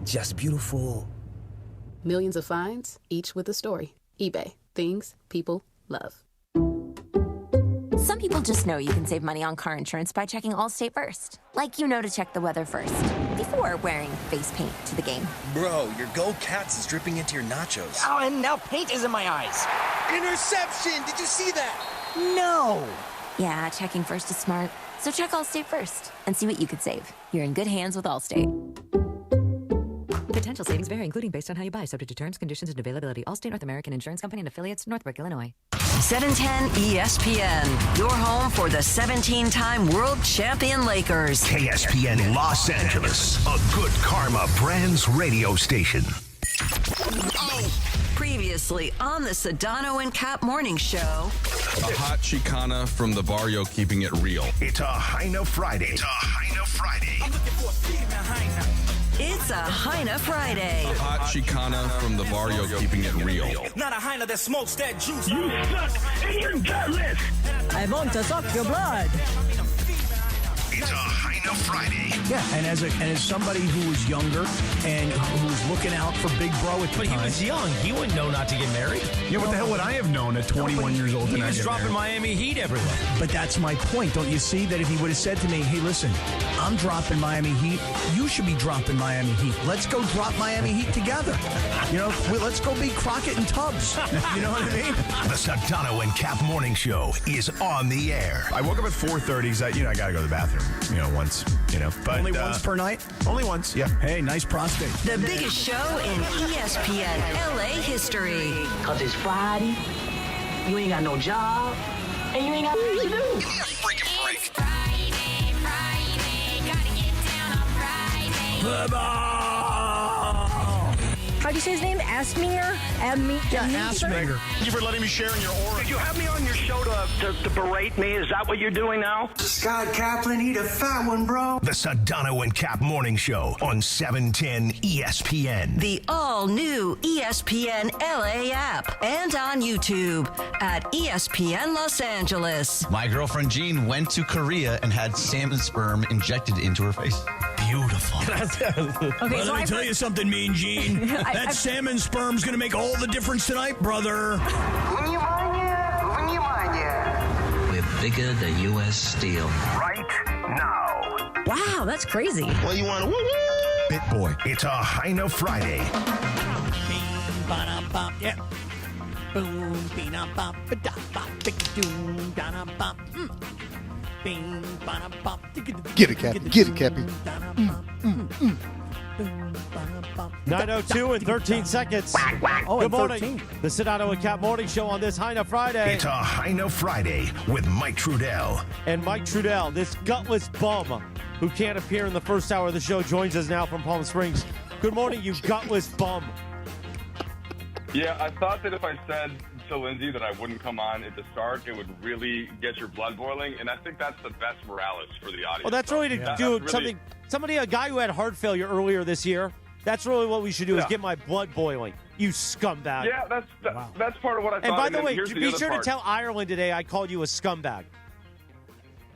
Just beautiful. Millions of finds, each with a story. eBay. Things people love. Some people just know you can save money on car insurance by checking Allstate first. Like you know to check the weather first, before wearing face paint to the game. Bro, your Go Cats is dripping into your nachos. Oh, and now paint is in my eyes. Interception! Did you see that? No! Yeah, checking first is smart. So check Allstate first and see what you could save. You're in good hands with Allstate. Potential savings vary, including based on how you buy, subject to terms, conditions, and availability. Allstate North American Insurance Company and affiliates, Northbrook, Illinois. 710 ESPN, your home for the 17-time world champion Lakers. KSPN Los Angeles, a Good Karma Brands radio station. Previously on the Sedano and Kap Morning Show. A hot Chicana from the barrio keeping it real. It's a Heina Friday. It's a Heina Friday. A hot Chicana from the barrio keeping it real. Not a Heina that smokes that juice. You suck and you're gutless. I want to suck your blood. It's a Heina Friday. Yeah, and as somebody who was younger and who was looking out for Big Bro at the But time. he was young. He wouldn't know not to get married. Yeah, what the hell would I have known at 21 years old? He was dropping married? Miami Heat everywhere. But that's my point. Don't you see that if he would have said to me, hey, listen, I'm dropping Miami Heat. You should be dropping Miami Heat. Let's go drop Miami Heat together. You know, let's go be Crockett and Tubbs. You know what I mean? The Sedano and Kap Morning Show is on the air. I woke up at 4:30 because I got to go to the bathroom, once, But, Only once per night? Only once, yeah. Hey, nice prostate. The biggest show in ESPN LA history. Because it's Friday, you ain't got no job, and you ain't got nothing to do. Give me a freaking break. How do you say his name? Asminger? Asminger. Thank you for letting me share in your aura. Did you have me on your show to berate me? Is that what you're doing now? Scott Kaplan, eat a fat one, bro. The Sedano and Kap Morning Show on 710 ESPN. The all-new ESPN LA app and on YouTube at ESPN Los Angeles. My girlfriend Jean went to Korea and had salmon sperm injected into her face. Beautiful. Okay, Well, let me tell you something, Mean Gene. That salmon sperm's going to make all the difference tonight, brother. We're bigger than U.S. Steel. Right now. Wow, that's crazy. Well, you want to Bit boy. It's a Heina Friday. Yeah. Boom, beena-bop, ba-da-bop, tick-a-doom, da-da-bop. Bing, ba-da-bop, tick-a-doom, Get it, Cappy. Get it, Cappy. 9:02 and 13 seconds. Oh, Good and morning. 13. The Sedano and Kap Morning Show on this Heina Friday. It's a Heina Friday with Mike Trudeell. And Mike Trudeell, this gutless bum who can't appear in the first hour of the show, joins us now from Palm Springs. Good morning, you gutless bum. Yeah, I thought that if I said to Lindsay that I wouldn't come on at the start, it would really get your blood boiling, and I think that's the best morales for the audience. Well, that's really to do that's really- something. A guy who had heart failure earlier this year. That's really what we should do is get my blood boiling. You scumbag. Yeah, that's part of what I thought. And by the then way, here's the be other sure part. to tell Ireland today I called you a scumbag.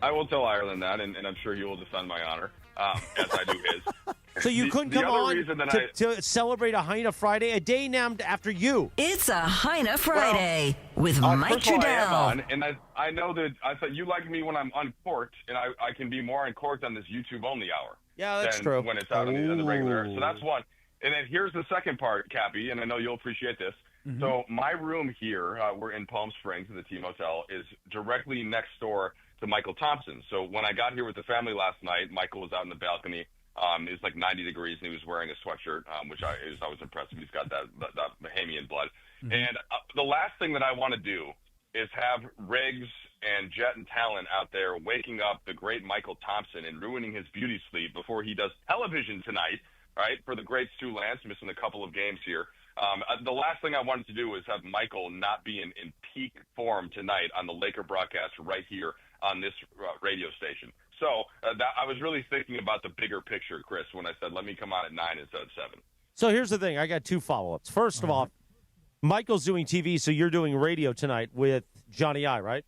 I will tell Ireland that, and I'm sure he will defend my honor, as I do his. So you couldn't come other on reason that to celebrate a Heina Friday, a day named after you. It's a Heina Friday with Mike first of all, I am Trudeell. on, and I know that I thought you like me when I'm uncorked, and I can be more uncorked on this YouTube-only hour. Yeah, that's than true. when it's out on the regular. So that's one. And then here's the second part, Cappy, and I know you'll appreciate this. Mm-hmm. So my room here, we're in Palm Springs at the Team Hotel, is directly next door to Michael Thompson. So when I got here with the family last night, Michael was out in the balcony. It was like 90 degrees, and he was wearing a sweatshirt, which is always impressive. He's got that Bahamian blood. Mm-hmm. And the last thing that I want to do is have Riggs and Jet and Talon out there waking up the great Michael Thompson and ruining his beauty sleep before he does television tonight, right, for the great Stu Lance, missing a couple of games here. The last thing I wanted to do was have Michael not be in peak form tonight on the Laker broadcast right here on this radio station. So I was really thinking about the bigger picture, Chris, when I said, let me come on at 9 instead of 7. So here's the thing. I got two follow-ups. First of all, Michael's doing TV, so you're doing radio tonight with Johnny I, right?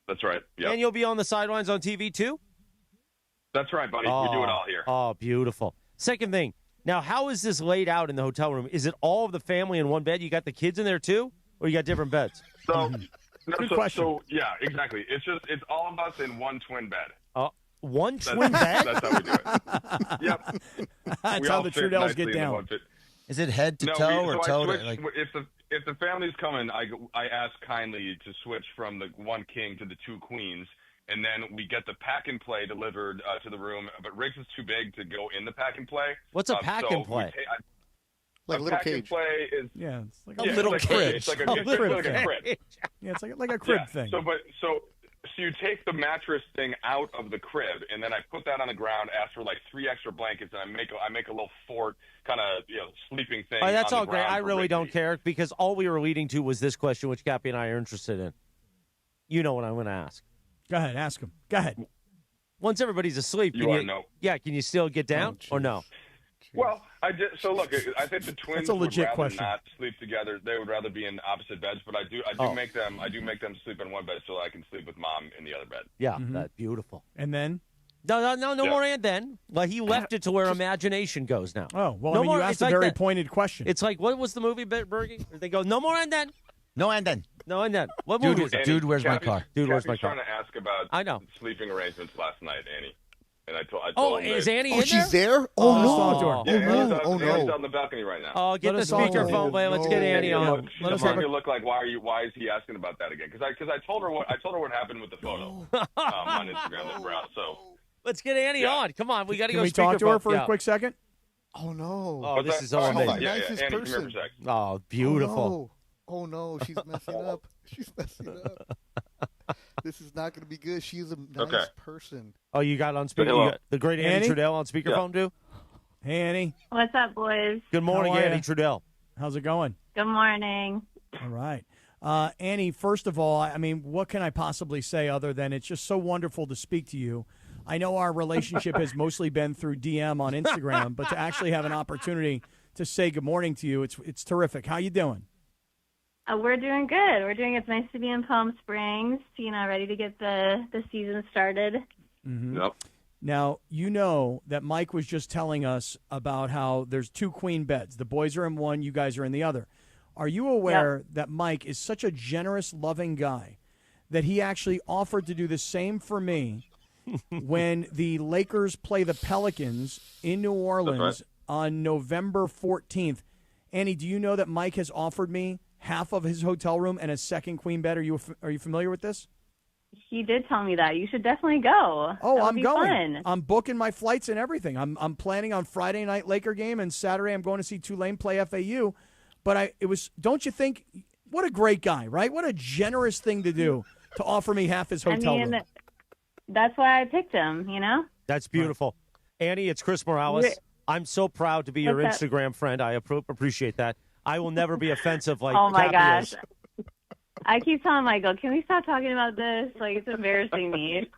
That's right. Yeah. And you'll be on the sidelines on TV too? That's right, buddy. We do it all here. Oh, beautiful. Second thing. Now, how is this laid out in the hotel room? Is it all of the family in one bed? You got the kids in there too, or you got different beds? So, Good question. So yeah, exactly. It's all of us in one twin bed. One twin bed? That's how we do it. Yep. That's how the Trudeells get down. Is it head to toe or toe to like? If the family's coming, I ask kindly to switch from the one king to the two queens, and then we get the pack and play delivered to the room. But Riggs is too big to go in the pack and play. What's a pack and play? Like a little pack and cage. play is it's like a little crib. It's like a crib crib. Yeah, it's like a crib thing. So you take the mattress thing out of the crib, and then I put that on the ground, ask for like 3 extra blankets, and I make a little fort kind of sleeping thing. All right, that's on all the great. ground I for really Riggs. don't care because all we were leading to was this question, which Cappy and I are interested in. You know what I'm going to ask. Go ahead, ask him. Go ahead. Once everybody's asleep, You want to know? Yeah, can you still get down or no? Well, so look, I think the twins That's a legit would rather question. not sleep together. They would rather be in opposite beds, but I do make them sleep in one bed so I can sleep with mom in the other bed. Yeah, that's beautiful. And then? No more and then. Well, he left it to where imagination goes now. Oh, well, No I mean, more- you asked it's a like very that. pointed question. It's like, what was the movie, Bergie? They go, no more and then. No and then. No and then. What movie is it? Dude, where's my car? Dude, where's my Cappy's car? trying to ask about I know. sleeping arrangements last night, Annie. And I told Oh, him is that- Annie Oh, in she's there? there? Oh, Let's talk to her. no. Yeah, Annie's Oh, Annie's no. on the balcony right now. Oh, get Let the us talk to her. speakerphone, man. Let's get Annie on. She's Let us making have me look like why is he asking about that again? Because I told her what happened with the photo on Instagram that brought. So Let's get Annie on. Come on, we got to Can go we talk to her speakerphone. for Yeah. a quick second? Oh, no. Oh, this is so Hold on. amazing. Yeah, Nicest Annie, come here for a person. sec. Oh, beautiful. Oh, no. She's messing up. She's messing up. This is not going to be good. She's a nice person. Oh, you got on speaker. Hello. You got the great Annie Annie? Trudeell on speakerphone too. Hey, Annie. What's up, boys? Good morning, How are Annie ya? Trudeell. How's it going? Good morning. All right. Annie, first of all, I mean, what can I possibly say other than it's just so wonderful to speak to you. I know our relationship has mostly been through DM on Instagram, but to actually have an opportunity to say good morning to you, it's terrific. How you doing? We're doing good. It's nice to be in Palm Springs, ready to get the season started. Mm-hmm. Yep. Now, you know that Mike was just telling us about how there's 2 queen beds. The boys are in one, you guys are in the other. Are you aware that Mike is such a generous, loving guy that he actually offered to do the same for me when the Lakers play the Pelicans in New Orleans on November 14th? Annie, do you know that Mike has offered me half of his hotel room and a second queen bed? Are you familiar with this? He did tell me that. You should definitely go. Oh, That'll I'm be going. Fun. I'm booking my flights and everything. I'm planning on Friday night Laker game, and Saturday I'm going to see Tulane play FAU. But don't you think, what a great guy, right? What a generous thing to do to offer me half his hotel room. That's why I picked him, That's beautiful. Annie, it's Chris Morales. I'm so proud to be your What's that? Instagram friend. I appreciate that. I will never be offensive like Oh, my Cappy gosh. is. I keep telling Michael, can we stop talking about this? Like, it's embarrassing me.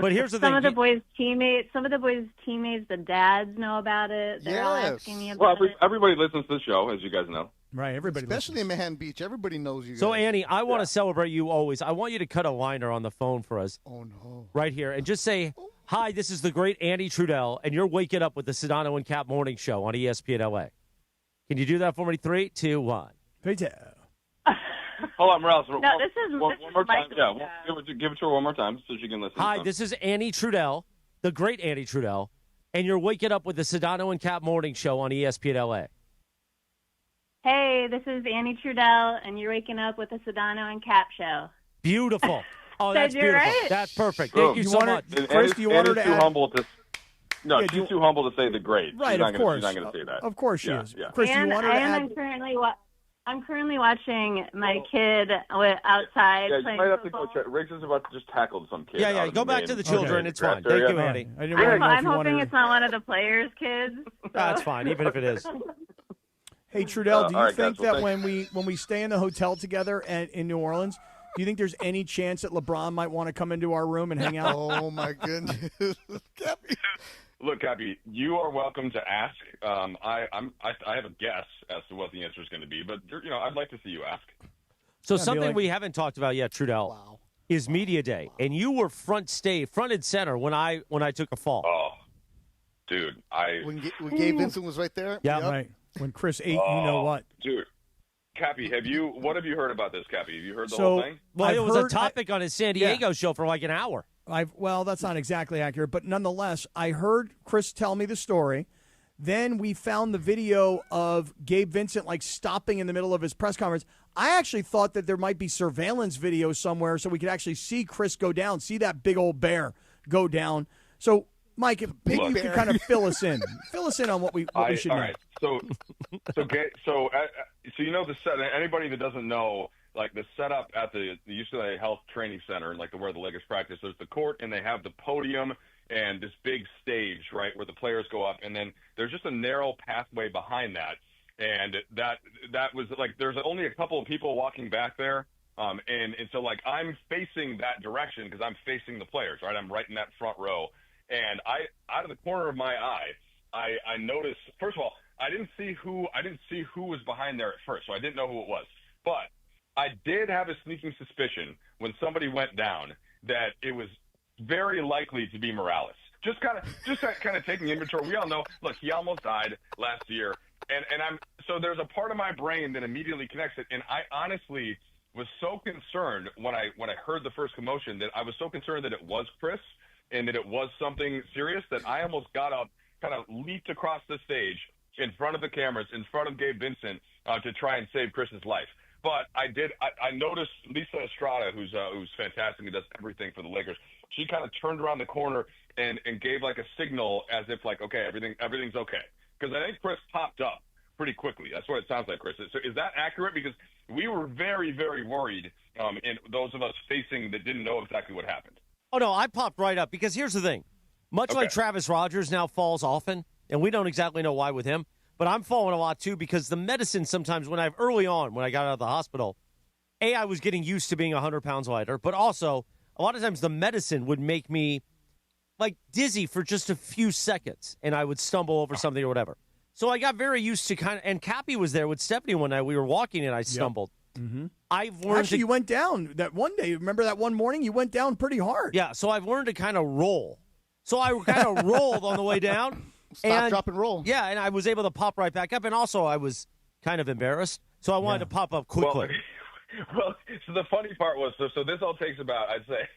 But here's the Some thing. of the boys' teammates, the dads know about it. They're all Yes. asking me Well, about it. everybody listens to the show, as you guys know. Right, everybody Especially in Manhattan Beach. Everybody knows you guys. So, Annie, I want to celebrate you always. I want you to cut a liner on the phone for us Oh, no. right here and just say, hi, this is the great Annie Trudeell, and you're waking up with the Sedano and Kap Morning Show on ESPN LA. Can you do that for me? 3, 2, 1. Great. Hold on, Morales. No, this is one more time. Michael. Yeah, give it to her one more time so she can listen. Hi, this is Annie Trudeell, the great Annie Trudeell, and you're waking up with the Sedano and Kap Morning Show on ESPN LA. Hey, this is Annie Trudeell, and you're waking up with the Sedano and Cap show. Beautiful. Oh, Did that's you beautiful. right? That's perfect. Thank you so much. Chris, do you want her to too add? humble to. No, Yeah, she's too humble to say the great. Right, she's not of gonna, course. She's not going to say that. Of course she Yeah, is. yeah. Chris, do you And want her to add? I'm currently watching my kid outside Yeah, you playing might have to football. go check. Riggs is about to just tackle some kid. Yeah, out of go the back main- to the children. main It's fine. draft area. Thank you, Annie. I didn't really know if I'm you wanted hoping to- it's not one of the players' kids. That's fine, even if it is. Hey, Trudeell, do you all right, think guys, well, that thanks. when we stay in the hotel together in New Orleans, do you think there's any chance that LeBron might want to come into our room and hang out? Oh, my goodness. Look, Cappy, you are welcome to ask. I have a guess as to what the answer is going to be, but I'd like to see you ask. So Yeah, be something like- we haven't talked about yet, Trudeell, is Media Day, and you were front and center when I took a fall. Oh, Dude, when Gabe Vincent was right there. Yeah, right. When Chris ate, you know what? Dude. Cappy, what have you heard about this, Cappy? Have you heard the So, whole thing? Well, I've it was heard- a topic on his San Diego show for like an hour. Well, that's not exactly accurate, but nonetheless, I heard Chris tell me the story. Then we found the video of Gabe Vincent like stopping in the middle of his press conference. I actually thought that there might be surveillance video somewhere so we could actually see Chris go down, see that big old bear go down. So, Mike, if maybe you could kind of fill us in on what we should know. All right. So you know the set. Anybody that doesn't know, like the setup at the UCLA Health Training Center, like where the Lakers practice, there's the court and they have the podium and this big stage, right, where the players go up, and then there's just a narrow pathway behind that, and that was like there's only a couple of people walking back there, and so like I'm facing that direction because I'm facing the players, right? I'm right in that front row, and out of the corner of my eye, I noticed. First of all, I didn't see who was behind there at first, so I didn't know who it was. But I did have a sneaking suspicion when somebody went down that it was very likely to be Morales. Just kind of taking inventory. We all know, look, he almost died last year, and so there's a part of my brain that immediately connects it. And I honestly was so concerned when I heard the first commotion that I was so concerned that it was Chris and that it was something serious that I almost got up, kind of leaped across the stage in front of the cameras, in front of Gabe Vincent, to try and save Chris's life. But I noticed Lisa Estrada, who's fantastic and does everything for the Lakers. She kind of turned around the corner and gave like a signal as if like, okay, everything's okay. Because I think Chris popped up pretty quickly. That's what it sounds like, Chris. So is that accurate? Because we were very, very worried, and those of us facing that didn't know exactly what happened. Oh, no, I popped right up because here's the thing. Much like Travis Rogers now falls often, and we don't exactly know why with him, but I'm falling a lot too because the medicine sometimes early on when I got out of the hospital, I was getting used to being 100 pounds lighter, but also a lot of times the medicine would make me like dizzy for just a few seconds and I would stumble over something or whatever. So I got very used to and Cappy was there with Stephanie one night. We were walking and I stumbled. Yep. Mm-hmm. I've learned Actually, you went down that one day. Remember that one morning? You went down pretty hard. Yeah, so I've learned to kind of roll. So I kind of rolled on the way down. Stop, drop, and roll. Yeah, and I was able to pop right back up. And also I was kind of embarrassed. So I wanted to pop up quickly. Well, so the funny part was, so this all takes about, I'd say,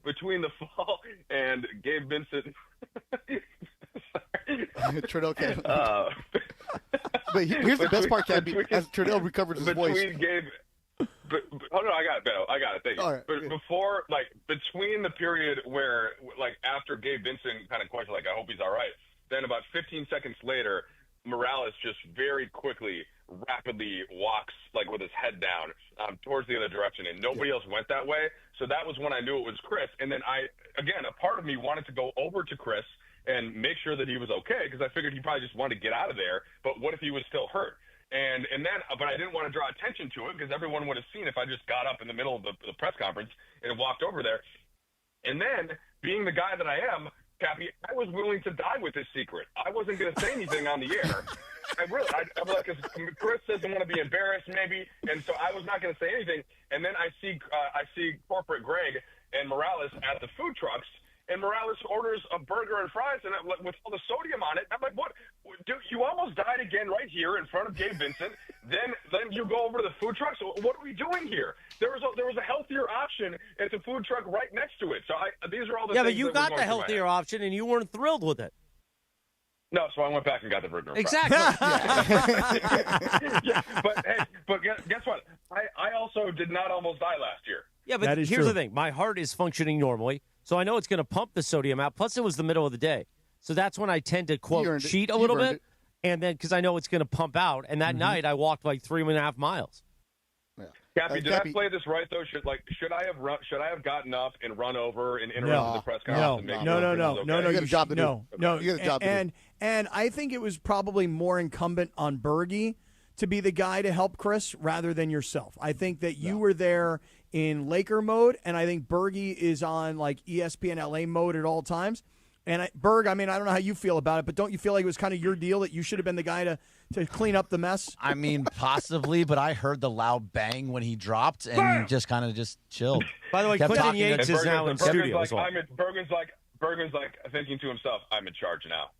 between the fall and Gabe Vincent. Trudeell can. But here's the best part, Cappy, as Trudeell recovers his voice. I got it, Beto. I got it. Thank you. All right, but before, between the period where, after Gabe Vincent kind of questioned, I hope he's all right, then about 15 seconds later, Morales just very quickly, rapidly walks, with his head down towards the other direction, and nobody else went that way. So that was when I knew it was Chris. And then a part of me wanted to go over to Chris and make sure that he was okay, because I figured he probably just wanted to get out of there. But what if he was still hurt? But I didn't want to draw attention to it because everyone would have seen if I just got up in the middle of the press conference and walked over there. And then, being the guy that I am, Cappy, I was willing to die with this secret. I wasn't going to say anything on the air. I'm like, Chris doesn't want to be embarrassed, maybe, and so I was not going to say anything. And then I see corporate Greg and Morales at the food trucks. And Morales orders a burger and fries and with all the sodium on it. I'm like, what? Dude, you almost died again right here in front of Gabe Vincent. Then you go over to the food truck. So what are we doing here? There was a healthier option at the food truck right next to it. So these are all the things. Yeah, but you got the healthier option and you weren't thrilled with it. No, so I went back and got the burger. Exactly. But guess what? I also did not almost die last year. Yeah, but here's the thing. My heart is functioning normally, so I know it's going to pump the sodium out. Plus, it was the middle of the day. So that's when I tend to, quote, cheat a little bit. And then because I know it's going to pump out. And that night, I walked 3.5 miles. Yeah. Cappy, did I play this right, though? Should I have gotten up and run over and interrupted the press conference? No. You got a job to do. You got a job to do. And I think it was probably more incumbent on Bergie to be the guy to help Chris rather than yourself. I think that you were there in Laker mode, and I think Bergie is on ESPN LA mode at all times. And Berg, I don't know how you feel about it, but don't you feel like it was kind of your deal that you should have been the guy to clean up the mess? Possibly, but I heard the loud bang when he dropped and just kind of chilled. By the way, Clinton Yates is now in studio as well. Bergen's like thinking to himself, I'm in charge now.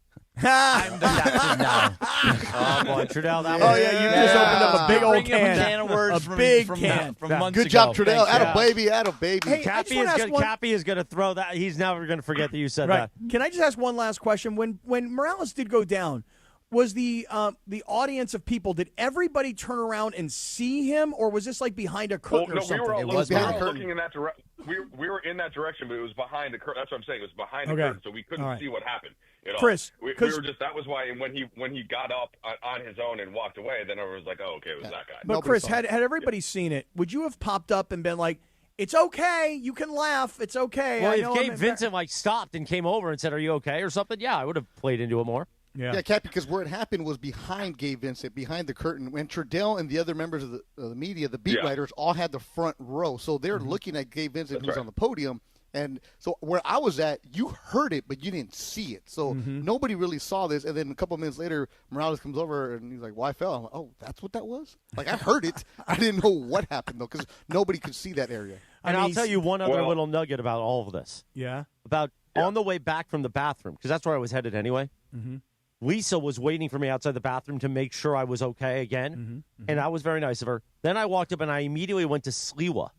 I'm the captain now. Oh, boy, Trudeell, that Oh, yeah, you just opened up a big old Bringing up can. a can of words a big can. from months Good ago. job, Trudeell. Thanks, Atta baby, atta baby. Hey, Cappy is going to throw that. He's never going to forget that you said Right. that. Can I just ask one last question? When Morales did go down, was the audience of people, did everybody turn around and see him, or was this like behind a curtain or something? We were all looking in that direction. We were in that direction, but it was behind the curtain. That's what I'm saying. It was behind the curtain, so we couldn't see what happened. You know? Chris, we were just, that was why. And when he got up on his own and walked away, then everyone was like, "Oh, okay, it was that guy." But Chris, had everybody seen it, would you have popped up and been like, "It's okay, you can laugh, it's okay"? Well, if Gabe Vincent stopped and came over and said, "Are you okay?" or something, yeah, I would have played into it more. Yeah, Cappy, because where it happened was behind Gabe Vincent, behind the curtain. When Trudeell and the other members of the media, the beat writers, all had the front row. So they're looking at Gabe Vincent, who's on the podium. And so where I was at, you heard it, but you didn't see it. So nobody really saw this. And then a couple of minutes later, Morales comes over, and he's like, "Well, I fell." I'm like, "Oh, that's what that was?" Like, I heard it. I didn't know what happened, though, because nobody could see that area. And I'll tell you one other little nugget about all of this. Yeah? About on the way back from the bathroom, because that's where I was headed anyway. Mm-hmm. Lisa was waiting for me outside the bathroom to make sure I was okay again, and I was very nice of her. Then I walked up, and I immediately went to Sliwa,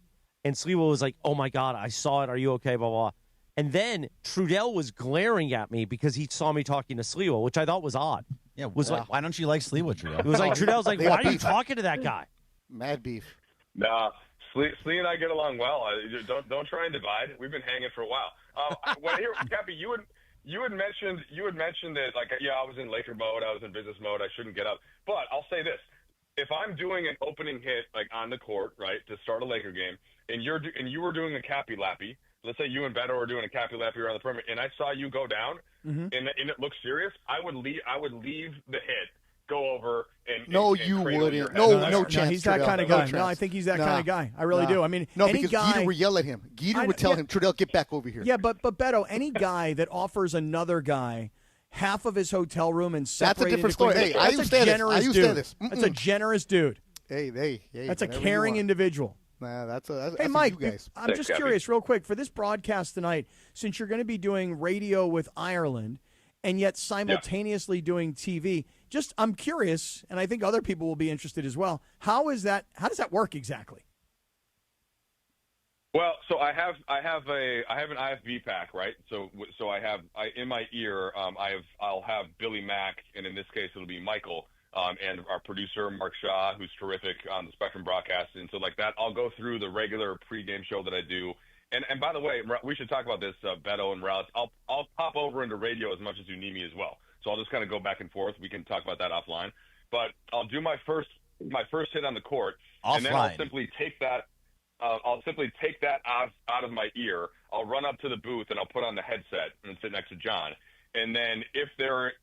and Sliwa was like, "Oh, my God, I saw it. Are you okay?" Blah, blah, blah. And then Trudeell was glaring at me because he saw me talking to Sliwa, which I thought was odd. Yeah, like, why don't you like Sliwa, Trudeell? It was like, Trudeell's like, "Why are you talking to that guy?" Mad beef. Nah, Slee and I get along well. Don't try and divide. We've been hanging for a while. Cappy, you had mentioned that, like, yeah, I was in Laker mode, I was in business mode, I shouldn't get up. But I'll say this: if I'm doing an opening hit, like, on the court, right, to start a Laker game, and you were doing a Cappy Lappy, let's say you and Beto were doing a Cappy Lappy around the perimeter, and I saw you go down, and it looked serious, I would leave the hit, go over, and you wouldn't. No chance. He's that kind of guy. No, I think he's that kind of guy. I really do. I mean, any because guy, Geeter would yell at him. Geeter would tell him, "Trudeell, get back over here." Yeah, but Beto, any guy that offers another guy half of his hotel room and that's a different story. Hey, I understand this. That's a generous dude. Hey, that's a caring individual. Nah, that's hey, Mike, you guys. I'm just curious, real quick, for this broadcast tonight, since you're going to be doing radio with Ireland and yet simultaneously doing TV, I'm curious, and I think other people will be interested as well. How does that work exactly? Well, so I have an IFB pack, right? So in my ear, I'll have Billy Mack, and in this case it'll be Michael, and our producer Mark Shaw, who's terrific on the Spectrum broadcast, and so like that, I'll go through the regular pregame show that I do. And by the way, we should talk about this, Beto and Morales. I'll pop over into radio as much as you need me as well. So I'll just kind of go back and forth. We can talk about that offline. But I'll do my first hit on the court, and then I'll simply take that. Out of my ear. I'll run up to the booth and I'll put on the headset and sit next to John. And then if there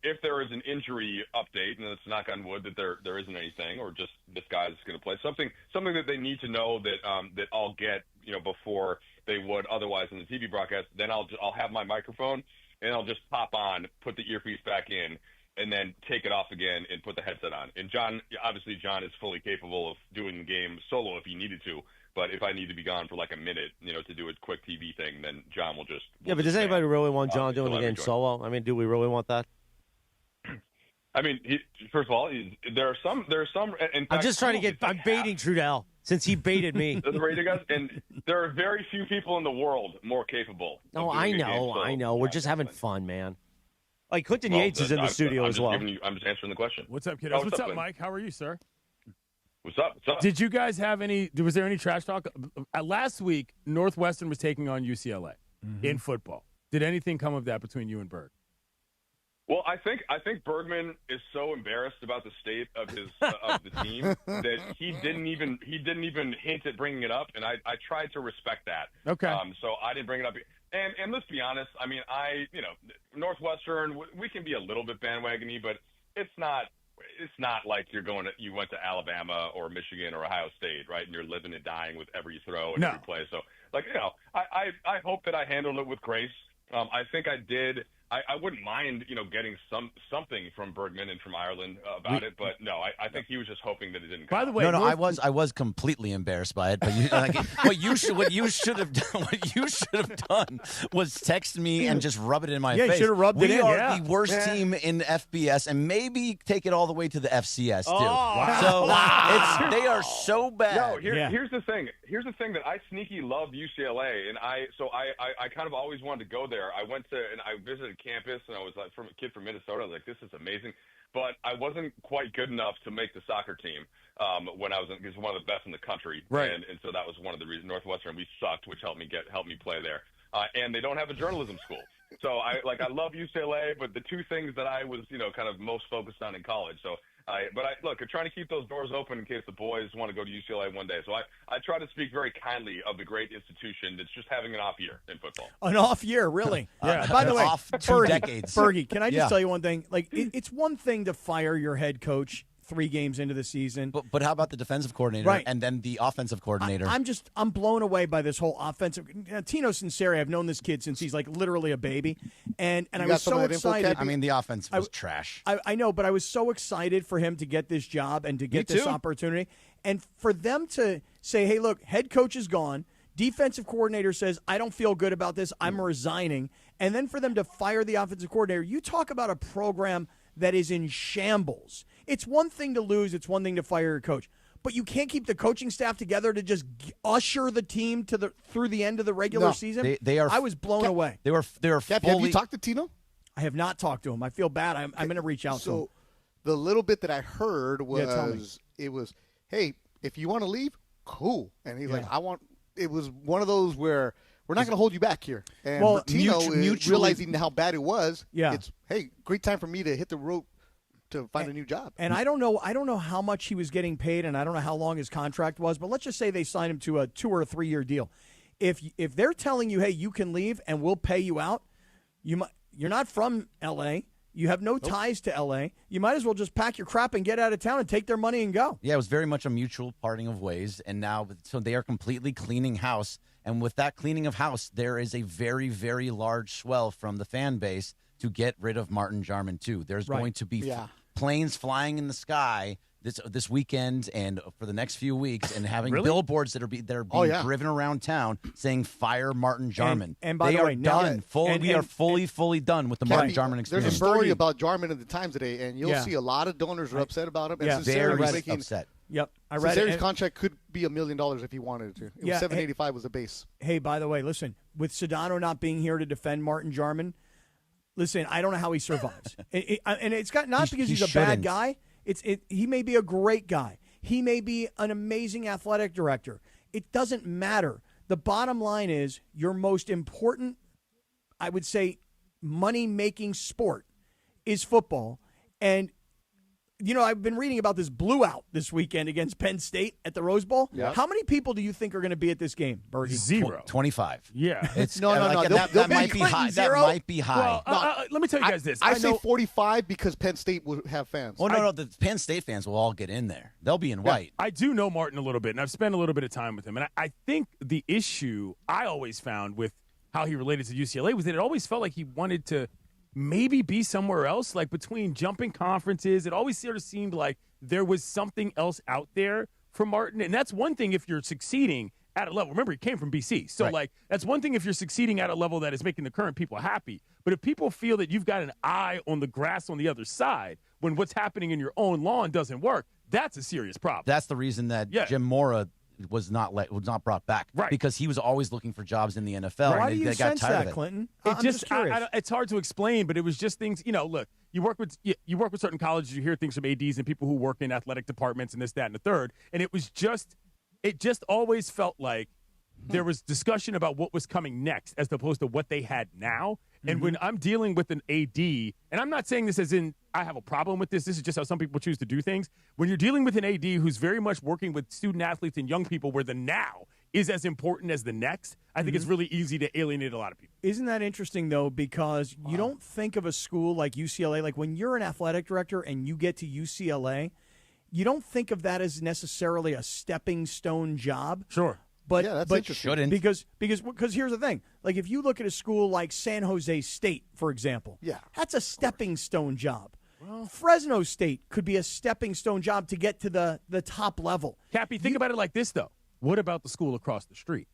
is an injury update, and let's knock on wood that there isn't anything, or just this guy's going to play something that they need to know that I'll get before they would otherwise in the TV broadcast, then I'll have my microphone and I'll just pop on, put the earpiece back in, and then take it off again and put the headset on. And John is fully capable of doing the game solo if he needed to. But if I need to be gone for like a minute, to do a quick TV thing, then John will just. Yeah, but does anybody really want John doing the game solo? I mean, do we really want that? I mean, first of all, there are some. In fact, I'm just trying to get. I'm baiting Trudeell since he baited me. The radio guys, and there are very few people in the world more capable. No, I know. We're just having fun, man. Like Clinton Yates is in the studio as well. I'm just answering the question. What's up, kiddos? What's up, Mike? How are you, sir? What's up? Did you guys have was there any trash talk? Last week, Northwestern was taking on UCLA in football. Did anything come of that between you and Berg? Well, I think Bergman is so embarrassed about the state of his of the team that he didn't even hint at bringing it up, and I tried to respect that. Okay. So I didn't bring it up. And let's be honest. I mean, Northwestern, we can be a little bit bandwagony, but it's not like you went to Alabama or Michigan or Ohio State, right? And you're living and dying with every throw and every play. So, I hope that I handled it with grace. I think I did I wouldn't mind, getting something from Bergman and from Ireland about it, but no, I think he was just hoping that it didn't come. By the way, I was completely embarrassed by it. But what you should have done was text me and just rub it in my face. Yeah, you should have rubbed it in. We are the worst team in FBS, and maybe take it all the way to the FCS too. So they are so bad. No, here's the thing. Here's the thing that I sneaky love UCLA, and I kind of always wanted to go there. I visited campus, and I was like, from a kid from Minnesota, I was like, this is amazing. But I wasn't quite good enough to make the soccer team when I was one of the best in the country. Right. And so that was one of the reasons. Northwestern, we sucked, which helped me play there. And they don't have a journalism school. So I love UCLA, but the two things that I was, kind of most focused on in college. So look, I'm trying to keep those doors open in case the boys want to go to UCLA one day. So I try to speak very kindly of the great institution that's just having an off year in football. An off year, really? Yeah. By the way, off 2 decades. Fergie, can I just tell you one thing? Like, it's one thing to fire your head coach 3 games into the season. But how about the defensive coordinator and then the offensive coordinator? I'm blown away by this whole offensive. Tino Sinceri, I've known this kid since he's like literally a baby, and I was so excited. I mean, the offense was trash. I know, but I was so excited for him to get this job and to get this opportunity, and for them to say, "Hey, look, head coach is gone." Defensive coordinator says, I don't feel good about this. I'm resigning. And then for them to fire the offensive coordinator, you talk about a program that is in shambles. It's one thing to lose. It's one thing to fire your coach. But you can't keep the coaching staff together to just usher the team through the end of the regular season. They are. I was blown away. They were Cap, fully. have you talked to Tino? I have not talked to him. I feel bad. I'm going to reach out to him. So the little bit that I heard was it was, hey, if you want to leave, cool. And he's like, it was one of those where we're not going to hold you back here. And for Tino realizing how bad it was, it's, hey, great time for me to hit the rope to find a new job. And I don't know how much he was getting paid, and I don't know how long his contract was, but let's just say they signed him to a 2 or 3 year deal. If they're telling you, hey, you can leave and we'll pay you out, you're not from L.A., you have no ties to L.A., you might as well just pack your crap and get out of town and take their money and go. Yeah, it was very much a mutual parting of ways, and now so they are completely cleaning house, and with that cleaning of house, there is a very, very large swell from the fan base to get rid of Martin Jarman too. There's going to be planes flying in the sky this weekend and for the next few weeks, and having billboards that are being driven around town saying "Fire Martin Jarman." And by the way, done. We are fully done with the Martin Jarman experience. There's a story about Jarman in the Times today, and you'll see a lot of donors are upset about him. And very upset. Yep, I read it. His contract could be $1 million if he wanted it to. It was $785 was the base. Hey, by the way, listen, with Sedano not being here to defend Martin Jarman, listen, I don't know how he survives. And it's got not because he's a bad guy. He may be a great guy. He may be an amazing athletic director. It doesn't matter. The bottom line is your most important, I would say, money-making sport is football. And, I've been reading about this blew out this weekend against Penn State at the Rose Bowl. Yep. How many people do you think are going to be at this game, Bergie? 0. 25. Yeah. No. That might be high. That might be high. Well, let me tell you guys this. I say 45 because Penn State will have fans. Oh, no. The Penn State fans will all get in there. They'll be in white. I do know Martin a little bit, and I've spent a little bit of time with him. And I think the issue I always found with how he related to UCLA was that it always felt like he wanted to maybe be somewhere else, like between jumping conferences. It always sort of seemed like there was something else out there for Martin. And that's one thing if you're succeeding at a level. Remember, he came from BC. So, that's one thing if you're succeeding at a level that is making the current people happy. But if people feel that you've got an eye on the grass on the other side when what's happening in your own lawn doesn't work, that's a serious problem. That's the reason that Jim Mora was not brought back, because he was always looking for jobs in the NFL. Why and do you sense that, Clinton? I'm just curious. It's hard to explain, but it was just things. Look, you work with certain colleges, you hear things from ADs and people who work in athletic departments and this, that, and the third, and it just always felt like there was discussion about what was coming next as opposed to what they had now. And when I'm dealing with an AD, and I'm not saying this as in I have a problem with this. This is just how some people choose to do things. When you're dealing with an AD who's very much working with student athletes and young people where the now is as important as the next, I think it's really easy to alienate a lot of people. Isn't that interesting, though, because you don't think of a school like UCLA, like when you're an athletic director and you get to UCLA, you don't think of that as necessarily a stepping stone job. Sure. But Yeah, that's but interesting. Shouldn't. because here's the thing. Like if you look at a school like San Jose State, for example, Yeah. that's a stepping stone job. Fresno State could be a stepping stone job to get to the top level. Cappy, think about it like this, though. What about the school across the street?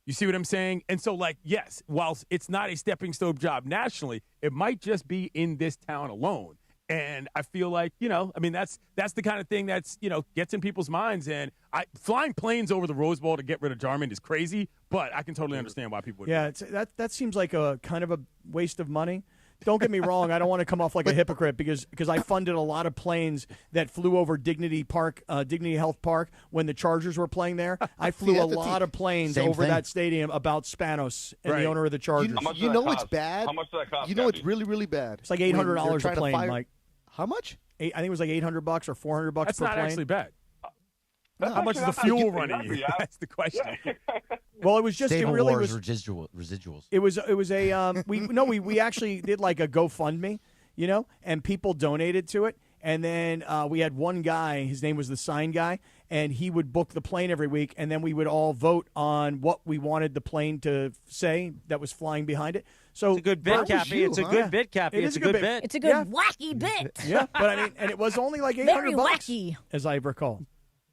You see what I'm saying? And so, like, yes, whilst it's not a stepping stone job nationally, it might just be in this town alone. And I feel like, I mean, that's the kind of thing that's, gets in people's minds. And flying planes over the Rose Bowl to get rid of Jarman is crazy, but I can totally understand why people would. Yeah, that seems like a kind of a waste of money. Don't get me wrong. I don't want to come off like a hypocrite because I funded a lot of planes that flew over Dignity Health Park when the Chargers were playing there. I flew a lot of planes over that stadium about Spanos and the owner of the Chargers. You know it's bad. How much does that cost? You know it's really, really bad. It's like $800 a plane, Mike. How much? I think it was like $800 or $400 per plane. That's not actually bad. That's How much is the actually fuel not running bad, you? yeah. That's the question. Well, it was just Stable it really Wars was residuals. It was a we actually did like a GoFundMe, and people donated to it. And then we had one guy, his name was the sign guy, and he would book the plane every week, and then we would all vote on what we wanted the plane to say that was flying behind it. So it's a good bit, Cappy. It's a good bit, Cappy. It's a good bit. It's a good wacky bit. Yeah, but I mean, and it was only like $800, Very wacky, as I recall.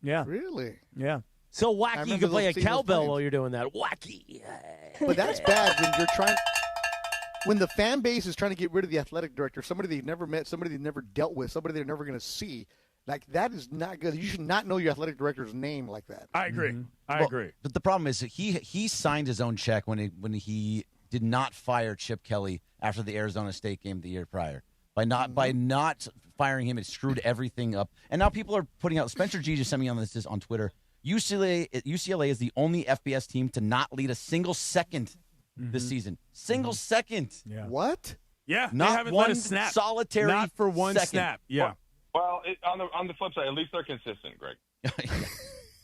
Yeah, really. Yeah. So wacky, you can play a cowbell while you're doing that. Wacky. But that's bad when you're trying. When the fan base is trying to get rid of the athletic director, somebody they've never met, somebody they've never dealt with, somebody they're never going to see, like that is not good. You should not know your athletic director's name like that. I agree. Mm-hmm. I agree. But the problem is he signed his own check when he did not fire Chip Kelly after the Arizona State game the year prior. By not firing him, it screwed everything up. And now people are putting out. Spencer G just sent me on this on Twitter. UCLA is the only FBS team to not lead a single second this season. Single second. Yeah. What? Yeah. Not they haven't one let a snap. solitary. Not for one second. snap. Yeah. Well, on the flip side, at least they're consistent, Greg.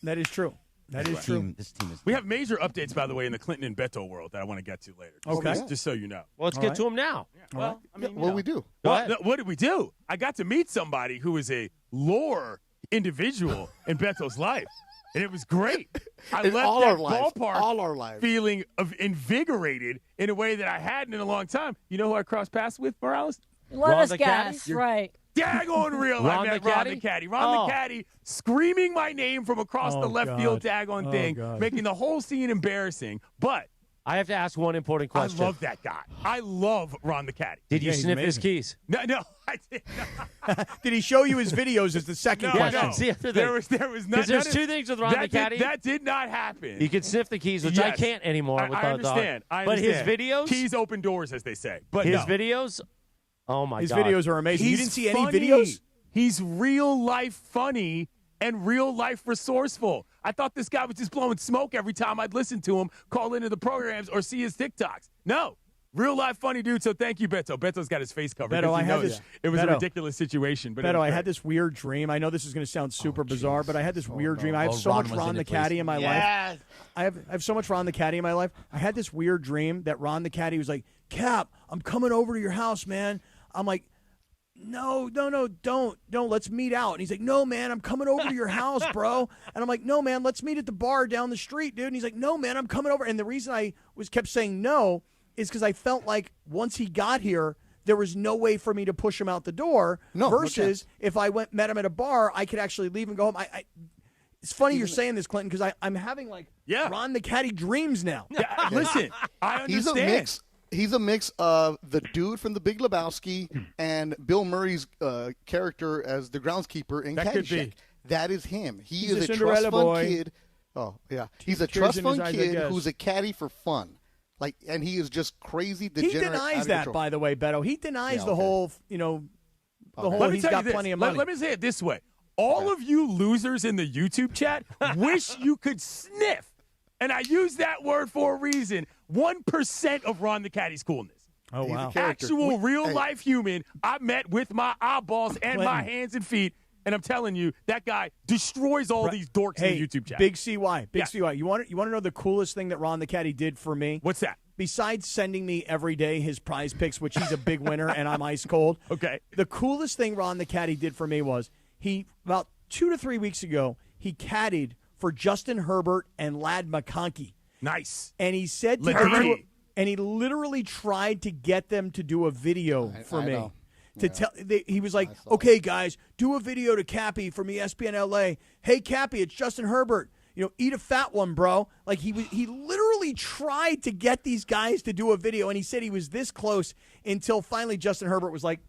That is true. That is true. This team is. We have major updates, by the way, in the Clinton and Beto world that I want to get to later. Just so you know. Well, let's get to them now. Yeah. Well, I mean, what do we do? What did we do? I got to meet somebody who is a lore individual in Beto's life. And it was great. I In left all that our lives. ballpark All our lives. feeling invigorated in a way that I hadn't in a long time. You know who I crossed paths with, Morales? Let us guess. Right. Daggone real. I met Ron the Caddy. Ron the Caddy screaming my name from across the left field daggone thing, making the whole scene embarrassing. But I have to ask one important question. I love that guy. I love Ron the Caddy. Did you sniff his keys? No, I did not. Did he show you his videos? Is the second question. That's the other thing. There was not. Because there's two things with Ron the Caddy. That did not happen. You can sniff the keys, which I can't anymore. I understand. But his videos, keys open doors, as they say. But his videos, oh my his God, his videos are amazing. You didn't see any funny. videos? He's real life funny and real life resourceful. I thought this guy was just blowing smoke every time I'd listen to him, call into the programs, or see his TikToks. No. Real life funny dude, so thank you, Beto. Beto's got his face covered. Beto, I had this. It was Beto, a ridiculous situation. But Beto, I had this weird dream. I know this is going to sound super bizarre, but I had this weird dream. I have so much Ron the Caddy in my life. I have so much Ron the Caddy in my life. I had this weird dream that Ron the Caddy was like, Cap, I'm coming over to your house, man. I'm like, no, don't. Let's meet out. And he's like, no, man, I'm coming over to your house, bro. And I'm like, no, man, let's meet at the bar down the street, dude. And he's like, no, man, I'm coming over. And the reason I kept saying no is because I felt like once he got here, there was no way for me to push him out the door. Versus if I met him at a bar, I could actually leave and go home. It's funny you're saying this, Clinton, because I'm having Ron the Caddy dreams now. Yeah, listen, I understand. He's a mix of the dude from The Big Lebowski and Bill Murray's character as the groundskeeper in Caddyshack. That is him. He's a trust fund kid. Oh, yeah. He's a trust fund kid who's a caddy for fun. And he is just crazy, degenerate. He denies that, by the way, Beto. He denies the whole, the whole he's got plenty of money. Let me say it this way. All of you losers in the YouTube chat wish you could sniff, and I use that word for a reason, 1% of Ron the Caddy's coolness. Oh, wow. Actual real-life human I met with my eyeballs and my hands and feet, and I'm telling you, that guy destroys all these dorks in the YouTube chat. Big CY. CY. You want to know the coolest thing that Ron the Caddy did for me? What's that? Besides sending me every day his prize picks, which he's a big winner and I'm ice cold. Okay. The coolest thing Ron the Caddy did for me was about 2 to 3 weeks ago, he caddied for Justin Herbert and Ladd McConkey. Nice. And he said and he literally tried to get them to do a video for me. know. He was like, okay, guys, do a video to Cappy from ESPN LA. Hey, Cappy, it's Justin Herbert. Eat a fat one, bro. Like, he literally tried to get these guys to do a video, and he said he was this close until finally Justin Herbert was like,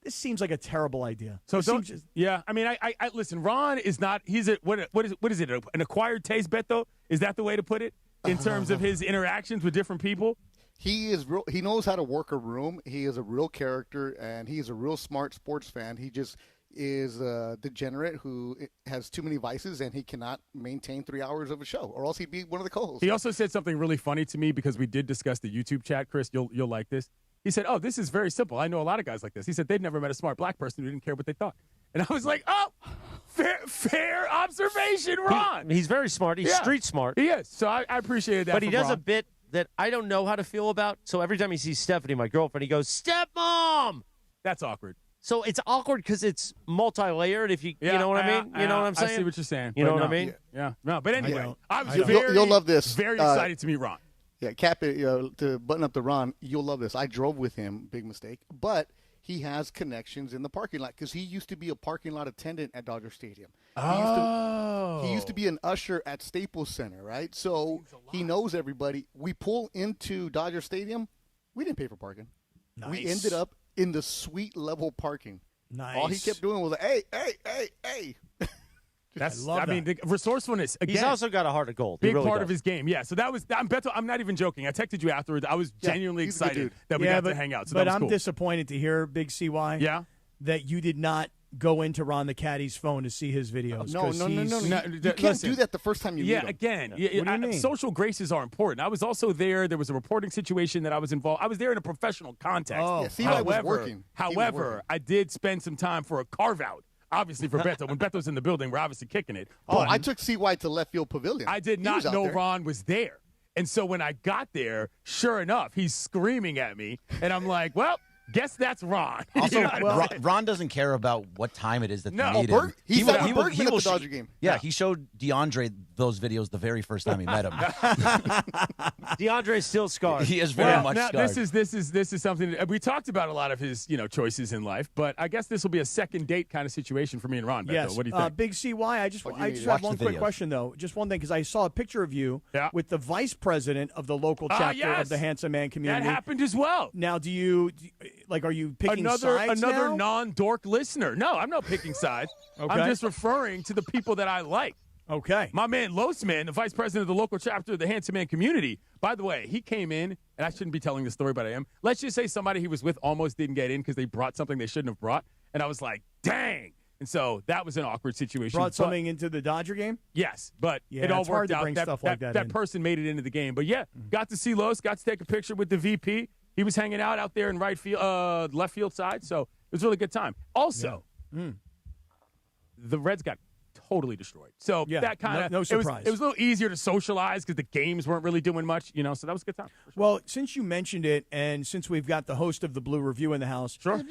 this seems like a terrible idea. So I mean, I listen. Ron is not. He's what is it? An acquired taste, Beto? Is that the way to put it in terms of his interactions with different people? He is real. He knows how to work a room. He is a real character, and he is a real smart sports fan. He just is a degenerate who has too many vices, and he cannot maintain 3 hours of a show, or else he'd be one of the co-hosts. He also said something really funny to me because we did discuss the YouTube chat. Chris, you'll like this. He said, "Oh, this is very simple. I know a lot of guys like this." He said they'd never met a smart black person who didn't care what they thought. And I was like, "Oh, fair observation, Ron." He's very smart. He's street smart. He is. So I appreciated that. But he does Ron. a bit that I don't know how to feel about. So every time he sees Stephanie, my girlfriend, he goes, "Stepmom." That's awkward. So it's awkward because it's multi-layered. If you know what I mean, you know what I'm saying. I see what you're saying. You know what I mean? Yeah. No, but anyway, I was You'll love this. Very excited to meet Ron. Yeah, Cap, to button up the Ron, you'll love this. I drove with him, big mistake, but he has connections in the parking lot because he used to be a parking lot attendant at Dodger Stadium. He used to be an usher at Staples Center, right? So he knows everybody. We pull into Dodger Stadium. We didn't pay for parking. Nice. We ended up in the suite level parking. Nice. All he kept doing was like, hey. The resourcefulness. Again, he's also got a heart of gold. Big really part does. of his game. Yeah. So that was. I'm not even joking. I texted you afterwards. I was genuinely excited that we got to hang out. So but that was I'm cool. disappointed to hear, Big CY, that you did not go into Ron the Caddy's phone to see his videos. No. You can't do that the first time you meet him. Again, what do you mean? Social graces are important. I was also there. There was a reporting situation that I was involved. I was there in a professional context. Oh, CY was working. However, I did spend some time for a carve-out. Obviously for Beto. When Beto's in the building, we're obviously kicking it. I took CY to left field pavilion. I did not know Ron was there. And so when I got there, sure enough, he's screaming at me. And I'm like, well, guess that's Ron. Also, Ron doesn't care about what time it is that they need him. He sat with Bergman at the Dodger game. Yeah, he showed DeAndre those videos the very first time he met him. DeAndre's still scarred. He is very much scarred. This is something that, we talked about a lot of his choices in life, but I guess this will be a second date kind of situation for me and Ron. Beto. Yes. What do you think? Big CY, I just have one quick question though. Just one thing, because I saw a picture of you with the vice president of the local chapter of the Handsome Man community. That happened as well. Now, are you picking sides another now? non-dork listener? No, I'm not picking sides. Okay. I'm just referring to the people that I like. Okay. My man Losman, the vice president of the local chapter of the Handsome Man community. By the way, he came in, and I shouldn't be telling the story, but I am. Let's just say somebody he was with almost didn't get in because they brought something they shouldn't have brought. And I was like, dang. And so that was an awkward situation. Brought something into the Dodger game? Yes, but it all worked out. That person made it into the game. But yeah, got to see Los, got to take a picture with the VP. He was hanging out there in right field, left field side. So it was a really good time. Also, the Reds got totally destroyed. So that kind of no surprise. It was a little easier to socialize because the games weren't really doing much, so that was a good time. Sure. Well, since you mentioned it, and since we've got the host of the Blue Review in the house, sure,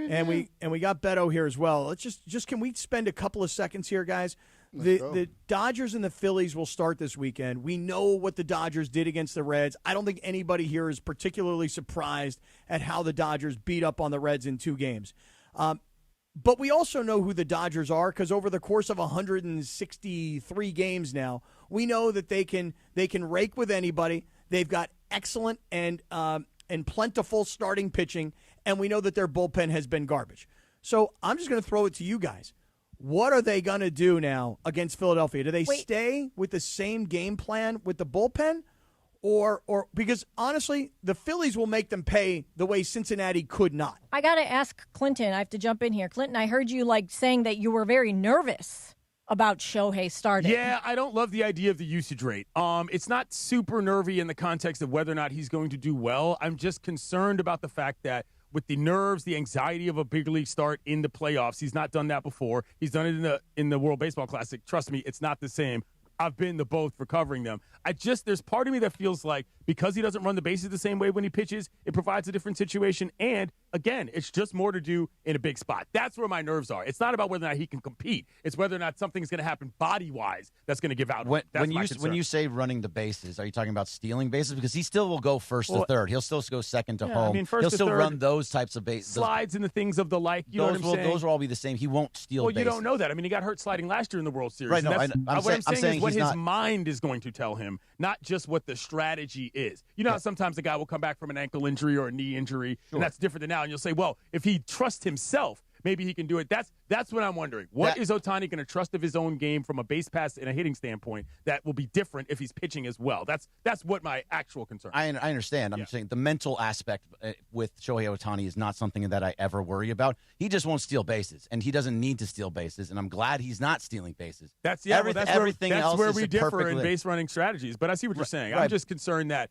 and we got Beto here as well. Let's just can we spend a couple of seconds here, guys? The Dodgers and the Phillies will start this weekend. We know what the Dodgers did against the Reds. I don't think anybody here is particularly surprised at how the Dodgers beat up on the Reds in 2 games. But we also know who the Dodgers are because over the course of 163 games now, we know that they can rake with anybody. They've got excellent and plentiful starting pitching, and we know that their bullpen has been garbage. So I'm just going to throw it to you guys. What are they going to do now against Philadelphia? Do they stay with the same game plan with the bullpen? Or because, honestly, the Phillies will make them pay the way Cincinnati could not. I got to ask Clinton. I have to jump in here. Clinton, I heard you saying that you were very nervous about Shohei starting. Yeah, I don't love the idea of the usage rate. It's not super nervy in the context of whether or not he's going to do well. I'm just concerned about the fact that with the nerves, the anxiety of a big league start in the playoffs, he's not done that before. He's done it in the World Baseball Classic. Trust me, it's not the same. I've been to both for covering them. There's part of me that feels like because he doesn't run the bases the same way when he pitches, it provides a different situation. And, again, it's just more to do in a big spot. That's where my nerves are. It's not about whether or not he can compete. It's whether or not something's going to happen body-wise that's going to give out. When you say running the bases, are you talking about stealing bases? Because he still will go first to third. He'll still go second to home. I mean, first He'll to still third, run those types of bases. Slides and the things of the like. You know what I'm saying? Those will all be the same. He won't steal bases. Well, you don't know that. I mean, he got hurt sliding last year in the World Series. Right, no, what I'm saying is what his not mind is going to tell him, not just what the strategy is. You know how sometimes the guy will come back from an ankle injury or a knee injury, and that's different than now. And you'll say, well, if he trusts himself, maybe he can do it. That's what I'm wondering. What is Ohtani going to trust of his own game from a base pass and a hitting standpoint that will be different if he's pitching as well? That's what my actual concern is. I understand. I'm saying the mental aspect with Shohei Ohtani is not something that I ever worry about. He just won't steal bases, and he doesn't need to steal bases, and I'm glad he's not stealing bases. That's everything else where is we differ perfectly in base running strategies. But I see what you're saying. Right. I'm just concerned that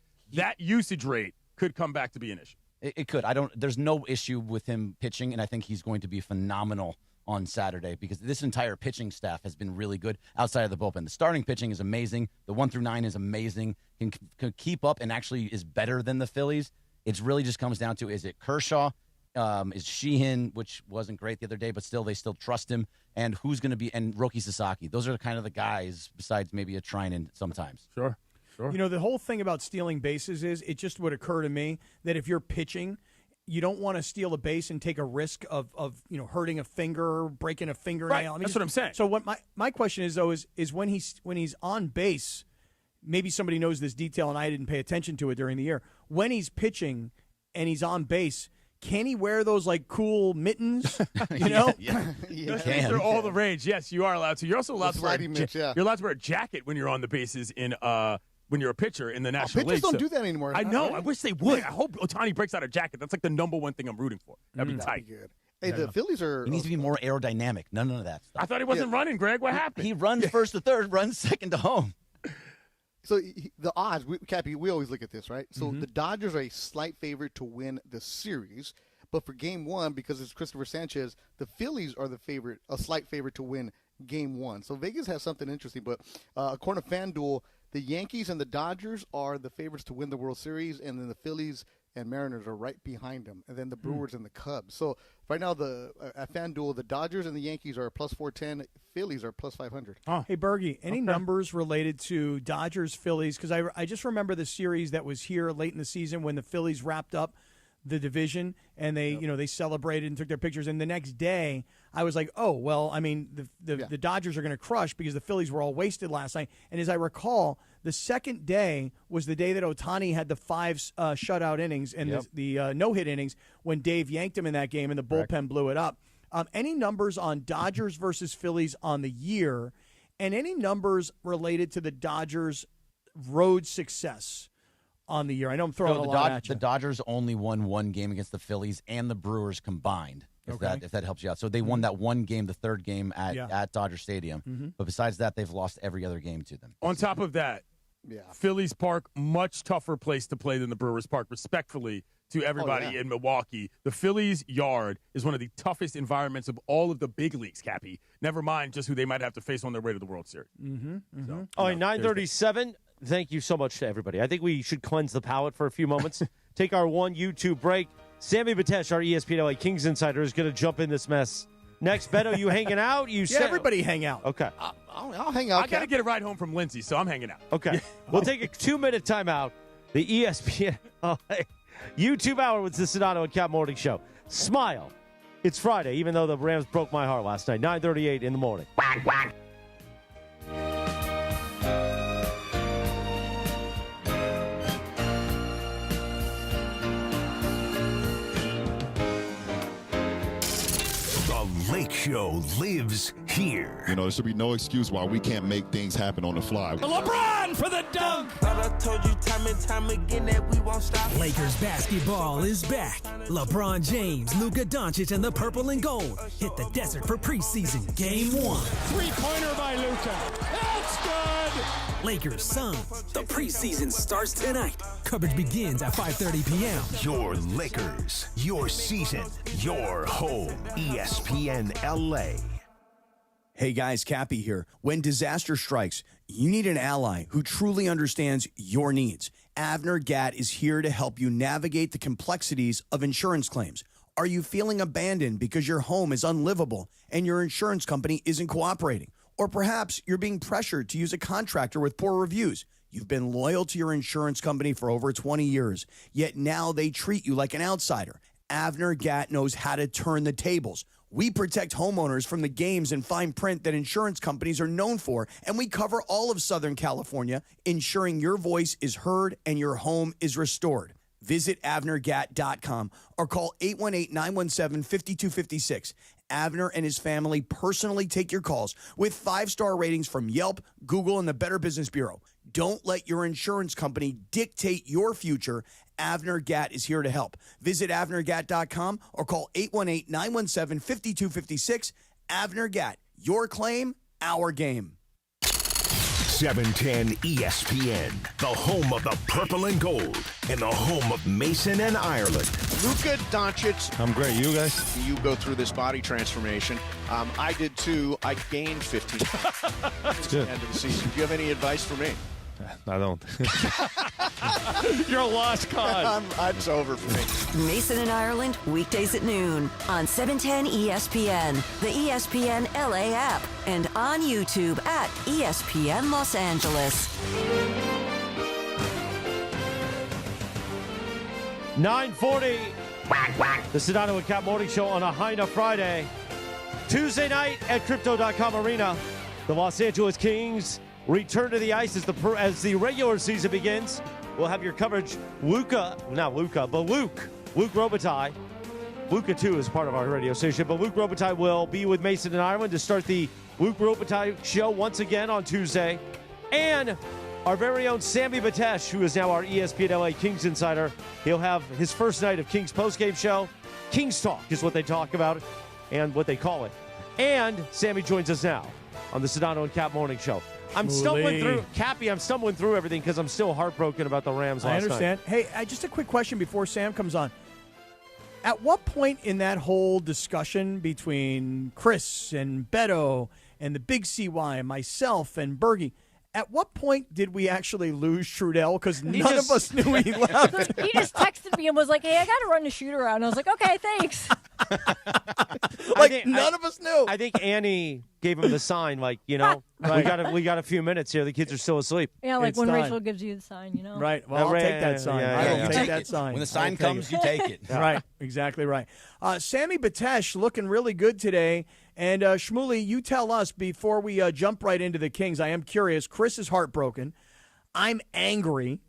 usage rate could come back to be an issue. It could. There's no issue with him pitching, and I think he's going to be phenomenal on Saturday because this entire pitching staff has been really good outside of the bullpen. The starting pitching is amazing. The 1 through 9 is amazing. Can keep up and actually is better than the Phillies. It really just comes down to, is it Kershaw? Is Sheehan, which wasn't great the other day, but still they still trust him. And who's going to be – and Roki Sasaki. Those are kind of the guys besides maybe a Trinan sometimes. Sure. You know, the whole thing about stealing bases is it just would occur to me that if you're pitching, you don't want to steal a base and take a risk of hurting a finger, breaking a fingernail. Right. I mean, that's what I'm saying. So what my question is, though, is when he's on base, maybe somebody knows this detail and I didn't pay attention to it during the year. When he's pitching and he's on base, can he wear those like cool mittens? You know, Those things are all the rage. Yes, you are allowed to. You're also allowed to wear. You're allowed to wear a jacket when you're on the bases in when you're a pitcher in the National League. Pitchers don't do that anymore. I know. I wish they would. I hope Ohtani breaks out a jacket. That's like the number one thing I'm rooting for. That'd be tight. Good. Hey, the Phillies are. He needs to be more aerodynamic. None of that stuff. I thought he wasn't running, Greg. What happened? He runs first to third, runs second to home. So the odds, Cappy, we always look at this, right? So the Dodgers are a slight favorite to win the series. But for Game 1, because it's Christopher Sanchez, the Phillies are a slight favorite to win Game 1. So Vegas has something interesting. But according to FanDuel, the Yankees and the Dodgers are the favorites to win the World Series, and then the Phillies and Mariners are right behind them, and then the Brewers and the Cubs. So right now, at FanDuel, the Dodgers and the Yankees are plus 410. Phillies are plus 500. Oh. Hey, Bergie, any numbers related to Dodgers, Phillies? Because I just remember the series that was here late in the season when the Phillies wrapped up the division and they celebrated and took their pictures, and the next day I was like, oh well, I mean the Dodgers are going to crush because the Phillies were all wasted last night. And as I recall, the second day was the day that Ohtani had the 5 shutout innings and the no-hit innings when Dave yanked him in that game and the bullpen blew it up. Any numbers on Dodgers versus Phillies on the year, and any numbers related to the Dodgers' road success on the year? I know I'm throwing a lot at you. The Dodgers only won one game against the Phillies and the Brewers combined, if that helps you out. So they won that one game, the third game at Dodger Stadium. But besides that, they've lost every other game to them. On top of that, Phillies Park, much tougher place to play than the Brewers Park, respectfully to everybody in Milwaukee. The Phillies' yard is one of the toughest environments of all of the big leagues, Cappy. Never mind just who they might have to face on their way to the World Series. All right, 9:37. Thank you so much to everybody. I think we should cleanse the palate for a few moments. Take our one YouTube break. Sammy Batesh, our ESPN LA Kings insider, is going to jump in this mess. Next, Beto, you hanging out? Everybody hang out. Okay. I'll hang out. I got to get a ride home from Lindsay, so I'm hanging out. Okay. We'll take a 2-minute timeout. The ESPN YouTube hour with the Sedano and Kap Morning Show. Smile. It's Friday, even though the Rams broke my heart last night. 9:38 in the morning. Quack, quack. Lake Show lives here. You know, there should be no excuse why we can't make things happen on the fly. LeBron for the dunk. I told you time and time again that we won't stop. Lakers basketball is back. LeBron James, Luka Doncic, and the purple and gold hit the desert for preseason Game 1. Three-pointer by Luka. That's good. Lakers Suns. The preseason starts tonight. Coverage begins at 5:30 p.m. Your Lakers, your season, your home. ESPN LA. Hey guys, Cappy here. When disaster strikes, you need an ally who truly understands your needs. Avner Gatt is here to help you navigate the complexities of insurance claims. Are you feeling abandoned because your home is unlivable and your insurance company isn't cooperating? Or perhaps you're being pressured to use a contractor with poor reviews. You've been loyal to your insurance company for over 20 years, yet now they treat you like an outsider. Avner Gatt knows how to turn the tables. We protect homeowners from the games and fine print that insurance companies are known for, and we cover all of Southern California, ensuring your voice is heard and your home is restored. Visit AvnerGatt.com or call 818-917-5256. Avner and his family personally take your calls with 5-star ratings from Yelp, Google, and the Better Business Bureau. Don't let your insurance company dictate your future. Avner Gatt is here to help. Visit AvnerGatt.com or call 818-917-5256. Avner Gatt, your claim, our game. 710 ESPN, the home of the purple and gold, and the home of Mason and Ireland. Luka Doncic. I'm great. You guys? You go through this body transformation. I did too. I gained 15 at the end of the season. Do you have any advice for me? I don't. You're a lost cause. It's over for me. Mason and Ireland, weekdays at noon on 710 ESPN, the ESPN LA app, and on YouTube at ESPN Los Angeles. 9:40. The Sedano Kap Morning Show on a Hina Friday. Tuesday night at Crypto.com Arena. The Los Angeles Kings return to the ice as the regular season begins. We'll have your coverage. Luke Robitaille. Luca, too, is part of our radio station, but Luke Robitaille will be with Mason and Ireland to start the Luke Robitaille show once again on Tuesday. And our very own Sammy Batesh, who is now our ESPN LA Kings insider. He'll have his first night of Kings postgame show. Kings Talk is what they talk about and what they call it. And Sammy joins us now on the Sedano and Kap Morning Show. I'm stumbling through everything because I'm still heartbroken about the Rams last night. I understand. Hey, just a quick question before Sam comes on. At what point in that whole discussion between Chris and Beto and the Big CY and myself and Bergie, at what point did we actually lose Trudeell? Because none of us knew he left. He just texted me and was like, hey, I got to run the shoot around. I was like, okay, thanks. None of us knew. I think Annie gave him the sign, like, you know, Right. we got a few minutes here. The kids are still asleep. Yeah, like It's when done. Rachel gives you the sign, you know? Right. Well, I'll take that sign. I will take that sign. When the sign I'll take comes, it. you take it. Right. Exactly right. Sammy Batesh looking really good today. And Shmuley, you tell us before we jump right into the Kings. I am curious. Chris is heartbroken. I'm angry.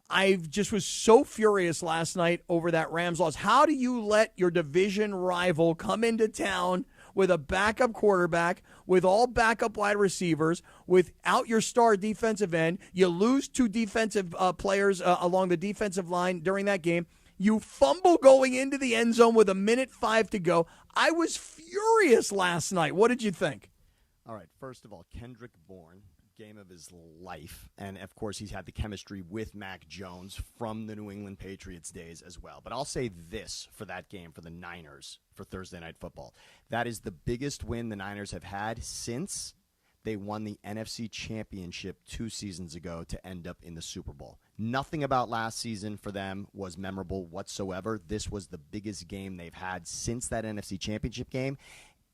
I just was so furious last night over that Rams loss. How do you let your division rival come into town with a backup quarterback, with all backup wide receivers, without your star defensive end? You lose two defensive players along the defensive line during that game. You fumble going into the end zone with 1:05 to go. I was furious last night. What did you think? All right, first of all, Kendrick Bourne, game of his life. And, of course, he's had the chemistry with Mac Jones from the New England Patriots days as well. But I'll say this for that game, for the Niners, for Thursday Night Football. That is the biggest win the Niners have had since they won the NFC Championship 2 seasons ago to end up in the Super Bowl. Nothing about last season for them was memorable whatsoever. This was the biggest game they've had since that NFC Championship game,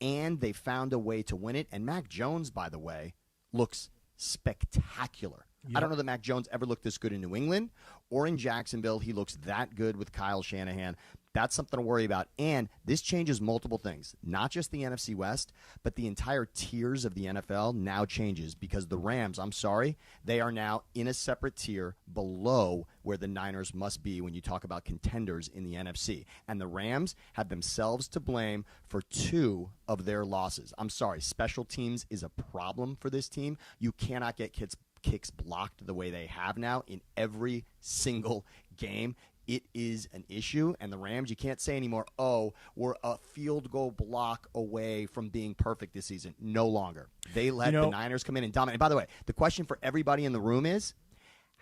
and they found a way to win it. And Mac Jones, by the way, looks spectacular. Yep. I don't know that Mac Jones ever looked this good in New England or in Jacksonville. He looks that good with Kyle Shanahan. That's something to worry about. And this changes multiple things, not just the NFC West, but the entire tiers of the NFL now changes because the Rams, I'm sorry, they are now in a separate tier below where the Niners must be when you talk about contenders in the NFC. And the Rams have themselves to blame for 2 of their losses. I'm sorry, special teams is a problem for this team. You cannot get kicks blocked the way they have now in every single game. It is an issue, and the Rams, you can't say anymore, oh, we're a field goal block away from being perfect this season. No longer. They let the Niners come in and dominate. And by the way, the question for everybody in the room is,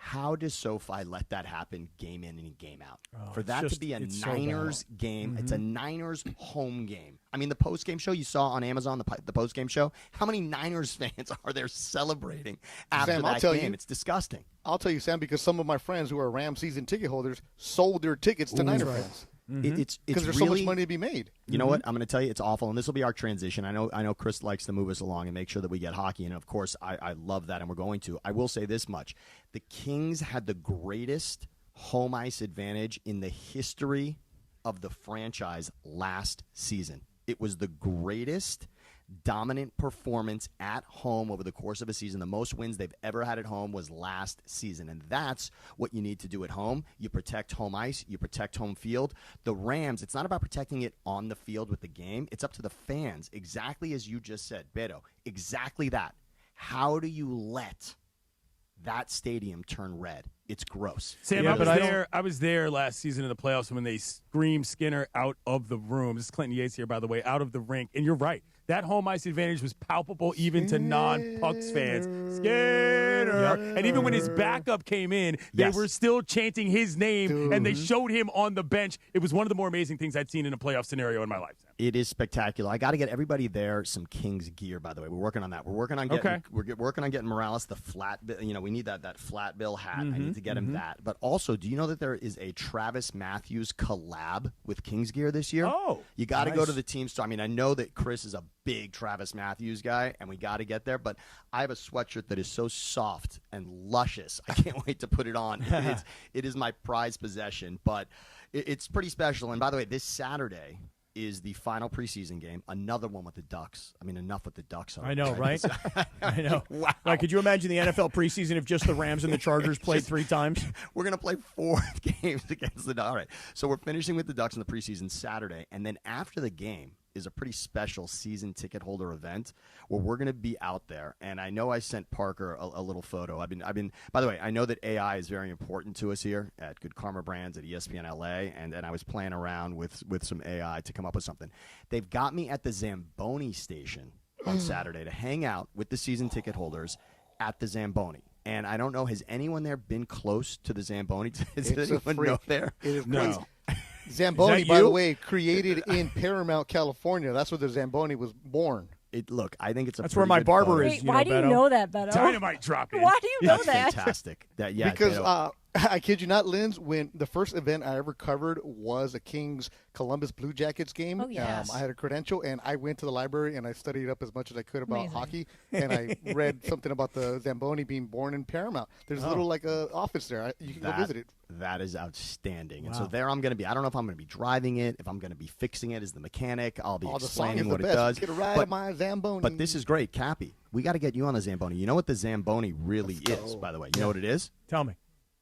How does SoFi let that happen game in and game out? Oh, For that to be a Niners game, it's a Mm-hmm. Niners home game. I mean, the post-game show you saw on Amazon, the post-game show, how many Niners fans are there celebrating after Sam, that I'll tell game? you, It's disgusting. I'll tell you, Sam, because some of my friends who are Ram season ticket holders sold their tickets to Niner fans. It's Because there's really, so much money to be made. You know what? I'm going to tell you, it's awful, and this will be our transition. I know Chris likes to move us along and make sure that we get hockey, and of course, I love that, and we're going to. I will say this much. The Kings had the greatest home ice advantage in the history of the franchise last season. It was the greatest dominant performance at home over the course of a season. The most wins they've ever had at home was last season, and that's what you need to do at home. You protect home ice, you protect home field. The Rams, it's not about protecting it on the field with the game. It's up to the fans, exactly as you just said, Beto, exactly that. How do you let that stadium turn red? It's gross. Sam, I was there last season in the playoffs when they screamed Skinner out of the room. This is Clinton Yates here, by the way, out of the rink. And you're right. That home ice advantage was palpable even to non-Pucks fans. Skinner. Yep. And even when his backup came in, they were still chanting his name, and they showed him on the bench. It was one of the more amazing things I'd seen in a playoff scenario in my life. It is spectacular. I got to get everybody there some Kings gear, by the way. We're working on that. We're working on getting we're working on getting Morales the flat. We need that flat bill hat. I need to get him that. But also, do you know that there is a Travis Matthews collab with Kings gear this year? Oh, you got to go to the team store. I mean, I know that Chris is a big Travis Matthews guy, and we got to get there. But I have a sweatshirt that is so soft and luscious. I can't wait to put it on. It is my prized possession, but it's pretty special. And by the way, this Saturday is the final preseason game. Another one with the Ducks. I mean, enough with the Ducks. I know, right? I know. Wow. Right, could you imagine the NFL preseason if just the Rams and the Chargers played 3 times? We're going to play 4 games against the Ducks. All right. So we're finishing with the Ducks in the preseason Saturday. And then after the game is a pretty special season ticket holder event where we're going to be out there. And I know I sent Parker a little photo. I've been. By the way, I know that AI is very important to us here at Good Karma Brands at ESPN LA, and I was playing around with some AI to come up with something. They've got me at the Zamboni station on Saturday to hang out with the season ticket holders at the Zamboni. And I don't know, has anyone there been close to the Zamboni? Does anyone know there? It is No. crazy. Zamboni, by the way, created in Paramount, California. That's where the Zamboni was born. Look, I think it's a That's where my pretty good barber photo. is. Wait, why do you know that, Beto? Dynamite drop in. Why do you know That's that? fantastic. Because Beto. I kid you not, Linz, when the first event I ever covered was a Kings Columbus Blue Jackets game. Oh, yes. I had a credential, and I went to the library, and I studied up as much as I could about Amazing. hockey, and I read something about the Zamboni being born in Paramount. There's a little, office there. You can go visit it. That is outstanding. And so there I'm going to be. I don't know if I'm going to be driving it, if I'm going to be fixing it as the mechanic. I'll be The song is explaining the what best. it does. Get a ride on my Zamboni. But this is great. Cappy, we got to get you on the Zamboni. You know what the Zamboni really is, by the way? You know what it is? Tell me.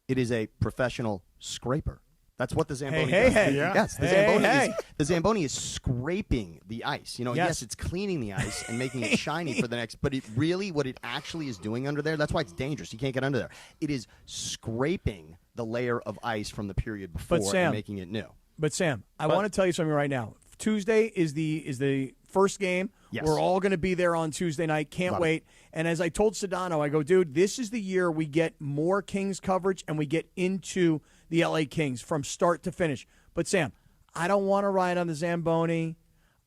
It is a professional scraper. That's what the Zamboni Hey, does. hey. Yes, the Hey, Zamboni hey. the Zamboni is scraping the ice. You know, yes, it's cleaning the ice and making it shiny for the next. But what it actually is doing under there, that's why it's dangerous. You can't get under there. It is scraping the layer of ice from the period before and making it new. But Sam, I want to tell you something right now. Tuesday is the first game. Yes. We're all going to be there on Tuesday night. Can't Love wait. And as I told Sedano, I go, dude, this is the year we get more Kings coverage and we get into the LA Kings from start to finish. But Sam, I don't want to ride on the Zamboni.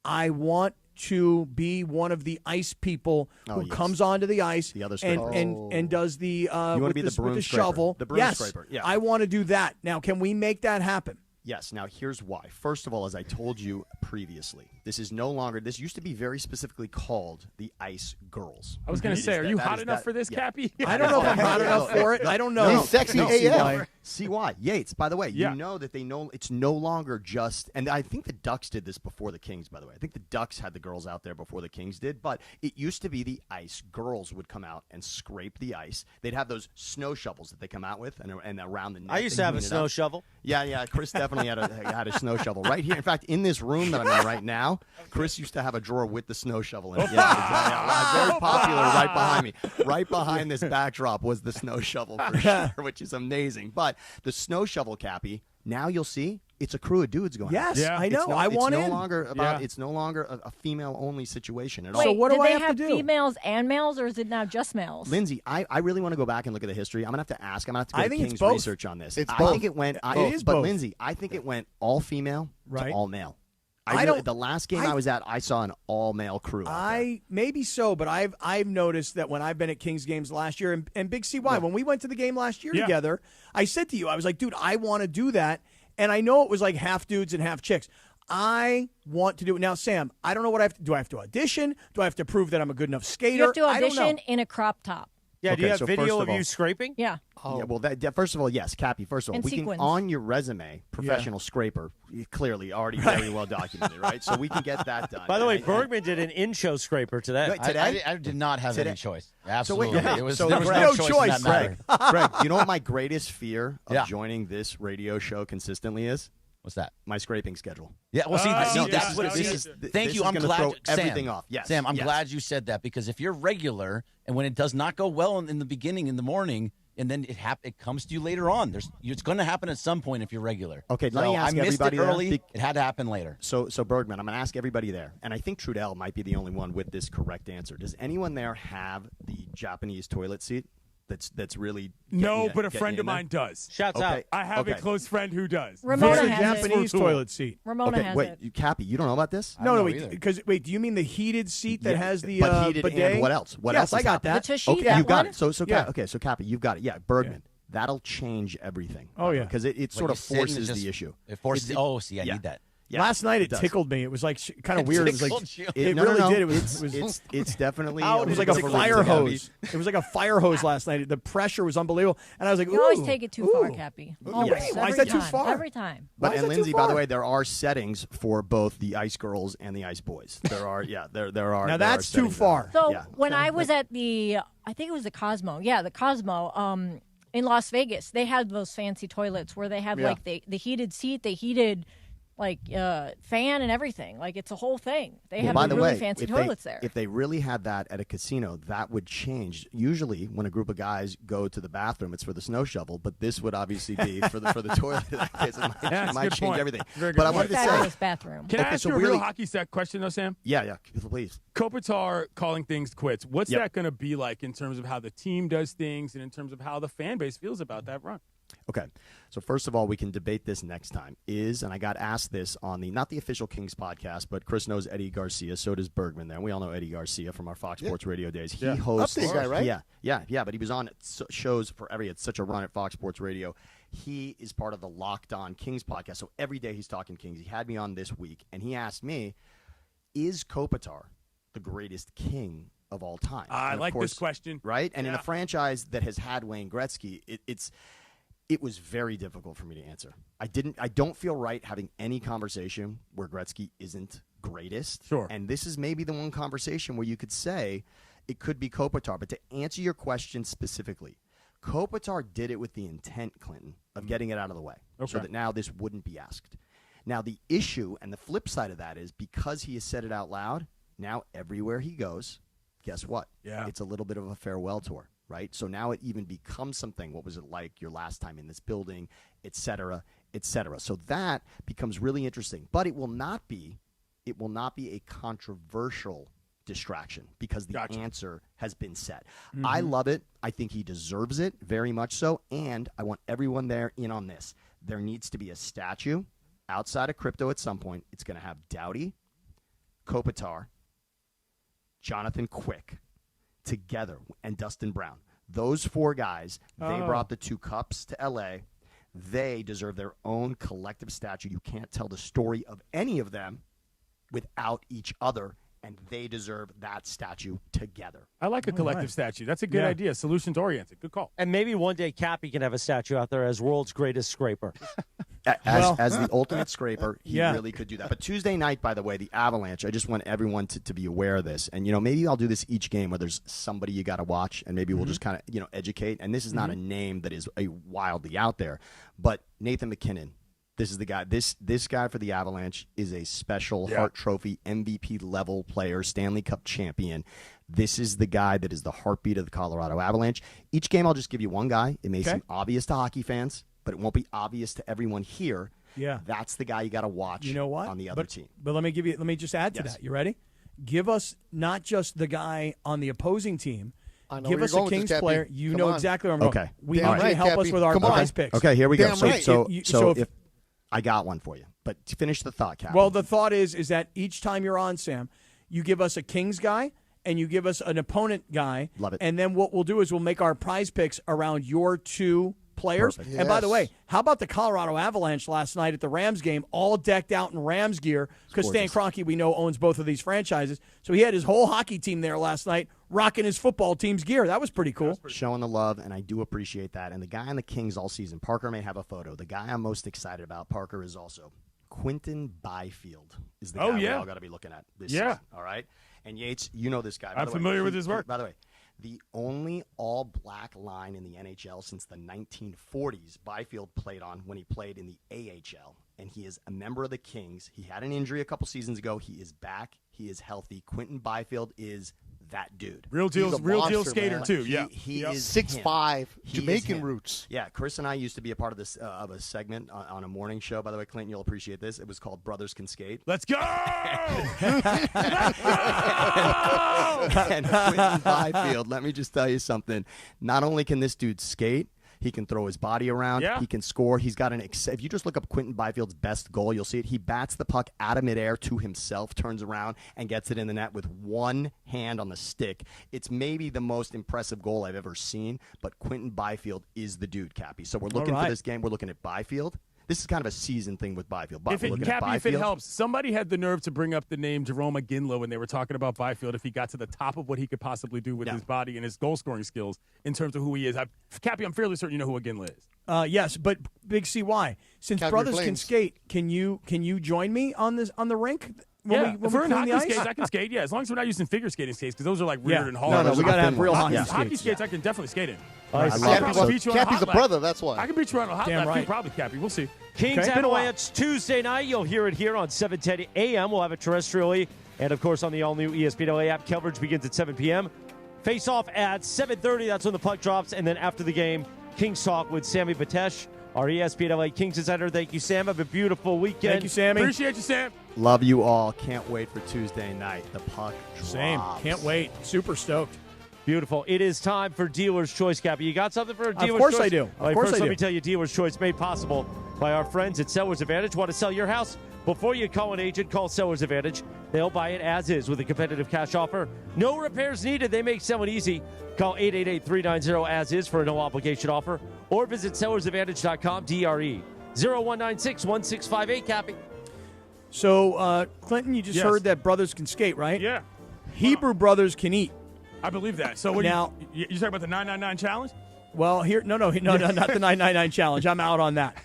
I want to be one of the ice people who comes onto the ice The other and does the You want to be the broom with the scraper. shovel. The broom yes, scraper. Yeah. I want to do that. Now, can we make that happen? Yes. Now, here's why. First of all, as I told you previously, this used to be very specifically called the Ice Girls. I was going to say, are you hot enough for this, Cappy? I don't know if I'm hot enough for it. I don't know. He's sexy AF. See why. Yates, by the way, you know that it's no longer just, and I think the Ducks did this before the Kings, by the way. I think the Ducks had the girls out there before the Kings did, but it used to be the Ice Girls would come out and scrape the ice. They'd have those snow shovels that they come out with and around the net. I used to have a snow shovel. Yeah. Chris definitely had a snow shovel right here. In fact, in this room that I'm in right now, Chris used to have a drawer with the snow shovel in it. Yeah, exactly. Very popular right behind me. Right behind this backdrop was the snow shovel for sure, which is amazing. But the snow shovel, Cappy, Now you'll see it's a crew of dudes going. Yes, Yeah. I know. I want it's in. no longer about. Yeah. It's no longer a female only situation at all. Wait, So what do did I they have to do? females and males, or is it now just males? Lindsay, I really want to go back and look at the history. I'm gonna have to ask. I'm gonna have to go I to think it's King's both. research on this. It's I both. think it went. It is but both. Lindsay, I think it went all female Right. to all male. I don't- The last game I was at, I saw an all male crew. out there. Maybe so, but I've noticed that when I've been at Kings games last year, and Big CY, when we went to the game last year Yeah. together, I said to you, I was like, dude, I want to do that, and I know it was like half dudes and half chicks. I want to do it now, Sam. I don't know what I have to do. I have to audition? Do I have to prove that I'm a good enough skater? You have to I don't know. audition in a crop top. Yeah, do you Okay, have so video first of of all- you scraping? Yeah. Yeah, well, first of all, yes, Cappy. First of all, And we sequins. can on your resume, professional scraper, clearly already very well documented, right? So we can get that done. By the way, And- Bergman did an in-show scraper today. Wait, today? I did not have Today? any choice. So Absolutely. wait, It was, so there was Greg- no no choice, choice, in that matter. Greg, you know what my greatest fear of Yeah. joining this radio show consistently is? What's that? My scraping schedule. Yeah, well, see, Oh, this yeah. is This thank is you. I'm gonna glad throw Sam, everything off. Yes, Sam, I'm yes. glad you said that because if you're regular and when it does not go well in the beginning in the morning and then it comes to you later on, it's going to happen at some point if you're regular. Okay, let So me ask I missed everybody it there. early. It had to happen later. So Bergman, I'm going to ask everybody there, and I think Trudeell might be the only one with this correct answer. Does anyone there have the Japanese toilet seat? That's really No, getting but a getting friend in of there? mine does. Shouts Okay. out. I have a Okay. close friend who does. Ramona It's a has it. Japanese toilet seat. Ramona Okay, has wait, it. Cappy, you don't know about this? I don't know wait, either. because do you mean the heated seat that Yeah, has the but heated bidet? and what else? What yes, else I is got happening? that. The Tashi, Okay, that you got one? it. So Yeah. okay, so Cappy, you've got it. Yeah, Bergman. That'll change everything. Oh, yeah. because it sort of forces the issue. It forces. It- I yeah. need that. Yeah, Last night it does. tickled me. It was like kind of weird. It was like tickled you. it No, really no, no. did. It was It's definitely. it was like a fire hose. It was like a fire hose last night. The pressure was unbelievable, and I was like, You always ooh, take it too far, ooh. Cappy. Yeah. Always. Why is Every that too time. far? Every time. But Why is and that too Lindsay, by the far? way, there are settings for both the ice girls and the ice boys. There are, there are. Now there are that's too settings far. So Yeah. when I was at I think it was the Cosmo. Yeah, the Cosmo in Las Vegas, they had those fancy toilets where they have Yeah. like the heated seat, the heated like fan and everything. Like it's a whole thing. They have By the the really way, fancy if toilets they, there. If they really had that at a casino, that would change. Usually, when a group of guys go to the bathroom, it's for the snow shovel. But this would obviously be for the toilet. In that case, it might, Yeah, that's a might good change point. everything. Very good But I point. wanted to say, Fabulous bathroom. Can I Okay, ask so you a real really- hockey set question, though, Sam? yeah, please. Kopitar calling things quits. What's Yep. that going to be like in terms of how the team does things and in terms of how the fan base feels about that run? Okay, so first of all, we can debate this next time. And I got asked this on not the official Kings podcast, but Chris knows Eddie Garcia, so does Bergman there. We all know Eddie Garcia from our Fox Sports Radio days. He hosts. Update guy, right? Yeah, but he was on shows forever. He had such a run at Fox Sports Radio. He is part of the Locked On Kings podcast, so every day he's talking Kings. He had me on this week, and he asked me, is Kopitar the greatest King of all time? I And of like course, this question. right? And in Yeah. a franchise that has had Wayne Gretzky, it was very difficult for me to answer. I don't feel right having any conversation where Gretzky isn't greatest. Sure. And this is maybe the one conversation where you could say it could be Kopitar. But to answer your question specifically, Kopitar did it with the intent, Clinton, of getting it out of the way so Okay. that now this wouldn't be asked. Now, the issue and the flip side of that is because he has said it out loud, now everywhere he goes, guess what? Yeah. It's a little bit of a farewell tour, right? So now it even becomes something. What was it like your last time in this building, et cetera, et cetera. So that becomes really interesting. But it will not be a controversial distraction because the Gotcha. answer has been set. I love it. I think he deserves it very much so. And I want everyone there in on this. There needs to be a statue outside of crypto at some point. It's going to have Doughty, Kopitar, Jonathan Quick together, and Dustin Brown. Those four guys, they brought the two cups to L.A. They deserve their own collective statue. You can't tell the story of any of them without each other, and they deserve that statue together. I like a collective statue. That's a good Yeah. idea. Solutions oriented. Good call. And maybe one day Cappy can have a statue out there as world's greatest scraper. As the ultimate scraper, he Yeah. really could do that. But Tuesday night, by the way, the Avalanche, I just want everyone to be aware of this. And, maybe I'll do this each game where there's somebody you got to watch, and maybe we'll just kind of, educate. And this is not a name that is wildly out there. But Nathan McKinnon, this is the guy. This guy for the Avalanche is a special Hart Trophy MVP level player, Stanley Cup champion. This is the guy that is the heartbeat of the Colorado Avalanche. Each game, I'll just give you one guy. It may seem obvious to hockey fans. but it won't be obvious to everyone here. Yeah. That's the guy you got to watch. You know what? On the other team. But let me just add to Yes. that. You ready? Give us not just the guy on the opposing team. I know Give where us you're a going with Kings this, Cappy. player. You Come know on. exactly where I'm going. Okay. We Damn need you to right, help us Cappy. with our Come on. prize picks. Okay, here we go. Damn So, right. so, If- so so if, if- I got one for you, but to finish the thought, Cap. Well, the thought is that each time you're on, Sam, you give us a Kings guy and you give us an opponent guy. Love it. And then what we'll do is we'll make our prize picks around your two players. Perfect. And by the Yes. way, how about the Colorado Avalanche last night at the Rams game, all decked out in Rams gear? Because Stan gorgeous. Kroenke, we know, owns both of these franchises. So he had his whole hockey team there last night rocking his football team's gear. That was pretty cool. Showing the love, and I do appreciate that. And the guy on the Kings all season, Parker may have a photo. The guy I'm most excited about, Parker, is also Quinton Byfield is the guy we all got to be looking at this season. All right? And Yates, you know this guy. By I'm the way, familiar with his work. By the way, the only all-black line in the NHL since the 1940s, Byfield played on when he played in the AHL. And he is a member of the Kings. He had an injury a couple seasons ago. He is back. He is healthy. Quinton Byfield is that dude. Real deal monster, skater man. too. Yeah, He is 6'5", He is Jamaican him. roots. Yeah, Chris and I used to be a part of this of a segment on a morning show. By the way, Clinton, you'll appreciate this. It was called Brothers Can Skate. Let's go! And Quinton Byfield, let me just tell you something. Not only can this dude skate, he can throw his body around. Yeah. He can score. He's got if you just look up Quinton Byfield's best goal, you'll see it. He bats the puck out of midair to himself, turns around, and gets it in the net with one hand on the stick. It's maybe the most impressive goal I've ever seen, but Quinton Byfield is the dude, Cappy. So we're looking for this game. We're looking at Byfield. This is kind of a season thing with Byfield. But If it helps, somebody had the nerve to bring up the name Jerome McGinley when they were talking about Byfield. If he got to the top of what he could possibly do with his body and his goal scoring skills in terms of who he is, Cappy, I'm fairly certain you know who McGinley is. Yes, but Big CY, since Calgary brothers can Flames. skate, can you join me on the rink? When If we we're in clean the hockey ice? skates, I can skate. Yeah, as long as we're not using figure skating skates because those are like weird and hard. No, we got to have real hockey Hockey skates. skates, I can definitely skate in. I love Cappy's it. beat you on a Cappy's hot a lap. brother, that's why. I can beat you on a hot Damn lap, right. too, probably, Cappy. We'll see. Kings Okay. Avalanche Tuesday night. You'll hear it here on 7:10 a.m. We'll have it terrestrially. And, of course, on the all-new ESPN LA app. Coverage begins at 7 p.m. Face-off at 7:30. That's when the puck drops. And then after the game, Kings Talk with Sammy Batesh, our ESPN LA Kings insider. Thank you, Sam. Have a beautiful weekend. Thank you, Sammy. Appreciate you, Sam. Love you all. Can't wait for Tuesday night. The puck drops. Same. Can't wait. Super stoked. Beautiful. It is time for Dealer's Choice, Cappy. You got something for Dealer's Choice? Of course I do. All right, Of course first, I let do. me tell you, Dealer's Choice made possible by our friends at Sellers Advantage. Want to sell your house? Before you call an agent, call Sellers Advantage. They'll buy it as is with a competitive cash offer. No repairs needed. They make selling easy. Call 888-390-AS-IS for a no-obligation offer. Or visit sellersadvantage.com, DRE 0196-1658, Cappy. So, Clinton, you just Yes. heard that brothers can skate, right? Yeah, Hebrew brothers can eat. I believe that. So what Now- you talking about the 999 challenge? Well, no, not the 999 challenge. I'm out on that.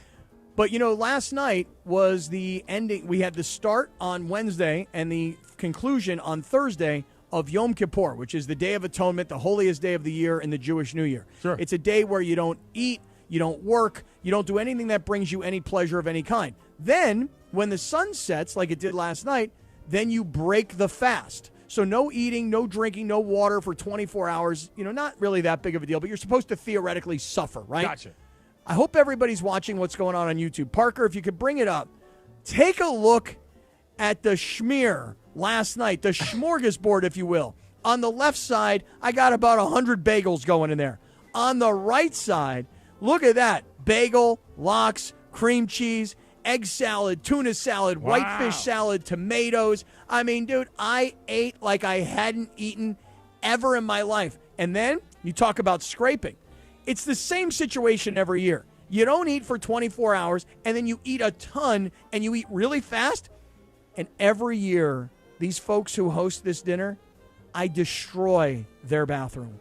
But, last night was the ending. We had the start on Wednesday and the conclusion on Thursday of Yom Kippur, which is the Day of Atonement, the holiest day of the year in the Jewish New Year. Sure. It's a day where you don't eat, you don't work, you don't do anything that brings you any pleasure of any kind. Then, when the sun sets, like it did last night, then you break the fast. So no eating, no drinking, no water for 24 hours. Not really that big of a deal, but you're supposed to theoretically suffer, right? Gotcha. I hope everybody's watching what's going on YouTube. Parker, if you could bring it up, take a look at the schmear last night, the smorgasbord, if you will. On the left side, I got about 100 bagels going in there. On the right side, look at that. Bagel, lox, cream cheese, egg salad, tuna salad, whitefish salad, tomatoes. I mean, dude, I ate like I hadn't eaten ever in my life. And then you talk about scraping. It's the same situation every year. You don't eat for 24 hours, and then you eat a ton, and you eat really fast. And every year, these folks who host this dinner, I destroy their bathroom.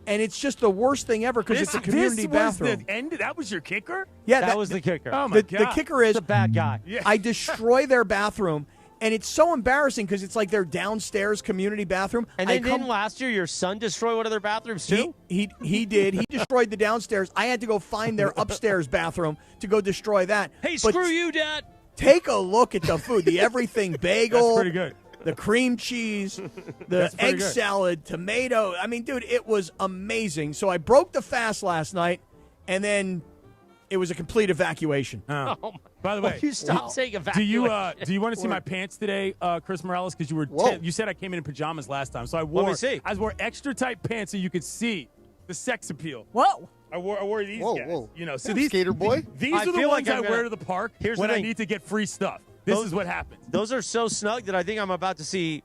And it's just the worst thing ever because it's a community bathroom. That was your kicker? Yeah, that was the kicker. Oh, my the God. kicker is the bad guy. Yeah. I destroy their bathroom, and it's so embarrassing because it's like their downstairs community bathroom. And then didn't last year your son destroy one of their bathrooms too? He did. He destroyed the downstairs. I had to go find their upstairs bathroom to go destroy that. Hey, But screw you, Dad. Take a look at the food. The everything bagel. That's pretty good. The cream cheese, the That's pretty egg good. salad, tomato. I mean, dude, it was amazing. So I broke the fast last night, and then It was a complete evacuation. By the way, you stop saying do evacuation. you want to see my pants today, Chris Morales? Because you said I came in pajamas last time, so I Let me see. wore extra tight pants so you could see the sex appeal. Whoa. I wore these guys. Whoa. You know, so Damn, these skater boy. These I are the feel ones like I I'm wear gonna- to the park Here's the when I thing. need to get free stuff. This is what happens. Those are so snug that I think I'm about to see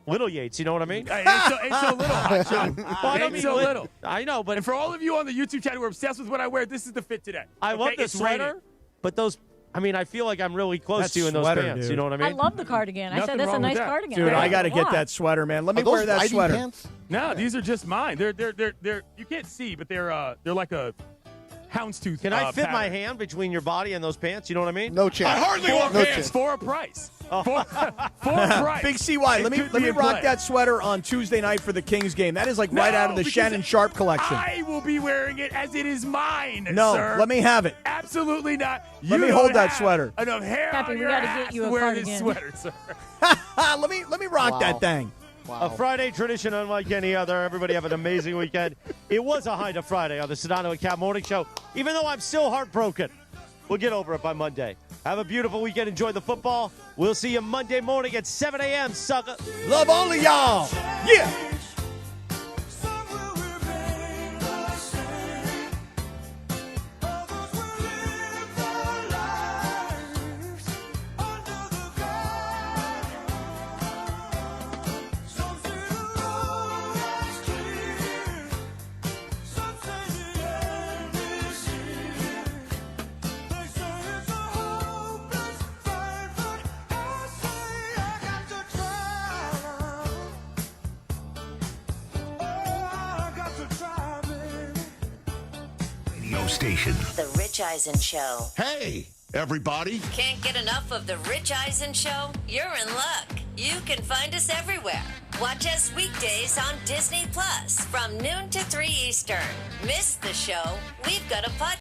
Little Yates. You know what I mean? Hey, ain't so little, hot shot. Well, I don't Ain't mean so lit- little. I know, but And for all of you on the YouTube channel who are obsessed with what I wear, this is the fit today. I love the It's sweater. raining. But those, I mean, I feel like I'm really close That to you in those sweater, pants. dude. You know what I mean? I love the cardigan. I Nothing said that's a wrong with nice that. cardigan. Dude, I got to got get that sweater, man. Let me wear that riding sweater. pants? No, these are just mine. They're you can't see, but they're like a houndstooth. Can I fit my pattern. hand between your body and those pants? You know what I mean? No chance. I hardly want no pants chance. for a price. For a price. Big CY, It let me could let be me in rock play. that sweater on Tuesday night for the Kings game. That is like right No, out of the because Shannon Sharp collection. I will be wearing it as it is mine. No, sir. let me have it. Absolutely not. Let You me hold don't that have sweater. Enough hair Cappy, on we your gotta ass get you a to wear cardigan. this sweater, sir. let me rock that thing. A Friday tradition unlike any other. Everybody have an amazing weekend. It was a high to Friday on the Sedano Kap Morning Show, even though I'm still heartbroken. We'll get over it by Monday. Have a beautiful weekend. Enjoy the football. We'll see you Monday morning at 7 a.m., sucker. Love only y'all. Yeah. Radio station. The Rich Eisen Show. Hey, everybody. Can't get enough of The Rich Eisen Show? You're in luck. You can find us everywhere. Watch us weekdays on Disney Plus from noon to 3 Eastern. Miss the show? We've got a podcast.